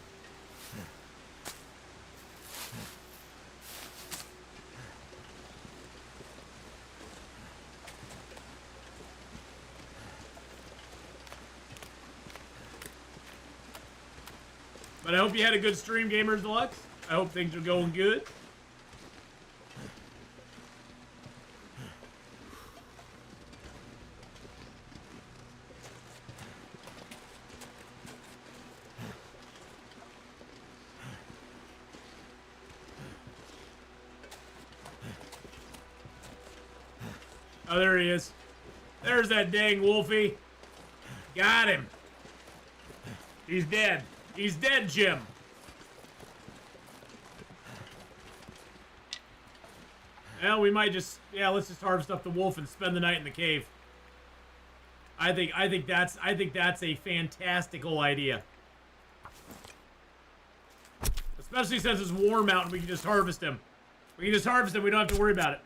But I hope you had a good stream, Gamers Deluxe. I hope things are going good. Oh, there he is. There's that dang Wolfie. Got him. He's dead. He's dead, Jim. Well, we might just, let's just harvest up the wolf and spend the night in the cave. I think that's a fantastical idea. Especially since it's warm out and we can just harvest him. We can just harvest him. We don't have to worry about it.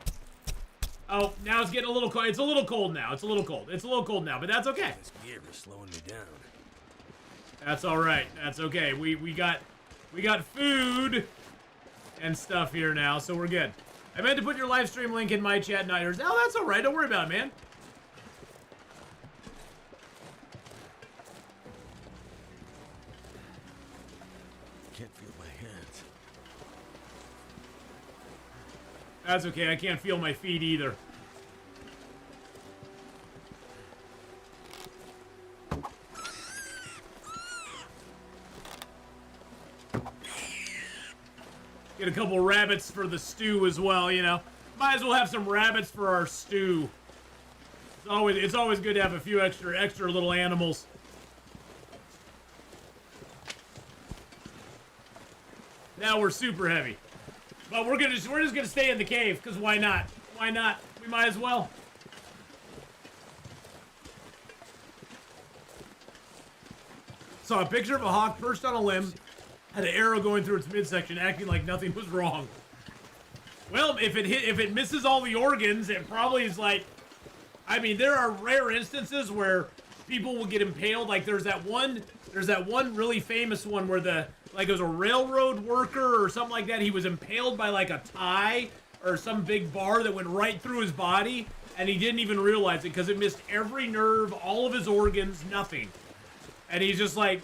Oh, now it's getting a little cold. It's a little cold now. It's a little cold. It's a little cold now, but that's okay. This gear is slowing me down. That's all right. That's okay. We got food and stuff here now, so we're good. I meant to put your live stream link in my chat, not yours. Oh, that's all right. Don't worry about it, man. Can't feel my hands. That's okay. I can't feel my feet either. Get a couple rabbits for the stew as well, you know. Might as well have some rabbits for our stew. It's always good to have a few extra little animals. Now we're super heavy. But we're just gonna stay in the cave, because why not? Why not? We might as well. Saw a picture of a hawk perched on a limb, had an arrow going through its midsection, acting like nothing was wrong. Well, if it misses all the organs, it probably is like, I mean, there are rare instances where people will get impaled. Like there's that one really famous one where it was a railroad worker or something like that. He was impaled by like a tie or some big bar that went right through his body, and he didn't even realize it because it missed every nerve, all of his organs, nothing. And he's just like,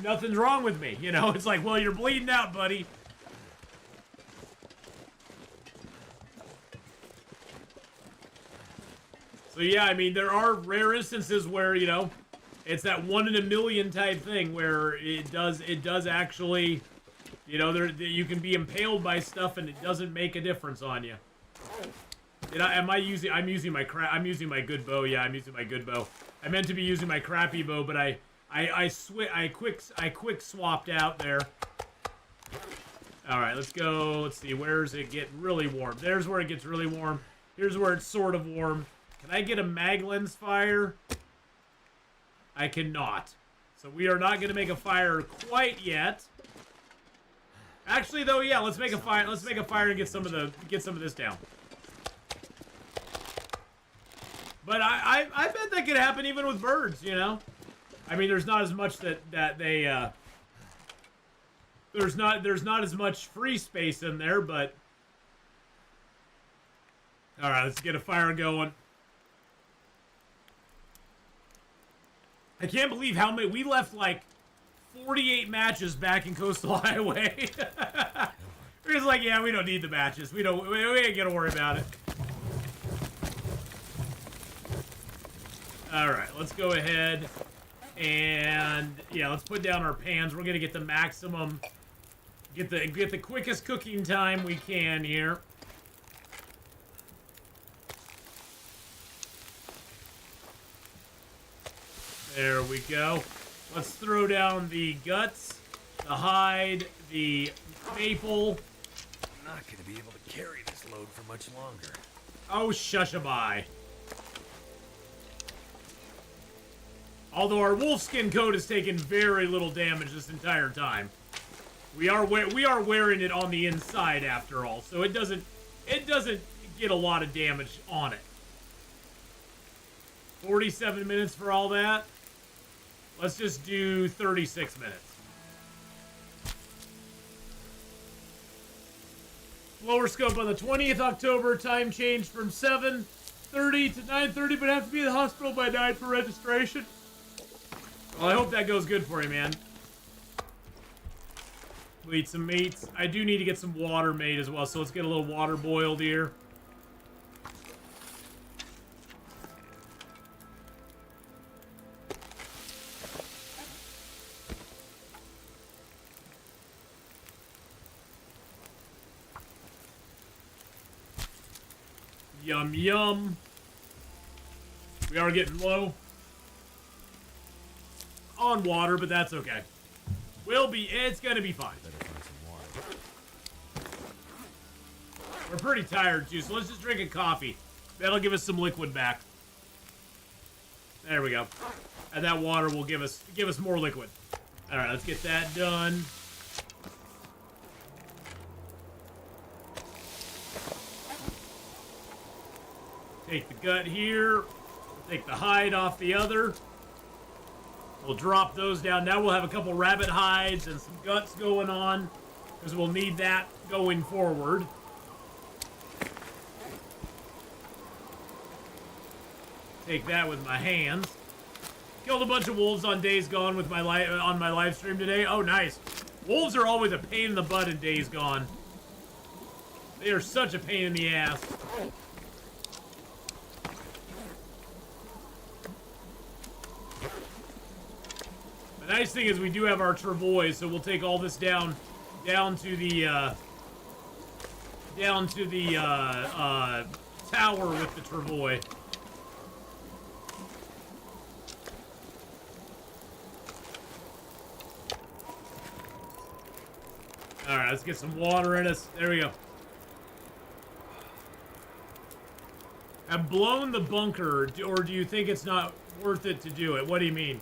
nothing's wrong with me, you know? It's like, well, you're bleeding out, buddy. So yeah, I mean, there are rare instances where, you know, it's that 1 in a million type thing where it does actually, you know, you can be impaled by stuff and it doesn't make a difference on you. I'm using my good bow. Yeah, I'm using my good bow. I meant to be using my crappy bow, but I quick swapped out there. All right, let's go. Let's see, where's it get really warm? There's where it gets really warm. Here's where it's sort of warm. Can I get a mag lens fire? I cannot. So we are not going to make a fire quite yet. Actually, though, yeah, let's make a fire. Let's make a fire and get some of this down. But I bet that could happen even with birds, you know. I mean, there's not as much that they there's not as much free space in there, but all right, let's get a fire going. I can't believe how many we left, like 48 matches back in Coastal Highway. We're just like, yeah, we don't need the matches. We ain't gonna worry about it. All right, let's go ahead and yeah, let's put down our pans. We're gonna get the maximum, get the quickest cooking time we can here. There we go. Let's throw down the guts, the hide, the maple. I'm not gonna be able to carry this load for much longer. Oh, shushaby. Although our wolfskin coat has taken very little damage this entire time. We are wearing it on the inside after all, so it doesn't get a lot of damage on it. 47 minutes for all that. Let's just do 36 minutes. Lower scope on the 20th October. Time changed from 7:30 to 9:30, but I have to be in the hospital by 9 for registration. Well, I hope that goes good for you, man. We'll eat some meats. I do need to get some water made as well, so let's get a little water boiled here. Yum, yum. We are getting low on water, but that's okay. It's gonna be fine. We're pretty tired too, so let's just drink a coffee. That'll give us some liquid back. There we go. And that water will give us more liquid. All right, let's get that done. Take the gut here. Take the hide off the other. We'll drop those down. Now we'll have a couple rabbit hides and some guts going on, because we'll need that going forward. Take that with my hands. Killed a bunch of wolves on Days Gone with my on my live stream today. Oh, nice. Wolves are always a pain in the butt in Days Gone. They are such a pain in the ass. The nice thing is we do have our travois, so we'll take all this down to the tower with the travois. All right, let's get some water in us. There we go. I've blown the bunker, or do you think it's not worth it to do it? What do you mean?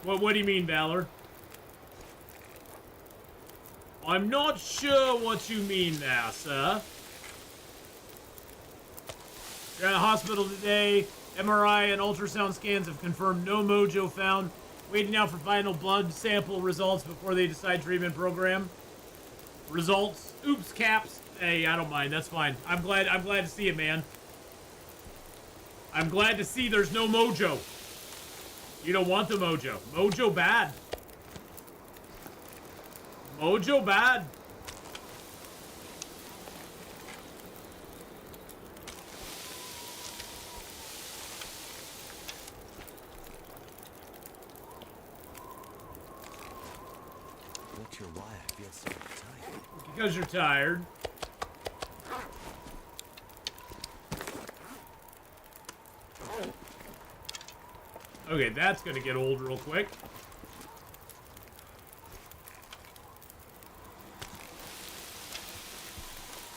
What do you mean, Valor? I'm not sure what you mean there, sir. You're in the hospital today. MRI and ultrasound scans have confirmed no mojo found. Waiting now for final blood sample results before they decide treatment program. Results. Oops, caps. Hey, I don't mind. That's fine. I'm glad to see it, man. I'm glad to see there's no mojo. You don't want the mojo. Mojo bad. Mojo bad. Not sure why I feel so tired. Because you're tired. Okay, that's gonna get old real quick.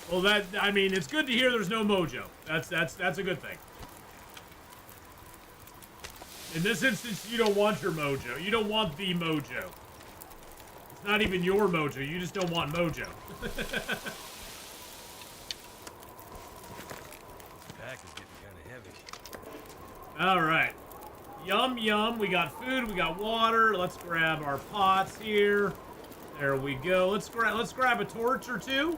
Well, I mean, it's good to hear there's no mojo. That's a good thing. In this instance, you don't want your mojo. You don't want the mojo. It's not even your mojo. You just don't want mojo. Pack is getting kind of heavy. All right. Yum, yum. We got food. We got water. Let's grab our pots here. There we go. Let's grab a torch or two.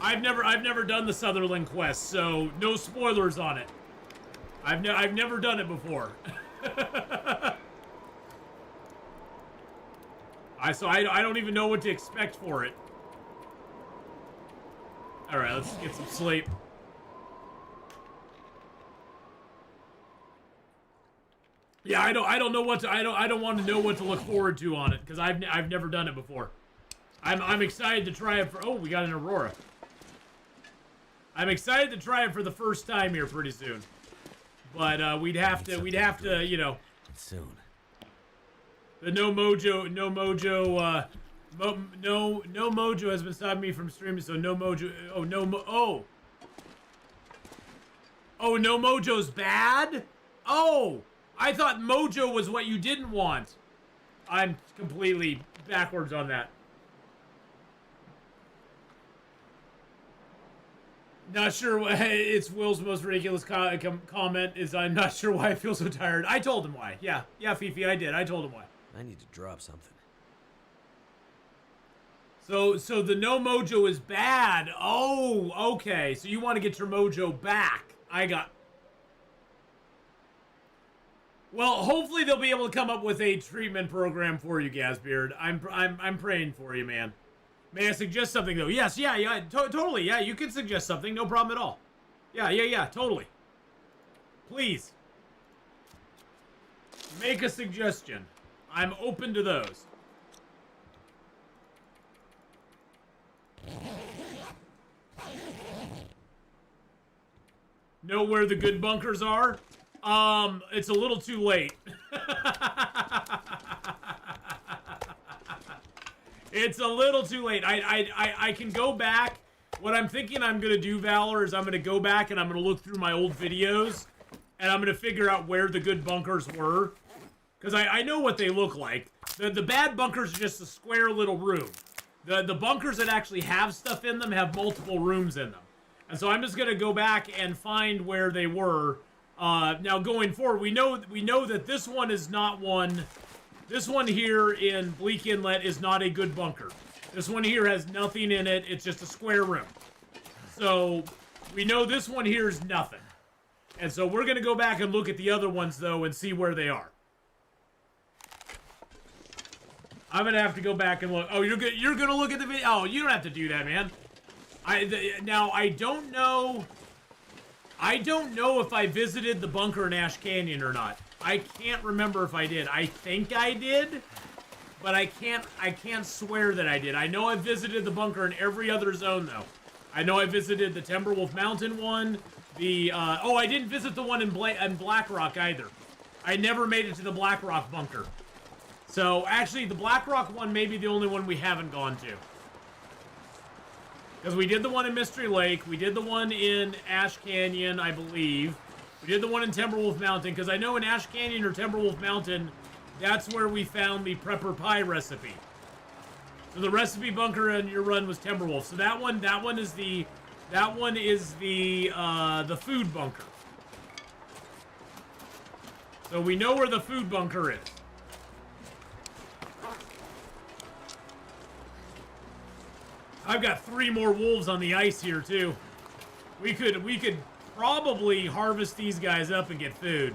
I've never done the Sutherland quest, so no spoilers on it. I've never done it before. I don't even know what to expect for it. All right, let's get some sleep. Yeah, I don't know what to I don't want to know what to look forward to on it because I've never done it before. I'm excited to try it for. Oh, we got an Aurora. I'm excited to try it for the first time here pretty soon. But we'd have to, you know. Soon. The no mojo has been stopping me from streaming, so no mojo. Oh, no mojo's bad? Oh, I thought mojo was what you didn't want. I'm completely backwards on that. Not sure why. It's Will's most ridiculous comment is I'm not sure why I feel so tired. I told him why. Yeah, Fifi, I did. I told him why. I need to drop something. So the no mojo is bad. Oh, okay. So you want to get your mojo back. Well, hopefully they'll be able to come up with a treatment program for you, Gasbeard. I'm praying for you, man. May I suggest something though? Yes, yeah, totally. Yeah, you can suggest something. No problem at all. Yeah, totally. Please. Make a suggestion. I'm open to those. Know where the good bunkers are? It's a little too late. It's a little too late. I can go back. What I'm thinking I'm going to do, Valor, is I'm going to go back and I'm going to look through my old videos and I'm going to figure out where the good bunkers were. Because I know what they look like. The bad bunkers are just a square little room. The bunkers that actually have stuff in them have multiple rooms in them. And so I'm just going to go back and find where they were. Now going forward, we know that this one is not one. This one here in Bleak Inlet is not a good bunker. This one here has nothing in it. It's just a square room. So we know this one here is nothing. And so we're going to go back and look at the other ones, though, and see where they are. I'm going to have to go back and look. Oh, you're going to look at the video? Oh, you don't have to do that, man. Now, I don't know if I visited the bunker in Ash Canyon or not. I can't remember if I did. I think I did, but I can't swear that I did. I know I visited the bunker in every other zone, though. I know I visited the Timberwolf Mountain one. I didn't visit the one in Black Rock either. I never made it to the Black Rock bunker. So, actually, the Black Rock one may be the only one we haven't gone to. Because we did the one in Mystery Lake, we did the one in Ash Canyon, I believe. We did the one in Timberwolf Mountain, because I know in Ash Canyon or Timberwolf Mountain, that's where we found the Prepper Pie recipe. So the recipe bunker in your run was Timberwolf. So that one is the food bunker. So we know where the food bunker is. I've got 3 more wolves on the ice here too. We could probably harvest these guys up and get food.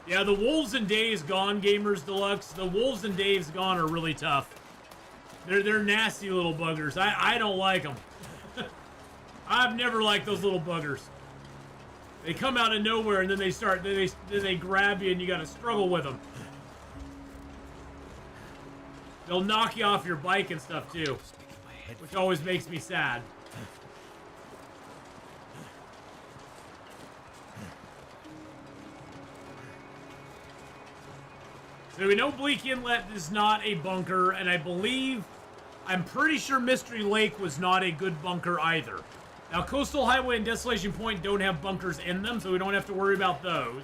Yeah, the Wolves and Days Gone Gamers Deluxe. The Wolves and Days Gone are really tough. They're nasty little buggers. I don't like them. I've never liked those little buggers. They come out of nowhere and then they grab you and you gotta struggle with them. They'll knock you off your bike and stuff too, which always makes me sad. So we know Bleak Inlet is not a bunker, and I believe I'm pretty sure Mystery Lake was not a good bunker either. Now, Coastal Highway and Desolation Point don't have bunkers in them, so we don't have to worry about those.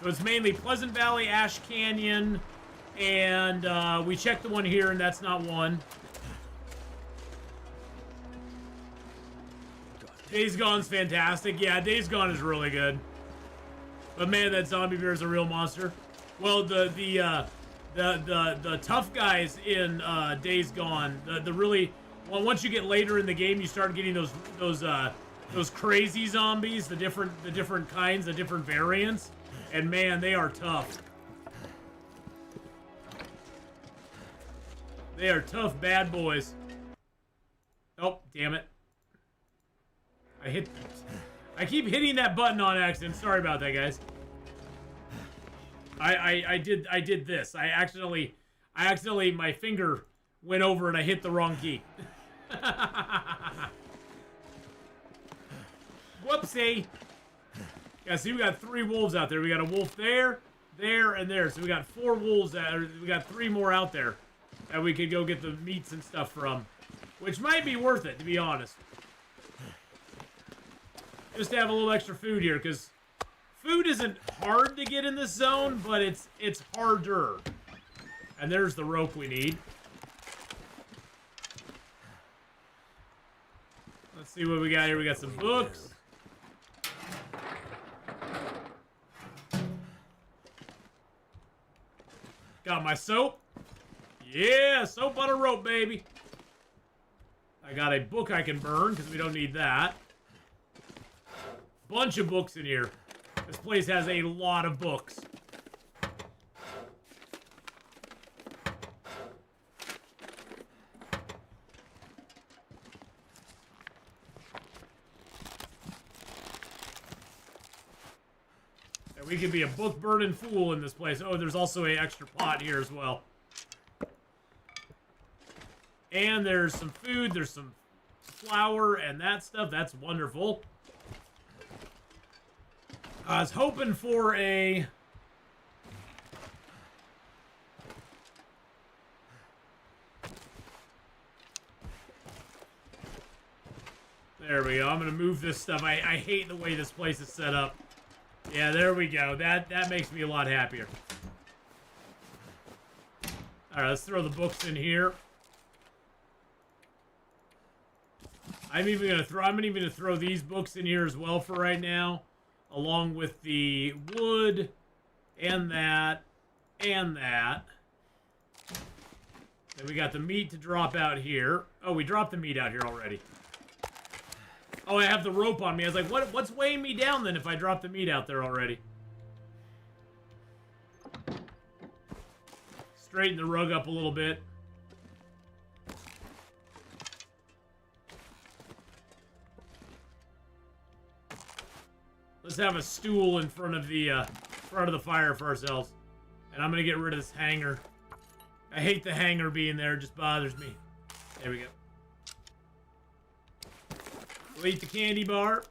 So it's mainly Pleasant Valley, Ash Canyon, and we checked the one here, and that's not one. Days Gone's fantastic. Yeah, Days Gone is really good. But man, that zombie bear is a real monster. Well, the tough guys in Days Gone, the really, well, once you get later in the game, you start getting those crazy zombies, the different kinds, the different variants, and man, they are tough. They are tough bad boys. Oh, damn it. I keep hitting that button on accident. Sorry about that, guys. I did this. I accidentally, my finger went over and I hit the wrong key. Whoopsie. Yeah, see, we got 3 wolves out there. We got a wolf there, there, and there. So we got 4 wolves. We got 3 more out there that we could go get the meats and stuff from, which might be worth it, to be honest. Just to have a little extra food here, because food isn't hard to get in this zone, but it's harder. And there's the rope we need. Let's see what we got here. We got some books. Got my soap. Yeah, soap on a rope, baby. I got a book I can burn, because we don't need that. Bunch of books in here. This place has a lot of books. And we could be a book burning fool in this place. Oh, there's also an extra pot here as well. And there's some food, there's some flour and that stuff. That's wonderful. I was hoping for a... There we go. I'm going to move this stuff. I hate the way this place is set up. Yeah, there we go. That makes me a lot happier. Alright, let's throw the books in here. I'm even gonna throw these books in here as well for right now. Along with the wood, and that, and that. Then we got the meat to drop out here. Oh, we dropped the meat out here already. Oh, I have the rope on me. I was like, what's weighing me down then if I drop the meat out there already? Straighten the rug up a little bit. Let's have a stool in front of the fire for ourselves. And I'm gonna get rid of this hanger. I hate the hanger being there, it just bothers me. There we go. We'll eat the candy bar.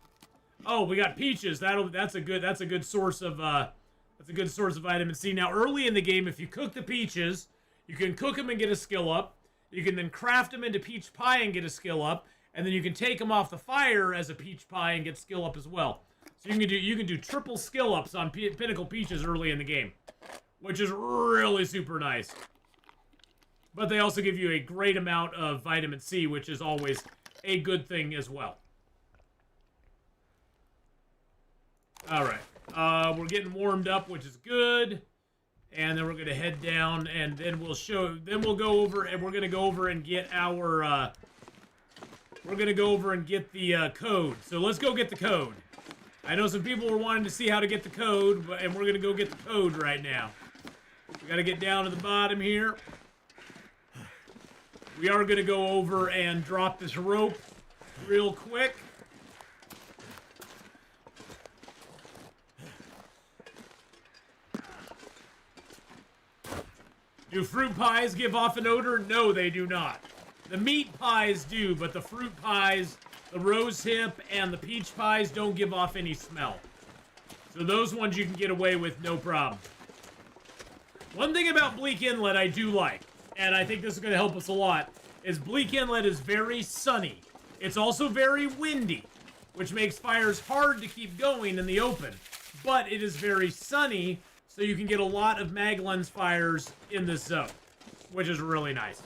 Oh, we got peaches. That's a good source of vitamin C. Now, early in the game, if you cook the peaches, you can cook them and get a skill up. You can then craft them into peach pie and get a skill up, and then you can take them off the fire as a peach pie and get skill up as well. So you can do triple skill ups on Pinnacle Peaches early in the game, which is really super nice. But they also give you a great amount of vitamin C, which is always a good thing as well. All right, we're getting warmed up, which is good. And then we're gonna head down, and then we'll go over, and we're gonna go over and get our, we're gonna go over and get the code. So let's go get the code. I know some people were wanting to see how to get the code, and we're gonna go get the code right now. We gotta get down to the bottom here. We are gonna go over and drop this rope real quick. Do fruit pies give off an odor? No, they do not. The meat pies do, but the fruit pies, the rose hip, and the peach pies don't give off any smell. So those ones you can get away with no problem. One thing about Bleak Inlet I do like, and I think this is going to help us a lot, is Bleak Inlet is very sunny. It's also very windy, which makes fires hard to keep going in the open. But it is very sunny, so you can get a lot of mag lens fires in this zone, which is really nice.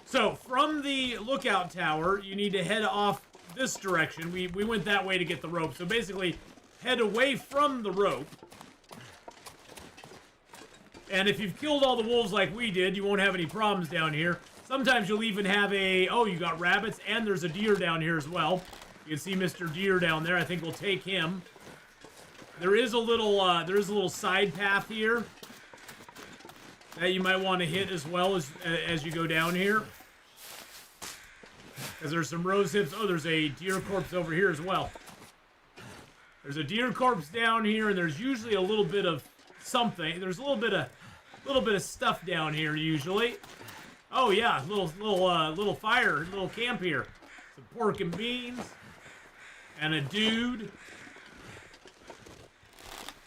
So, from the lookout tower, you need to head off this direction. We went that way to get the rope. So basically, head away from the rope. And if you've killed all the wolves like we did, you won't have any problems down here. Sometimes you'll even have a... Oh, you got rabbits, and there's a deer down here as well. You can see Mr. Deer down there. I think we'll take him. There is a little side path here that you might want to hit as well as you go down here. Because there's some rose hips. Oh, there's a deer corpse over here as well. There's a deer corpse down here, and there's usually a little bit of something. There's a little bit of stuff down here usually. Oh yeah, little fire, little camp here. Some pork and beans, and a dude.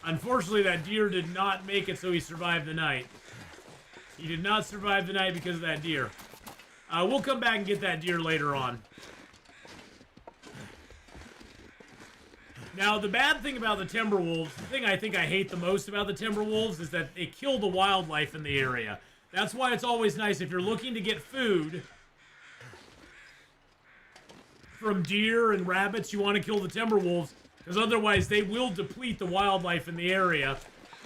Unfortunately, that deer did not make it, so he survived the night. He did not survive the night because of that deer. We'll come back and get that deer later on. Now, the bad thing about the Timberwolves, the thing I think I hate the most about the Timberwolves is that they kill the wildlife in the area. That's why it's always nice if you're looking to get food from deer and rabbits, you want to kill the Timberwolves, because otherwise they will deplete the wildlife in the area.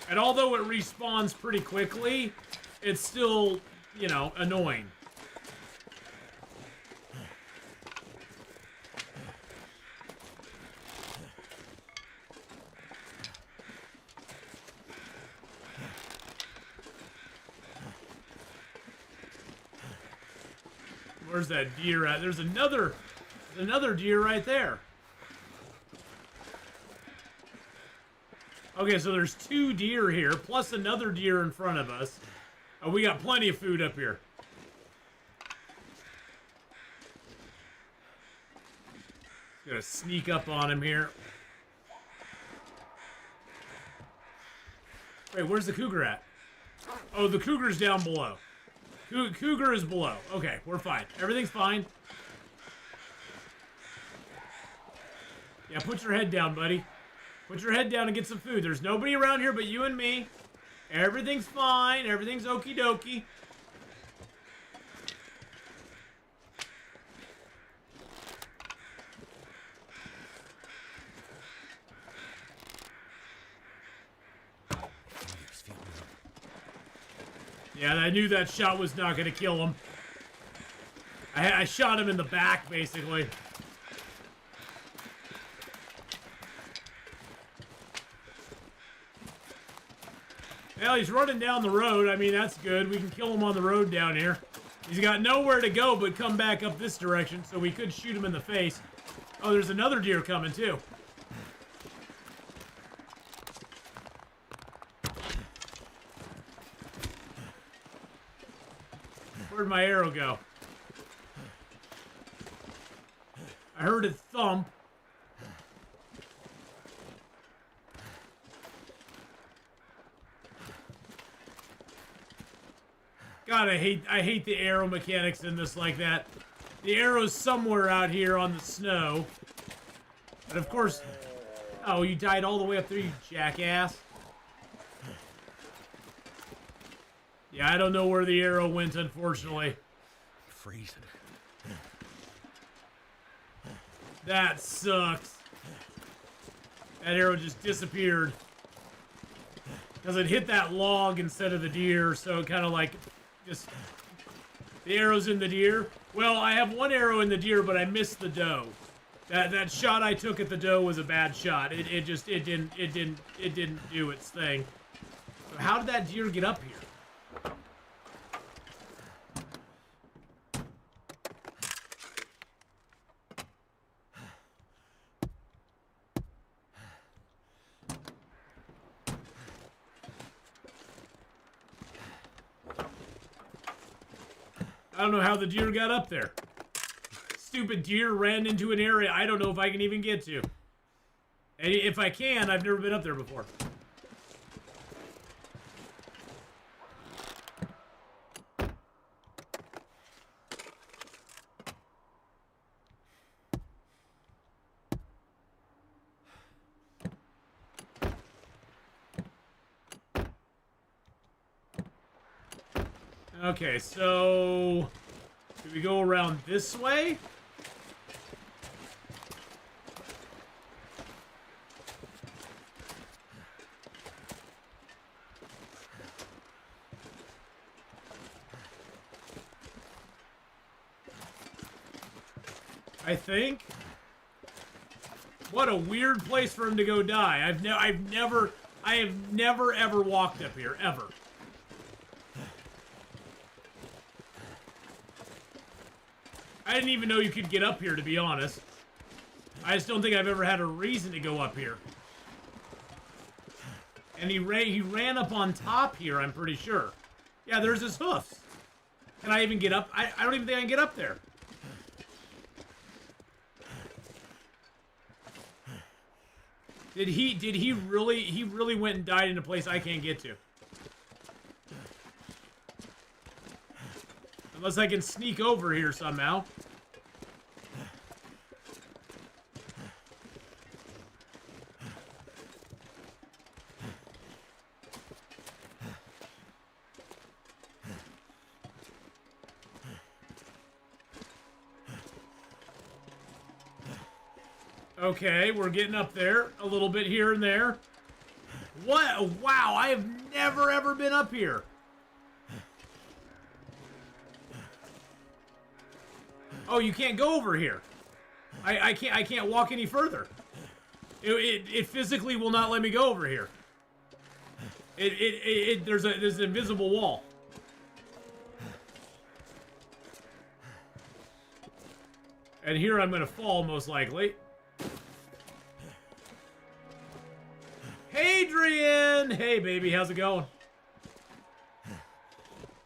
And although it respawns pretty quickly, it's still, you know, annoying. Where's that deer at? There's another deer right there. Okay, so there's 2 deer here, plus another deer in front of us. Oh, we got plenty of food up here. Gonna sneak up on him here. Wait, where's the cougar at? Oh, the cougar's down below. Cougar is below. Okay, we're fine. Everything's fine. Yeah, put your head down, buddy. Put your head down and get some food. There's nobody around here but you and me. Everything's fine. Everything's okie dokie. Yeah, I knew that shot was not going to kill him. I shot him in the back, basically. Well, he's running down the road. I mean, that's good. We can kill him on the road down here. He's got nowhere to go but come back up this direction, so we could shoot him in the face. Oh, there's another deer coming, too. Where'd my arrow go? I heard it thump. God, I hate the arrow mechanics in this like that. The arrow's somewhere out here on the snow. But of course... Oh, you died all the way up there, you jackass. Yeah, I don't know where the arrow went, unfortunately. Freezing. That sucks. That arrow just disappeared. Because it hit that log instead of the deer, so it kind of like... Just... The arrow's in the deer. Well, I have one arrow in the deer, but I missed the doe. That shot I took at the doe was a bad shot. It didn't do its thing. So how did that deer get up here? I don't know how the deer got up there. Stupid deer ran into an area I don't know if I can even get to. And if I can, I've never been up there before. Okay, so... do we go around this way? I think. What a weird place for him to go die. I have never ever walked up here, ever. I didn't even know you could get up here, to be honest. I just don't think I've ever had a reason to go up here. And he ran up on top here, I'm pretty sure. Yeah, there's his hoofs. Can I even get up? I don't even think I can get up there. He really went and died in a place I can't get to. Unless I can sneak over here somehow. Okay, we're getting up there a little bit here and there. What? Wow, I have never ever been up here. Oh, you can't go over here. I can't walk any further. It physically will not let me go over here. There's an invisible wall. And here I'm gonna fall most likely. Hadrian! Hey baby, how's it going?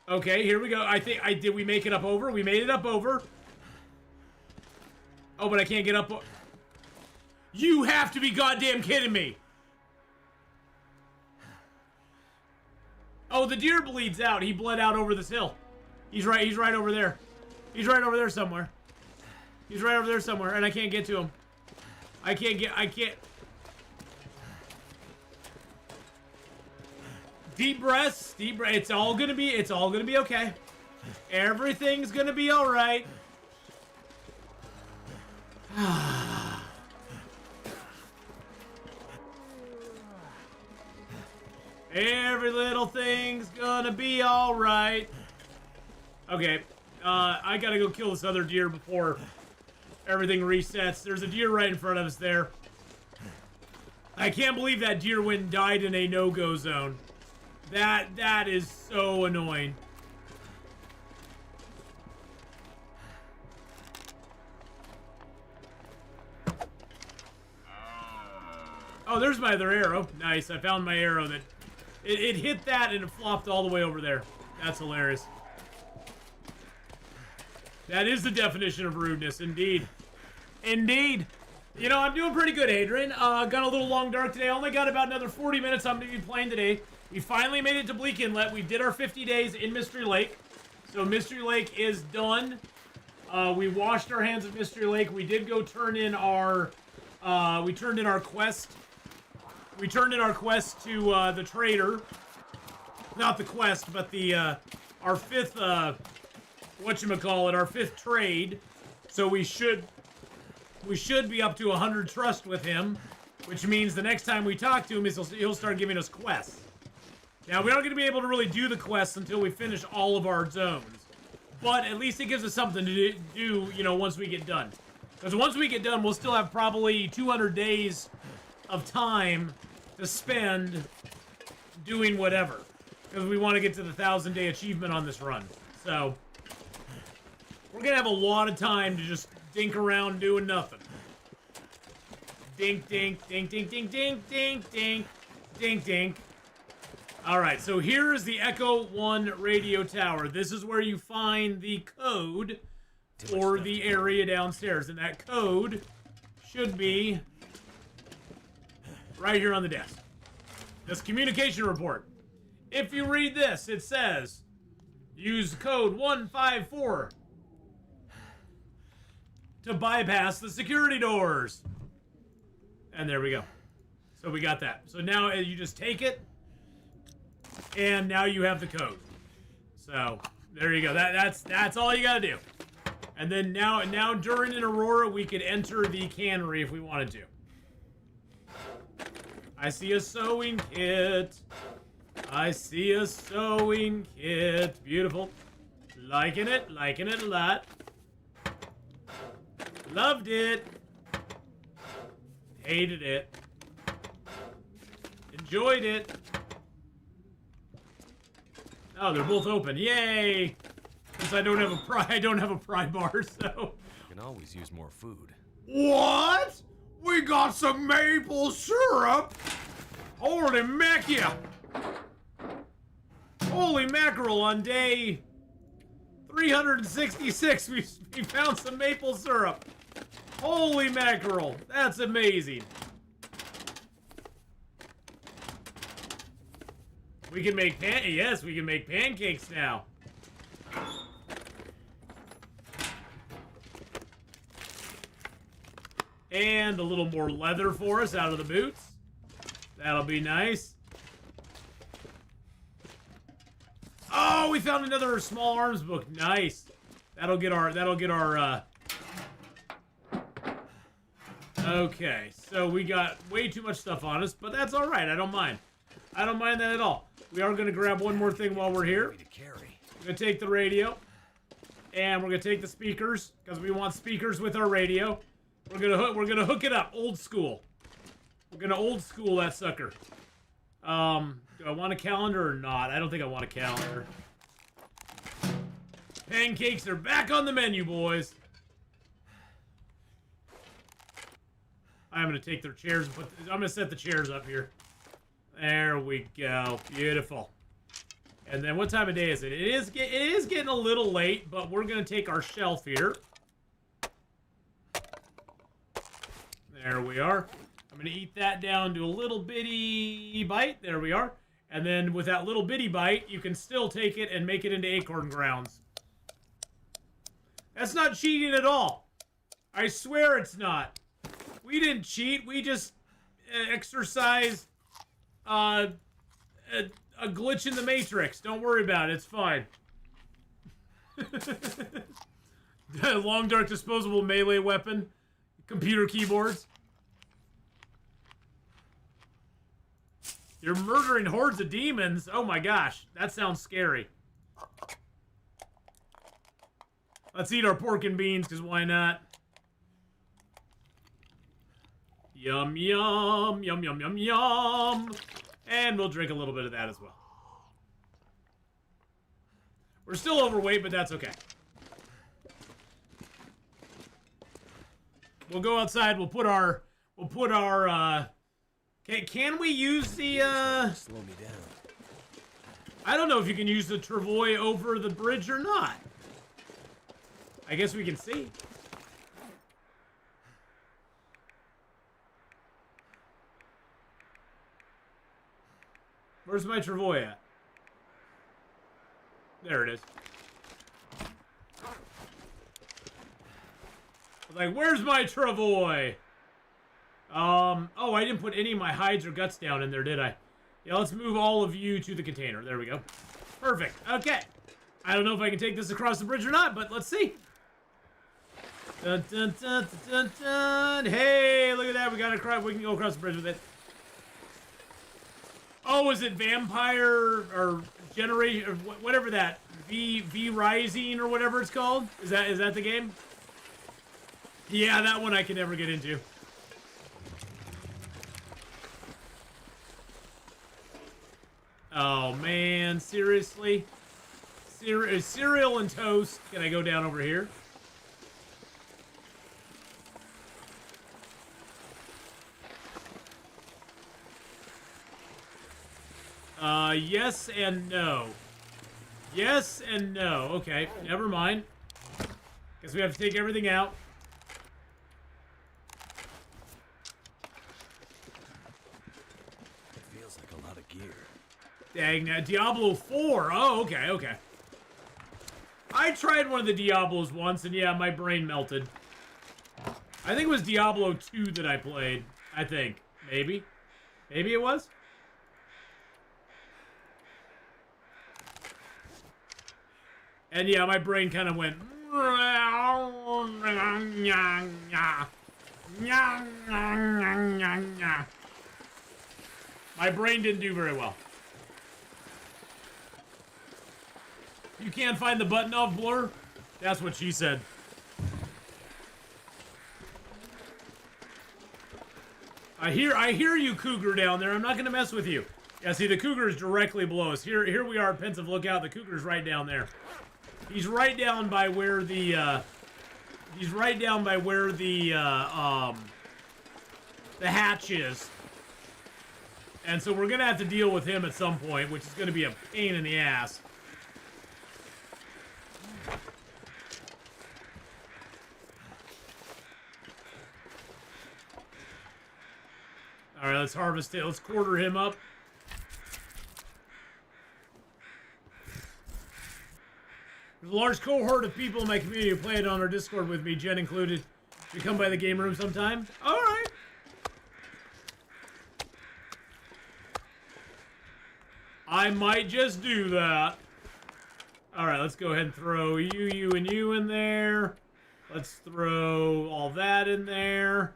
Okay, here we go. Did we make it up over? We made it up over. Oh, but I can't get up. You have to be goddamn kidding me. Oh, the deer bleeds out. He bled out over this hill. He's right over there. He's right over there somewhere. He's right over there somewhere, and I can't get to him. I can't. Deep breaths, it's all gonna be okay. Everything's gonna be alright. Every little thing's gonna be alright. Okay, I gotta go kill this other deer before everything resets. There's a deer right in front of us there. I can't believe that deer went and died in a no-go zone. That is so annoying. Oh, there's my other arrow. Nice, I found my arrow that... It hit that and it flopped all the way over there. That's hilarious. That is the definition of rudeness, indeed. Indeed. You know, I'm doing pretty good, Adrian. Got a little long dark today. Only got about another 40 minutes I'm going to be playing today. We finally made it to Bleak Inlet. We did our 50 days in Mystery Lake. So Mystery Lake is done. We washed our hands of Mystery Lake. We did go turn in our... we turned in our quest. We turned in our quest to the trader. Not the quest, but the our fifth whatchamacallit, our fifth trade. So we should be up to 100 trust with him, which means the next time we talk to him he'll start giving us quests. Now, we aren't going to be able to really do the quests until we finish all of our zones. But at least it gives us something to do, you know, once we get done. Because once we get done, we'll still have probably 200 days of time to spend doing whatever. Because we want to get to the 1,000-day achievement on this run. So, we're going to have a lot of time to just dink around doing nothing. Dink, dink, dink, dink, dink, dink, dink, dink, dink, dink. Alright, so here is the Echo 1 radio tower. This is where you find the code for the area downstairs. And that code should be right here on the desk. This communication report. If you read this, it says, use code 154 to bypass the security doors. And there we go. So we got that. So now you just take it. And now you have the code. So, There you go. That's all you gotta do. And then now during an Aurora, we could enter the cannery if we wanted to. I see a sewing kit. I see a sewing kit. Beautiful. Liking it a lot. Loved it. Hated it. Enjoyed it. Oh, they're both open. Yay! Since I don't have a pry bar, so. You can always use more food. What? We got some maple syrup? Holy mackerel! Holy mackerel! On day 366, we found some maple syrup. Holy mackerel! That's amazing. We can make yes, we can make pancakes now. And a little more leather for us out of the boots. That'll be nice. Oh, we found another small arms book. Nice. That'll get our Okay, so we got way too much stuff on us, but that's all right. I don't mind. I don't mind that at all. We are going to grab one more thing while we're here. We're going to take the radio, and we're going to take the speakers, because we want speakers with our radio. We're gonna hook it up, old school. We're gonna old school that sucker. Do I want a calendar or not? I don't think I want a calendar. Pancakes are back on the menu, boys. I'm gonna take their chairs and I'm gonna set the chairs up here. There we go. Beautiful. And then what time of day is it? It is getting a little late, but we're gonna take our shelf here. There we are. I'm going to eat that down to a little bitty bite. There we are. And then with that little bitty bite, you can still take it and make it into acorn grounds. That's not cheating at all. I swear it's not. We didn't cheat. We just exercised a glitch in the Matrix. Don't worry about it. It's fine. Long, dark, disposable melee weapon. Computer keyboards. You're murdering hordes of demons? Oh my gosh, that sounds scary. Let's eat our pork and beans, because why not? Yum, yum, yum, yum, yum, yum. And we'll drink a little bit of that as well. We're still overweight, but that's okay. We'll go outside, we'll put our, can we use the, Slow me down. I don't know if you can use the travois over the bridge or not. I guess we can see. Where's my travois at? There it is. Like, where's my travois? Oh, I didn't put any of my hides or guts down in there, did I? Yeah, let's move all of you to the container. There we go. Perfect. Okay. I don't know if I can take this across the bridge or not, but let's see. Dun, dun, dun, dun, dun, dun. Hey, look at that. We can go across the bridge with it. Oh, is it Vampire or Generation or whatever that V Rising or whatever it's called? Is that the game? Yeah, that one I can never get into. Oh man, seriously? Cereal and toast. Can I go down over here? Yes and no. Yes and no. Okay, never mind. Guess we have to take everything out. It feels like a lot of gear. Dang, Diablo 4. Oh, okay, okay. I tried one of the Diablos once, and yeah, my brain melted. I think it was Diablo 2 that I played. I think. Maybe. Maybe it was? And yeah, my brain kind of went. My brain didn't do very well. You can't find the button off Blur? That's what she said. I hear you, Cougar, down there. I'm not gonna mess with you. Yeah, see, the Cougar is directly below us. Here we are at Pensive Lookout. The Cougar's right down there. He's right down by where the, the hatch is. And so we're gonna have to deal with him at some point, which is gonna be a pain in the ass. Alright, let's harvest it. Let's quarter him up. There's a large cohort of people in my community who play it on our Discord with me, Jen included. You come by the game room sometime? Alright. I might just do that. Alright, let's go ahead and throw you, and you in there. Let's throw all that in there.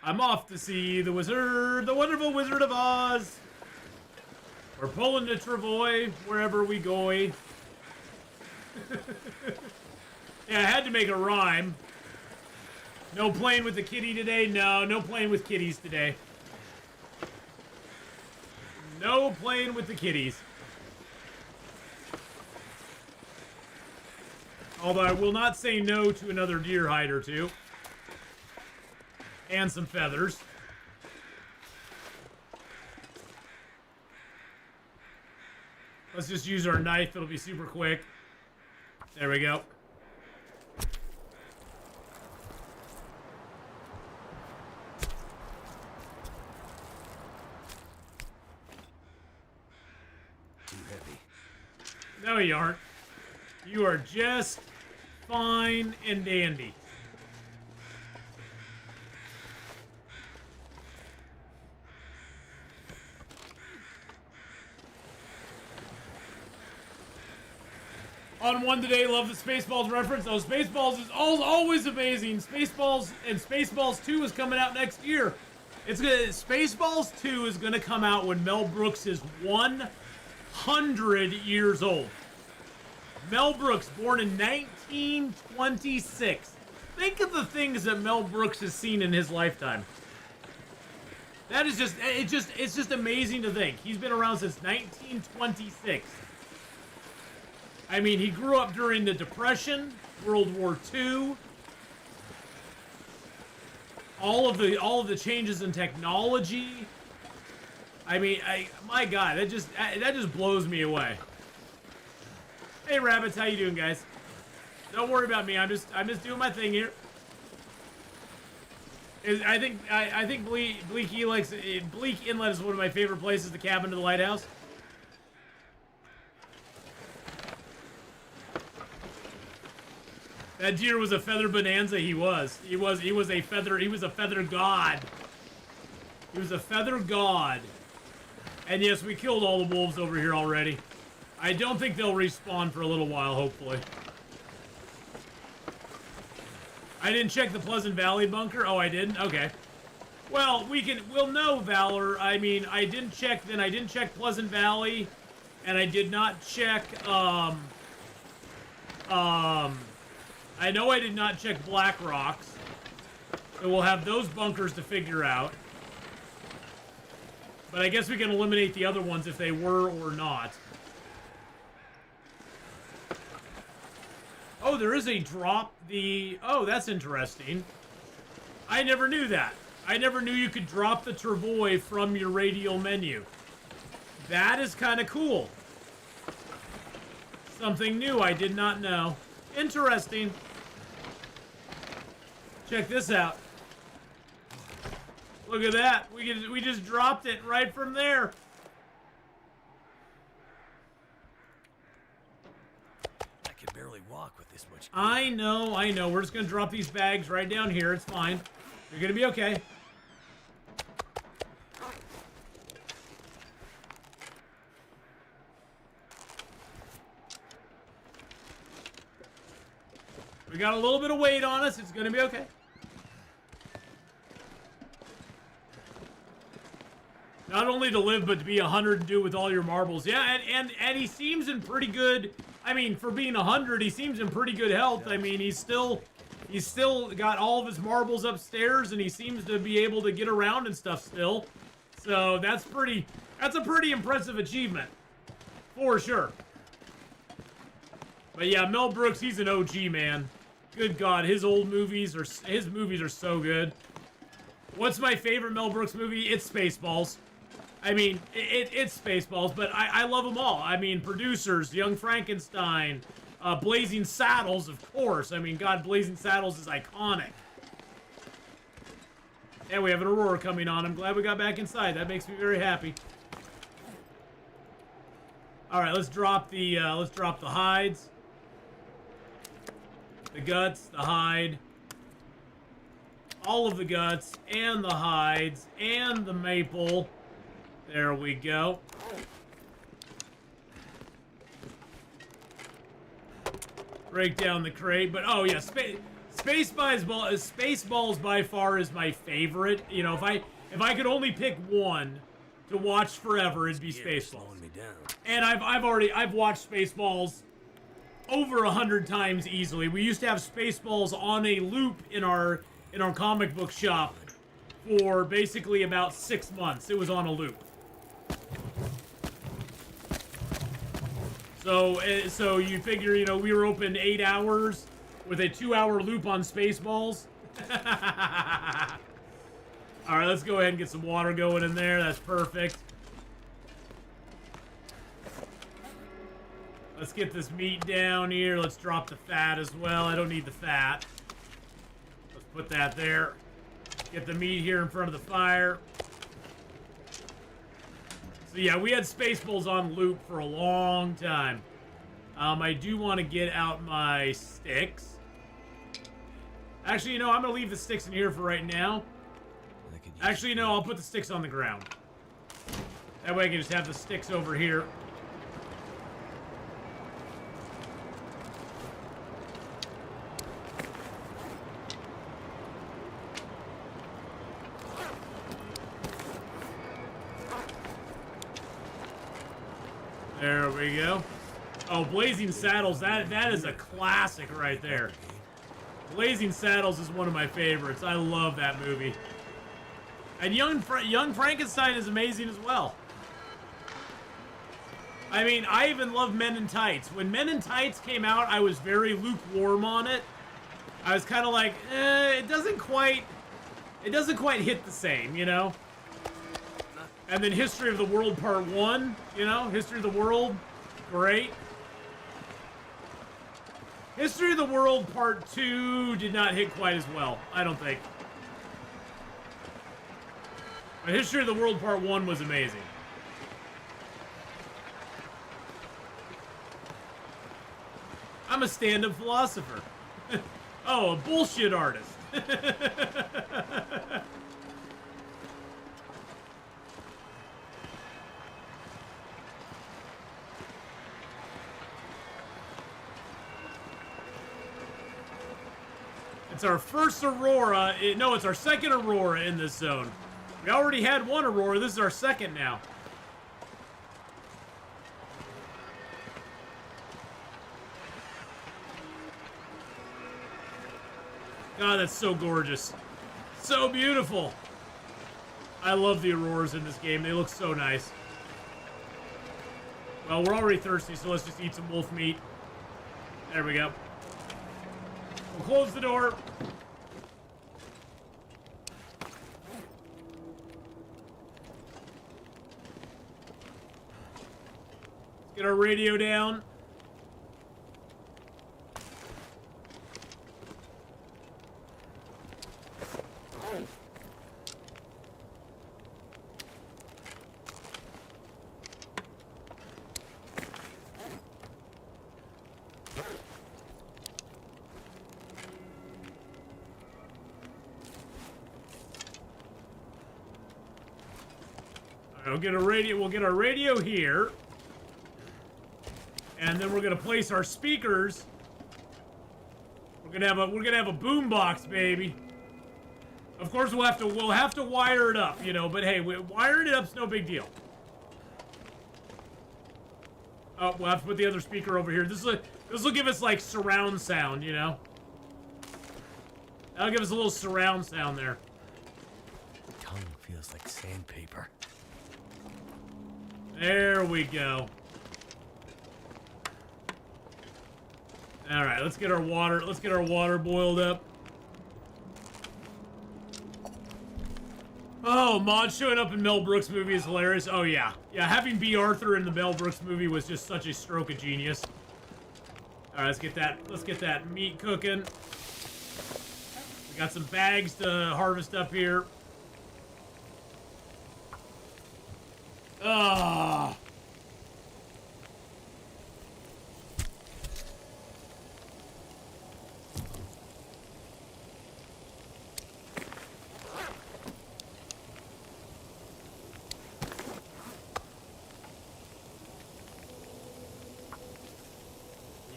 I'm off to see the wizard, the wonderful Wizard of Oz. We're pulling to Travoy, wherever we go. Yeah, I had to make a rhyme. No playing with the kitty today? No playing with kitties today. No playing with the kitties. Although I will not say no to another deer hide or two. And some feathers. Let's just use our knife. It'll be super quick. There we go. Too heavy. No, you aren't. You are just fine and dandy. On one today, love the Spaceballs reference. Oh, Spaceballs is always amazing. Spaceballs and Spaceballs 2 is coming out next year. Spaceballs 2 is gonna come out when Mel Brooks is 100 years old. Mel Brooks, born in 1926. Think of the things that Mel Brooks has seen in his lifetime. That is it's just amazing to think. He's been around since 1926. I mean, he grew up during the Depression, World War II. All of the changes in technology. I mean, my God, that just blows me away. Hey, rabbits, how you doing, guys? Don't worry about me. I'm just doing my thing here. I think Bleak Inlet is one of my favorite places. The cabin to the lighthouse. That deer was a feather bonanza. He was a feather god. He was a feather god. And yes, we killed all the wolves over here already. I don't think they'll respawn for a little while, hopefully. I didn't check the Pleasant Valley bunker. Oh, I didn't? Okay. Well, we'll know, Valor. I mean, I didn't check Pleasant Valley, and I did not check, I know I did not check Black Rocks, so we'll have those bunkers to figure out. But I guess we can eliminate the other ones if they were or not. Oh, there is a drop oh, that's interesting. I never knew that. I never knew you could drop the Travoy from your radial menu. That is kind of cool. Something new I did not know. Interesting. Check this out. Look at that. We just dropped it right from there. I can barely walk with this much. I know. We're just gonna drop these bags right down here. It's fine. You're gonna be okay. We got a little bit of weight on us. It's gonna be okay. Not only to live, but to be 100 and do with all your marbles. Yeah, and he seems in pretty good... I mean, for being 100, he seems in pretty good health. I mean, he's still got all of his marbles upstairs, and he seems to be able to get around and stuff still. So that's a pretty impressive achievement. For sure. But yeah, Mel Brooks, he's an OG, man. Good God, his movies are so good. What's my favorite Mel Brooks movie? It's Spaceballs. I mean, it's Spaceballs, but I love them all. I mean, Producers, Young Frankenstein, Blazing Saddles, of course. I mean, God, Blazing Saddles is iconic. And we have an Aurora coming on. I'm glad we got back inside. That makes me very happy. All right, let's drop the hides, the guts, the hide, all of the guts and the hides and the maple. There we go. Break down the crate, but oh yeah, Spaceballs by far is my favorite. You know, if I could only pick one to watch forever, it'd be Spaceballs. And I've watched Spaceballs over 100 times easily. We used to have Spaceballs on a loop in our comic book shop for basically about 6 months. It was on a loop. So you figure, you know, we were open 8 hours with a 2-hour loop on Spaceballs. All right, let's go ahead and get some water going in there. That's perfect. Let's get this meat down here. Let's drop the fat as well. I don't need the fat. Let's put that there. Get the meat here in front of the fire. So yeah, we had Spaceballs on loop for a long time. I do want to get out my sticks. Actually, you know, I'm going to leave the sticks in here for right now. Actually, no, I'll put the sticks on the ground. That way I can just have the sticks over here. There we go. Oh, Blazing Saddles, that is a classic right there. Blazing Saddles is one of my favorites. I love that movie. And Young Frankenstein is amazing as well. I mean, I even love Men in Tights. When Men in Tights came out, I was very lukewarm on it. I was kind of like, it doesn't quite hit the same, you know? And then History of the World Part 1, you know? History of the World, great. History of the World Part 2 did not hit quite as well, I don't think. But History of the World Part 1 was amazing. I'm a stand-up philosopher. Oh, a bullshit artist. It's our first Aurora. No, it's our second Aurora in this zone. We already had one Aurora. This is our second now. God, that's so gorgeous. So beautiful. I love the Auroras in this game. They look so nice. Well, we're already thirsty, so let's just eat some wolf meat. There we go. We'll close the door. Let's get our radio down. We'll get a radio. We'll get our radio here, and then we're gonna place our speakers. We're gonna have a boom box, baby. Of course, we'll have to wire it up, you know. But hey, wiring it up's no big deal. Oh, we'll have to put the other speaker over here. This will give us like surround sound, you know. That'll give us a little surround sound there. Tongue feels like sandpaper. There we go. All right, let's get our water. Let's get our water boiled up. Oh, Maud showing up in Mel Brooks movie is hilarious. Oh yeah, yeah. Having B. Arthur in the Mel Brooks movie was just such a stroke of genius. All right, let's get that. Let's get that meat cooking. We got some bags to harvest up here. Ah.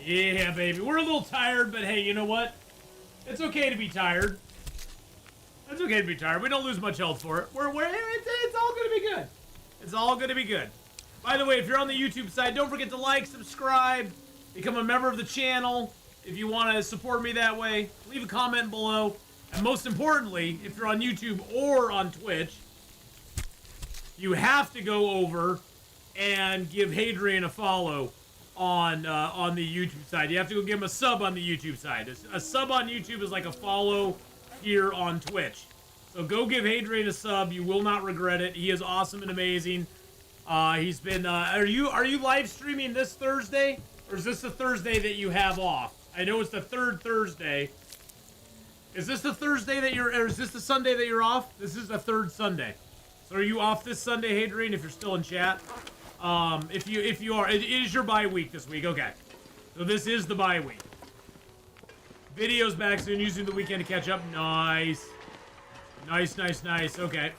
Yeah, baby. We're a little tired, but hey, you know what? It's okay to be tired. It's okay to be tired. We don't lose much health for it. It's all gonna be good. It's all gonna be good. By the way, if you're on the YouTube side, don't forget to like, subscribe, become a member of the channel. If you want to support me that way, leave a comment below. And most importantly, if you're on YouTube or on Twitch, you have to go over and give Hadrian a follow on the YouTube side. You have to go give him a sub on the YouTube side. A sub on YouTube is like a follow here on Twitch. So go give Hadrian a sub. You will not regret it. He is awesome and amazing. He's been. Are you live streaming this Thursday, or is this the Thursday that you have off? I know it's the third Thursday. Is this the Thursday that you're, or is this the Sunday that you're off? This is the third Sunday. So are you off this Sunday, Hadrian? If you're still in chat. If you are, it is your bye week this week. Okay, so this is the bye week. Videos back soon, using the weekend to catch up. Nice, nice, nice, nice. Okay.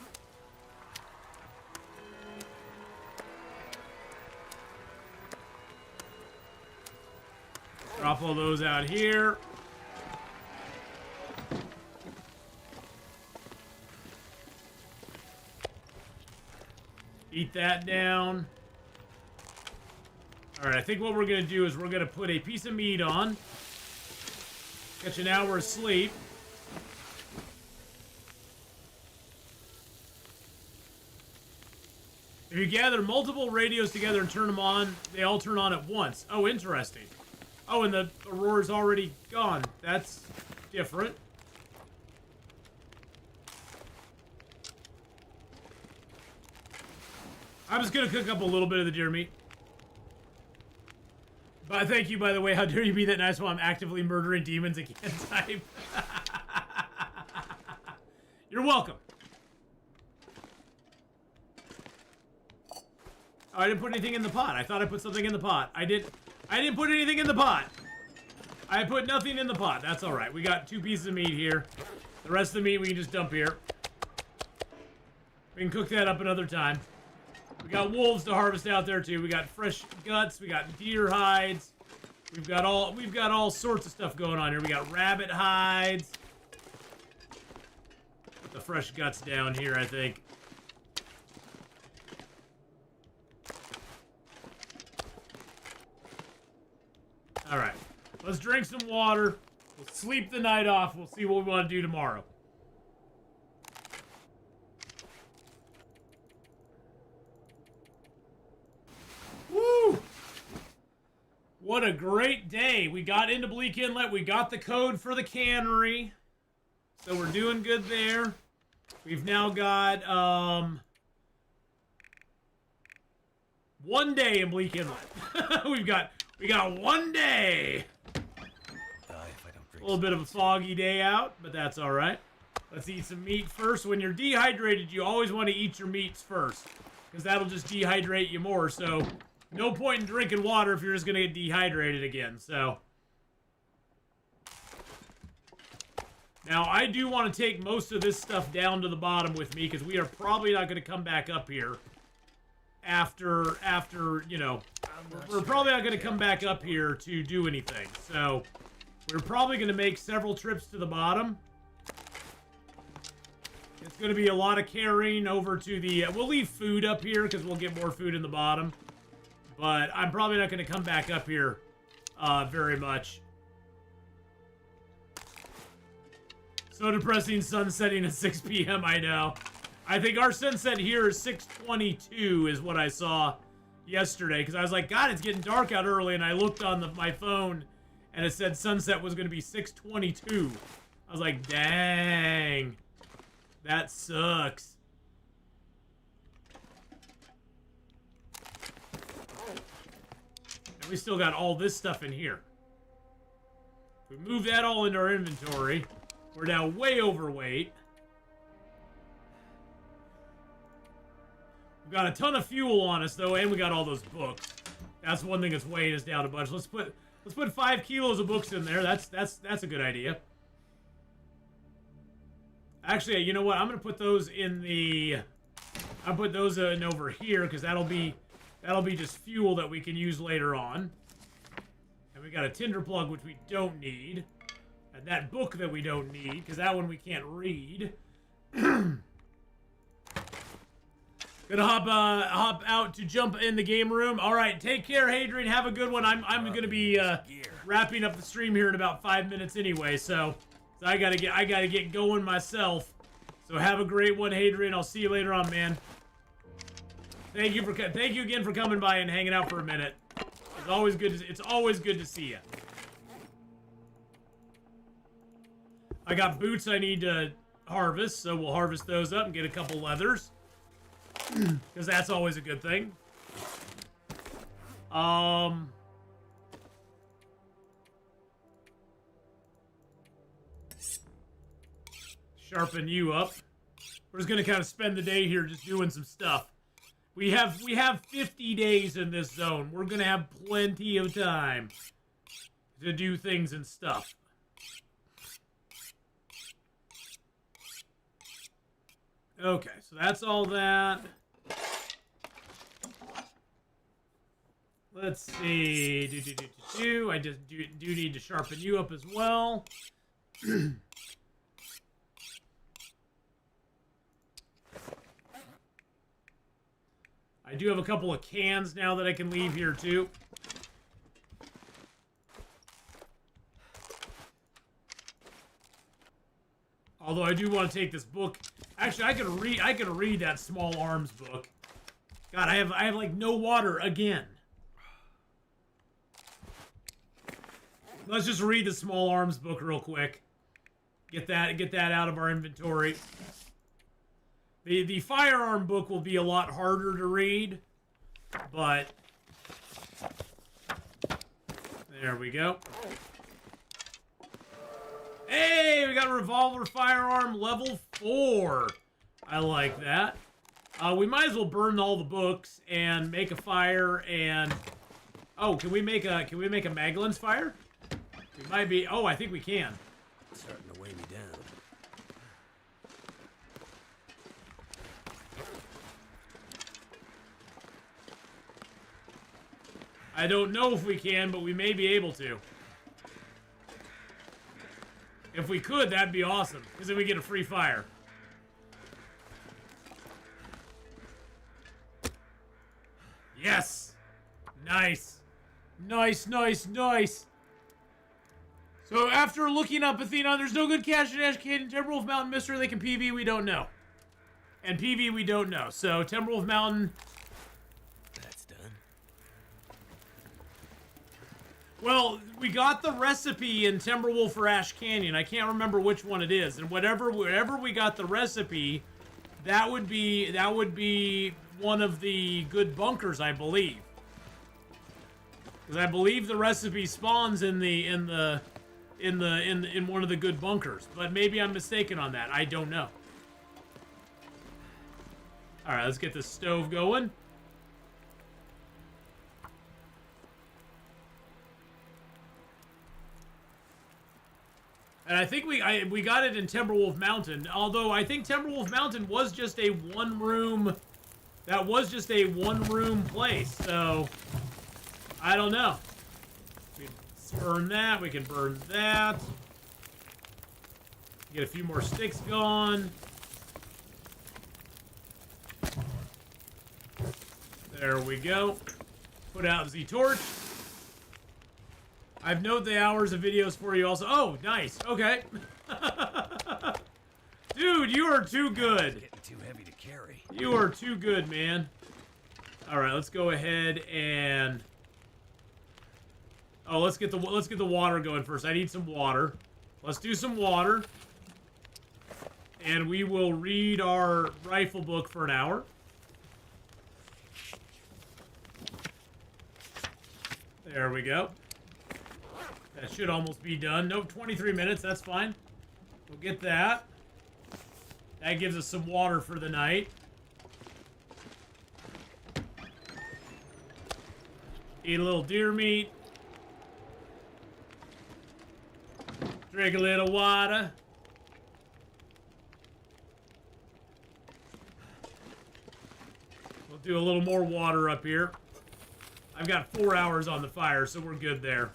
Drop all those out here. Eat that down. All right, I think what we're gonna do is we're gonna put a piece of meat on. Catch an hour of sleep. If you gather multiple radios together and turn them on, they all turn on at once. Oh, interesting. Oh, and the aurora's already gone. That's different. I'm just gonna cook up a little bit of the deer meat. But thank you, by the way. How dare you be that nice while I'm actively murdering demons and can't type? You're welcome. Oh, I didn't put anything in the pot. I thought I put something in the pot. I didn't put anything in the pot. I put nothing in the pot. That's all right. We got 2 pieces of meat here. The rest of the meat we can just dump here. We can cook that up another time. We got wolves to harvest out there too. We got fresh guts. We got deer hides. We've got all sorts of stuff going on here. We got rabbit hides. Put the fresh guts down here, I think. All right, let's drink some water. We'll sleep the night off. We'll see what we want to do tomorrow. Woo! What a great day. We got into Bleak Inlet. We got the code for the cannery. So we're doing good there. We've now got 1 day in Bleak Inlet. we got 1 day. A little bit of a foggy day out, but that's all right. Let's eat some meat first. When you're dehydrated, you always want to eat your meats first, because that'll just dehydrate you more. So no point in drinking water if you're just going to get dehydrated again. So now I do want to take most of this stuff down to the bottom with me, because we are probably not going to come back up here after you know, we're probably not going to come back up here to do anything. So We're probably going to make several trips to the bottom. It's going to be a lot of carrying over to the... we'll leave food up here because we'll get more food in the bottom. But I'm probably not going to come back up here very much. So depressing, sun setting at 6 p.m. I know. I think our sunset here is 6:22 is what I saw yesterday. Because I was like, God, it's getting dark out early. And I looked on my phone and it said sunset was going to be 6:22. I was like, dang. That sucks. And we still got all this stuff in here. If we move that all into our inventory, we're now way overweight. We've got a ton of fuel on us though, and we got all those books. That's one thing that's weighing us down a bunch. Let's put 5 kilos of books in there. That's a good idea. Actually, you know what? I'm gonna put those in the... I'll put those in over here because that'll be just fuel that we can use later on. And we got a tinder plug which we don't need, and that book that we don't need because that one we can't read. Gonna hop out to jump in the game room. All right, take care, Hadrian. Have a good one. I'm gonna be wrapping up the stream here in about 5 minutes anyway, so I gotta get going myself. So have a great one, Hadrian. I'll see you later on, man. Thank you again for coming by and hanging out for a minute. It's always good to see you. I got boots I need to harvest, so we'll harvest those up and get a couple leathers. Because that's always a good thing. Sharpen you up. We're just gonna kind of spend the day here just doing some stuff. We have 50 days in this zone. We're gonna have plenty of time to do things and stuff. Okay, so that's all that. Let's see. I just do need to sharpen you up as well. I do have a couple of cans now that I can leave here too. Although I do want to take this book. Actually, I can read that small arms book. God, I have like no water again. Let's just read the small arms book real quick. Get that out of our inventory. The firearm book will be a lot harder to read, but there we go. Hey, we got a revolver firearm level 4. I like that. We might as well burn all the books and make a fire and... Oh, can we make a Maglins fire? We might be... Oh, I think we can. It's starting to weigh me down. I don't know if we can, but we may be able to. If we could, that'd be awesome, because then we get a free fire. Yes! Nice. Nice, nice, nice. So after looking up Atheenon, there's no good cache in Ash Canyon, Timberwolf Mountain, Mystery Lake, and PV, we don't know. And PV, we don't know. So Timberwolf Mountain... That's done. Well, we got the recipe in Timberwolf or Ash Canyon. I can't remember which one it is. And wherever we got the recipe, that would be one of the good bunkers, I believe. Because I believe the recipe spawns in one of the good bunkers. But maybe I'm mistaken on that. I don't know. All right, let's get the stove going. And I think we got it in Timberwolf Mountain. Although I think Timberwolf Mountain was just a one-room... That was just a one-room place. So, I don't know. burn that. We can burn that. Get a few more sticks going. There we go. Put out the torch. I've noted the hours of videos for you also. Oh, nice. Okay. Dude, you are too good. Getting too heavy to carry. You are too good, man. All right, let's go ahead and... Oh, let's get the water going first. I need some water. Let's do some water. And we will read our rifle book for an hour. There we go. That should almost be done. Nope, 23 minutes. That's fine. We'll get that. That gives us some water for the night. Eat a little deer meat. Drink a little water. We'll do a little more water up here. I've got 4 hours on the fire, so we're good there.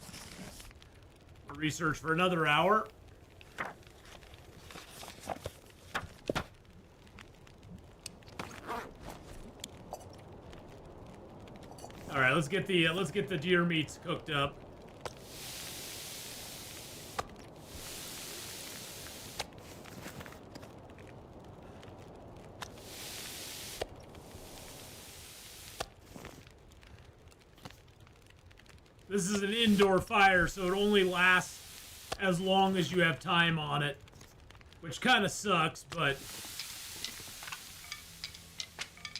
We'll research for another hour. All right, let's get the deer meats cooked up. This is an indoor fire, so it only lasts as long as you have time on it, which kind of sucks, but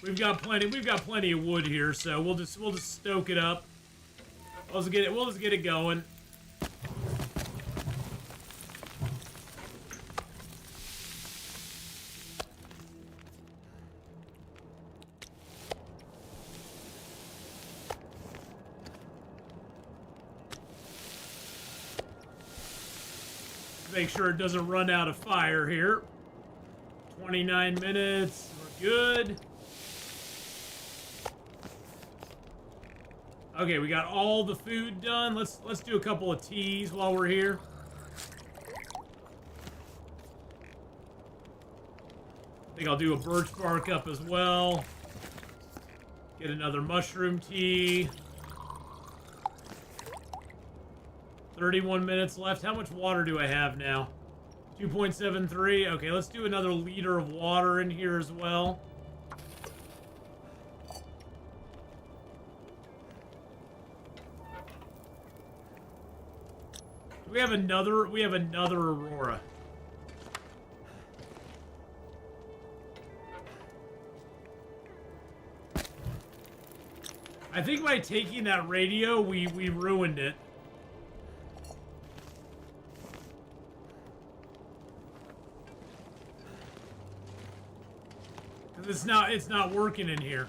we've got plenty of wood here, so we'll just stoke it up. We'll just get it going. Make sure it doesn't run out of fire here. 29 minutes. We're good. Okay, we got all the food done. Let's do a couple of teas while we're here. I think I'll do a birch bark up as well. Get another mushroom tea. 31 minutes left. How much water do I have now? 2.73. Okay, let's do another liter of water in here as well. We have another Aurora. I think by taking that radio, we ruined it. It's not working in here.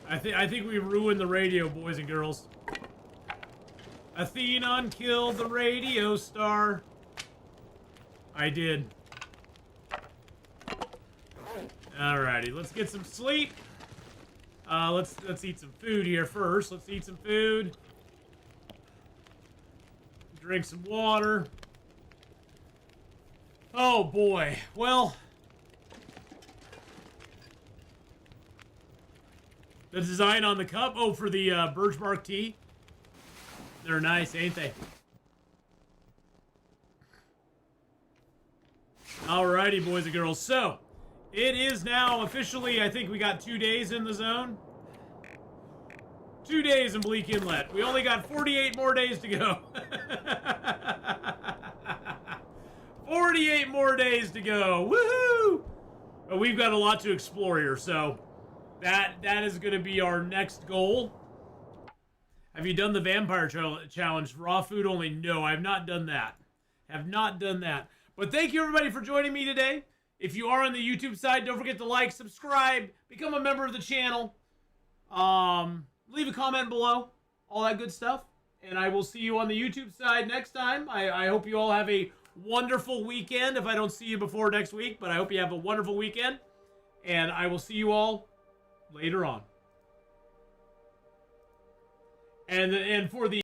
I think we ruined the radio, boys and girls. Atheenon killed the radio star. I did. Alrighty, let's get some sleep. Let's eat some food here first. Let's eat some food. Drink some water. Oh boy. Well, the design on the cup. Oh, for the birch bark tea. They're nice, ain't they? Alrighty, boys and girls. So, it is now officially, I think we got 2 days in the zone. 2 days in Bleak Inlet. We only got 48 more days to go. 48 more days to go. Woohoo! But we've got a lot to explore here, so that is going to be our next goal. Have you done the vampire challenge? Raw food only? No, I have not done that. Have not done that. But thank you, everybody, for joining me today. If you are on the YouTube side, don't forget to like, subscribe, become a member of the channel. Leave a comment below. All that good stuff. And I will see you on the YouTube side next time. I hope you all have a wonderful weekend if I don't see you before next week. But I hope you have a wonderful weekend. And I will see you all later on. And for the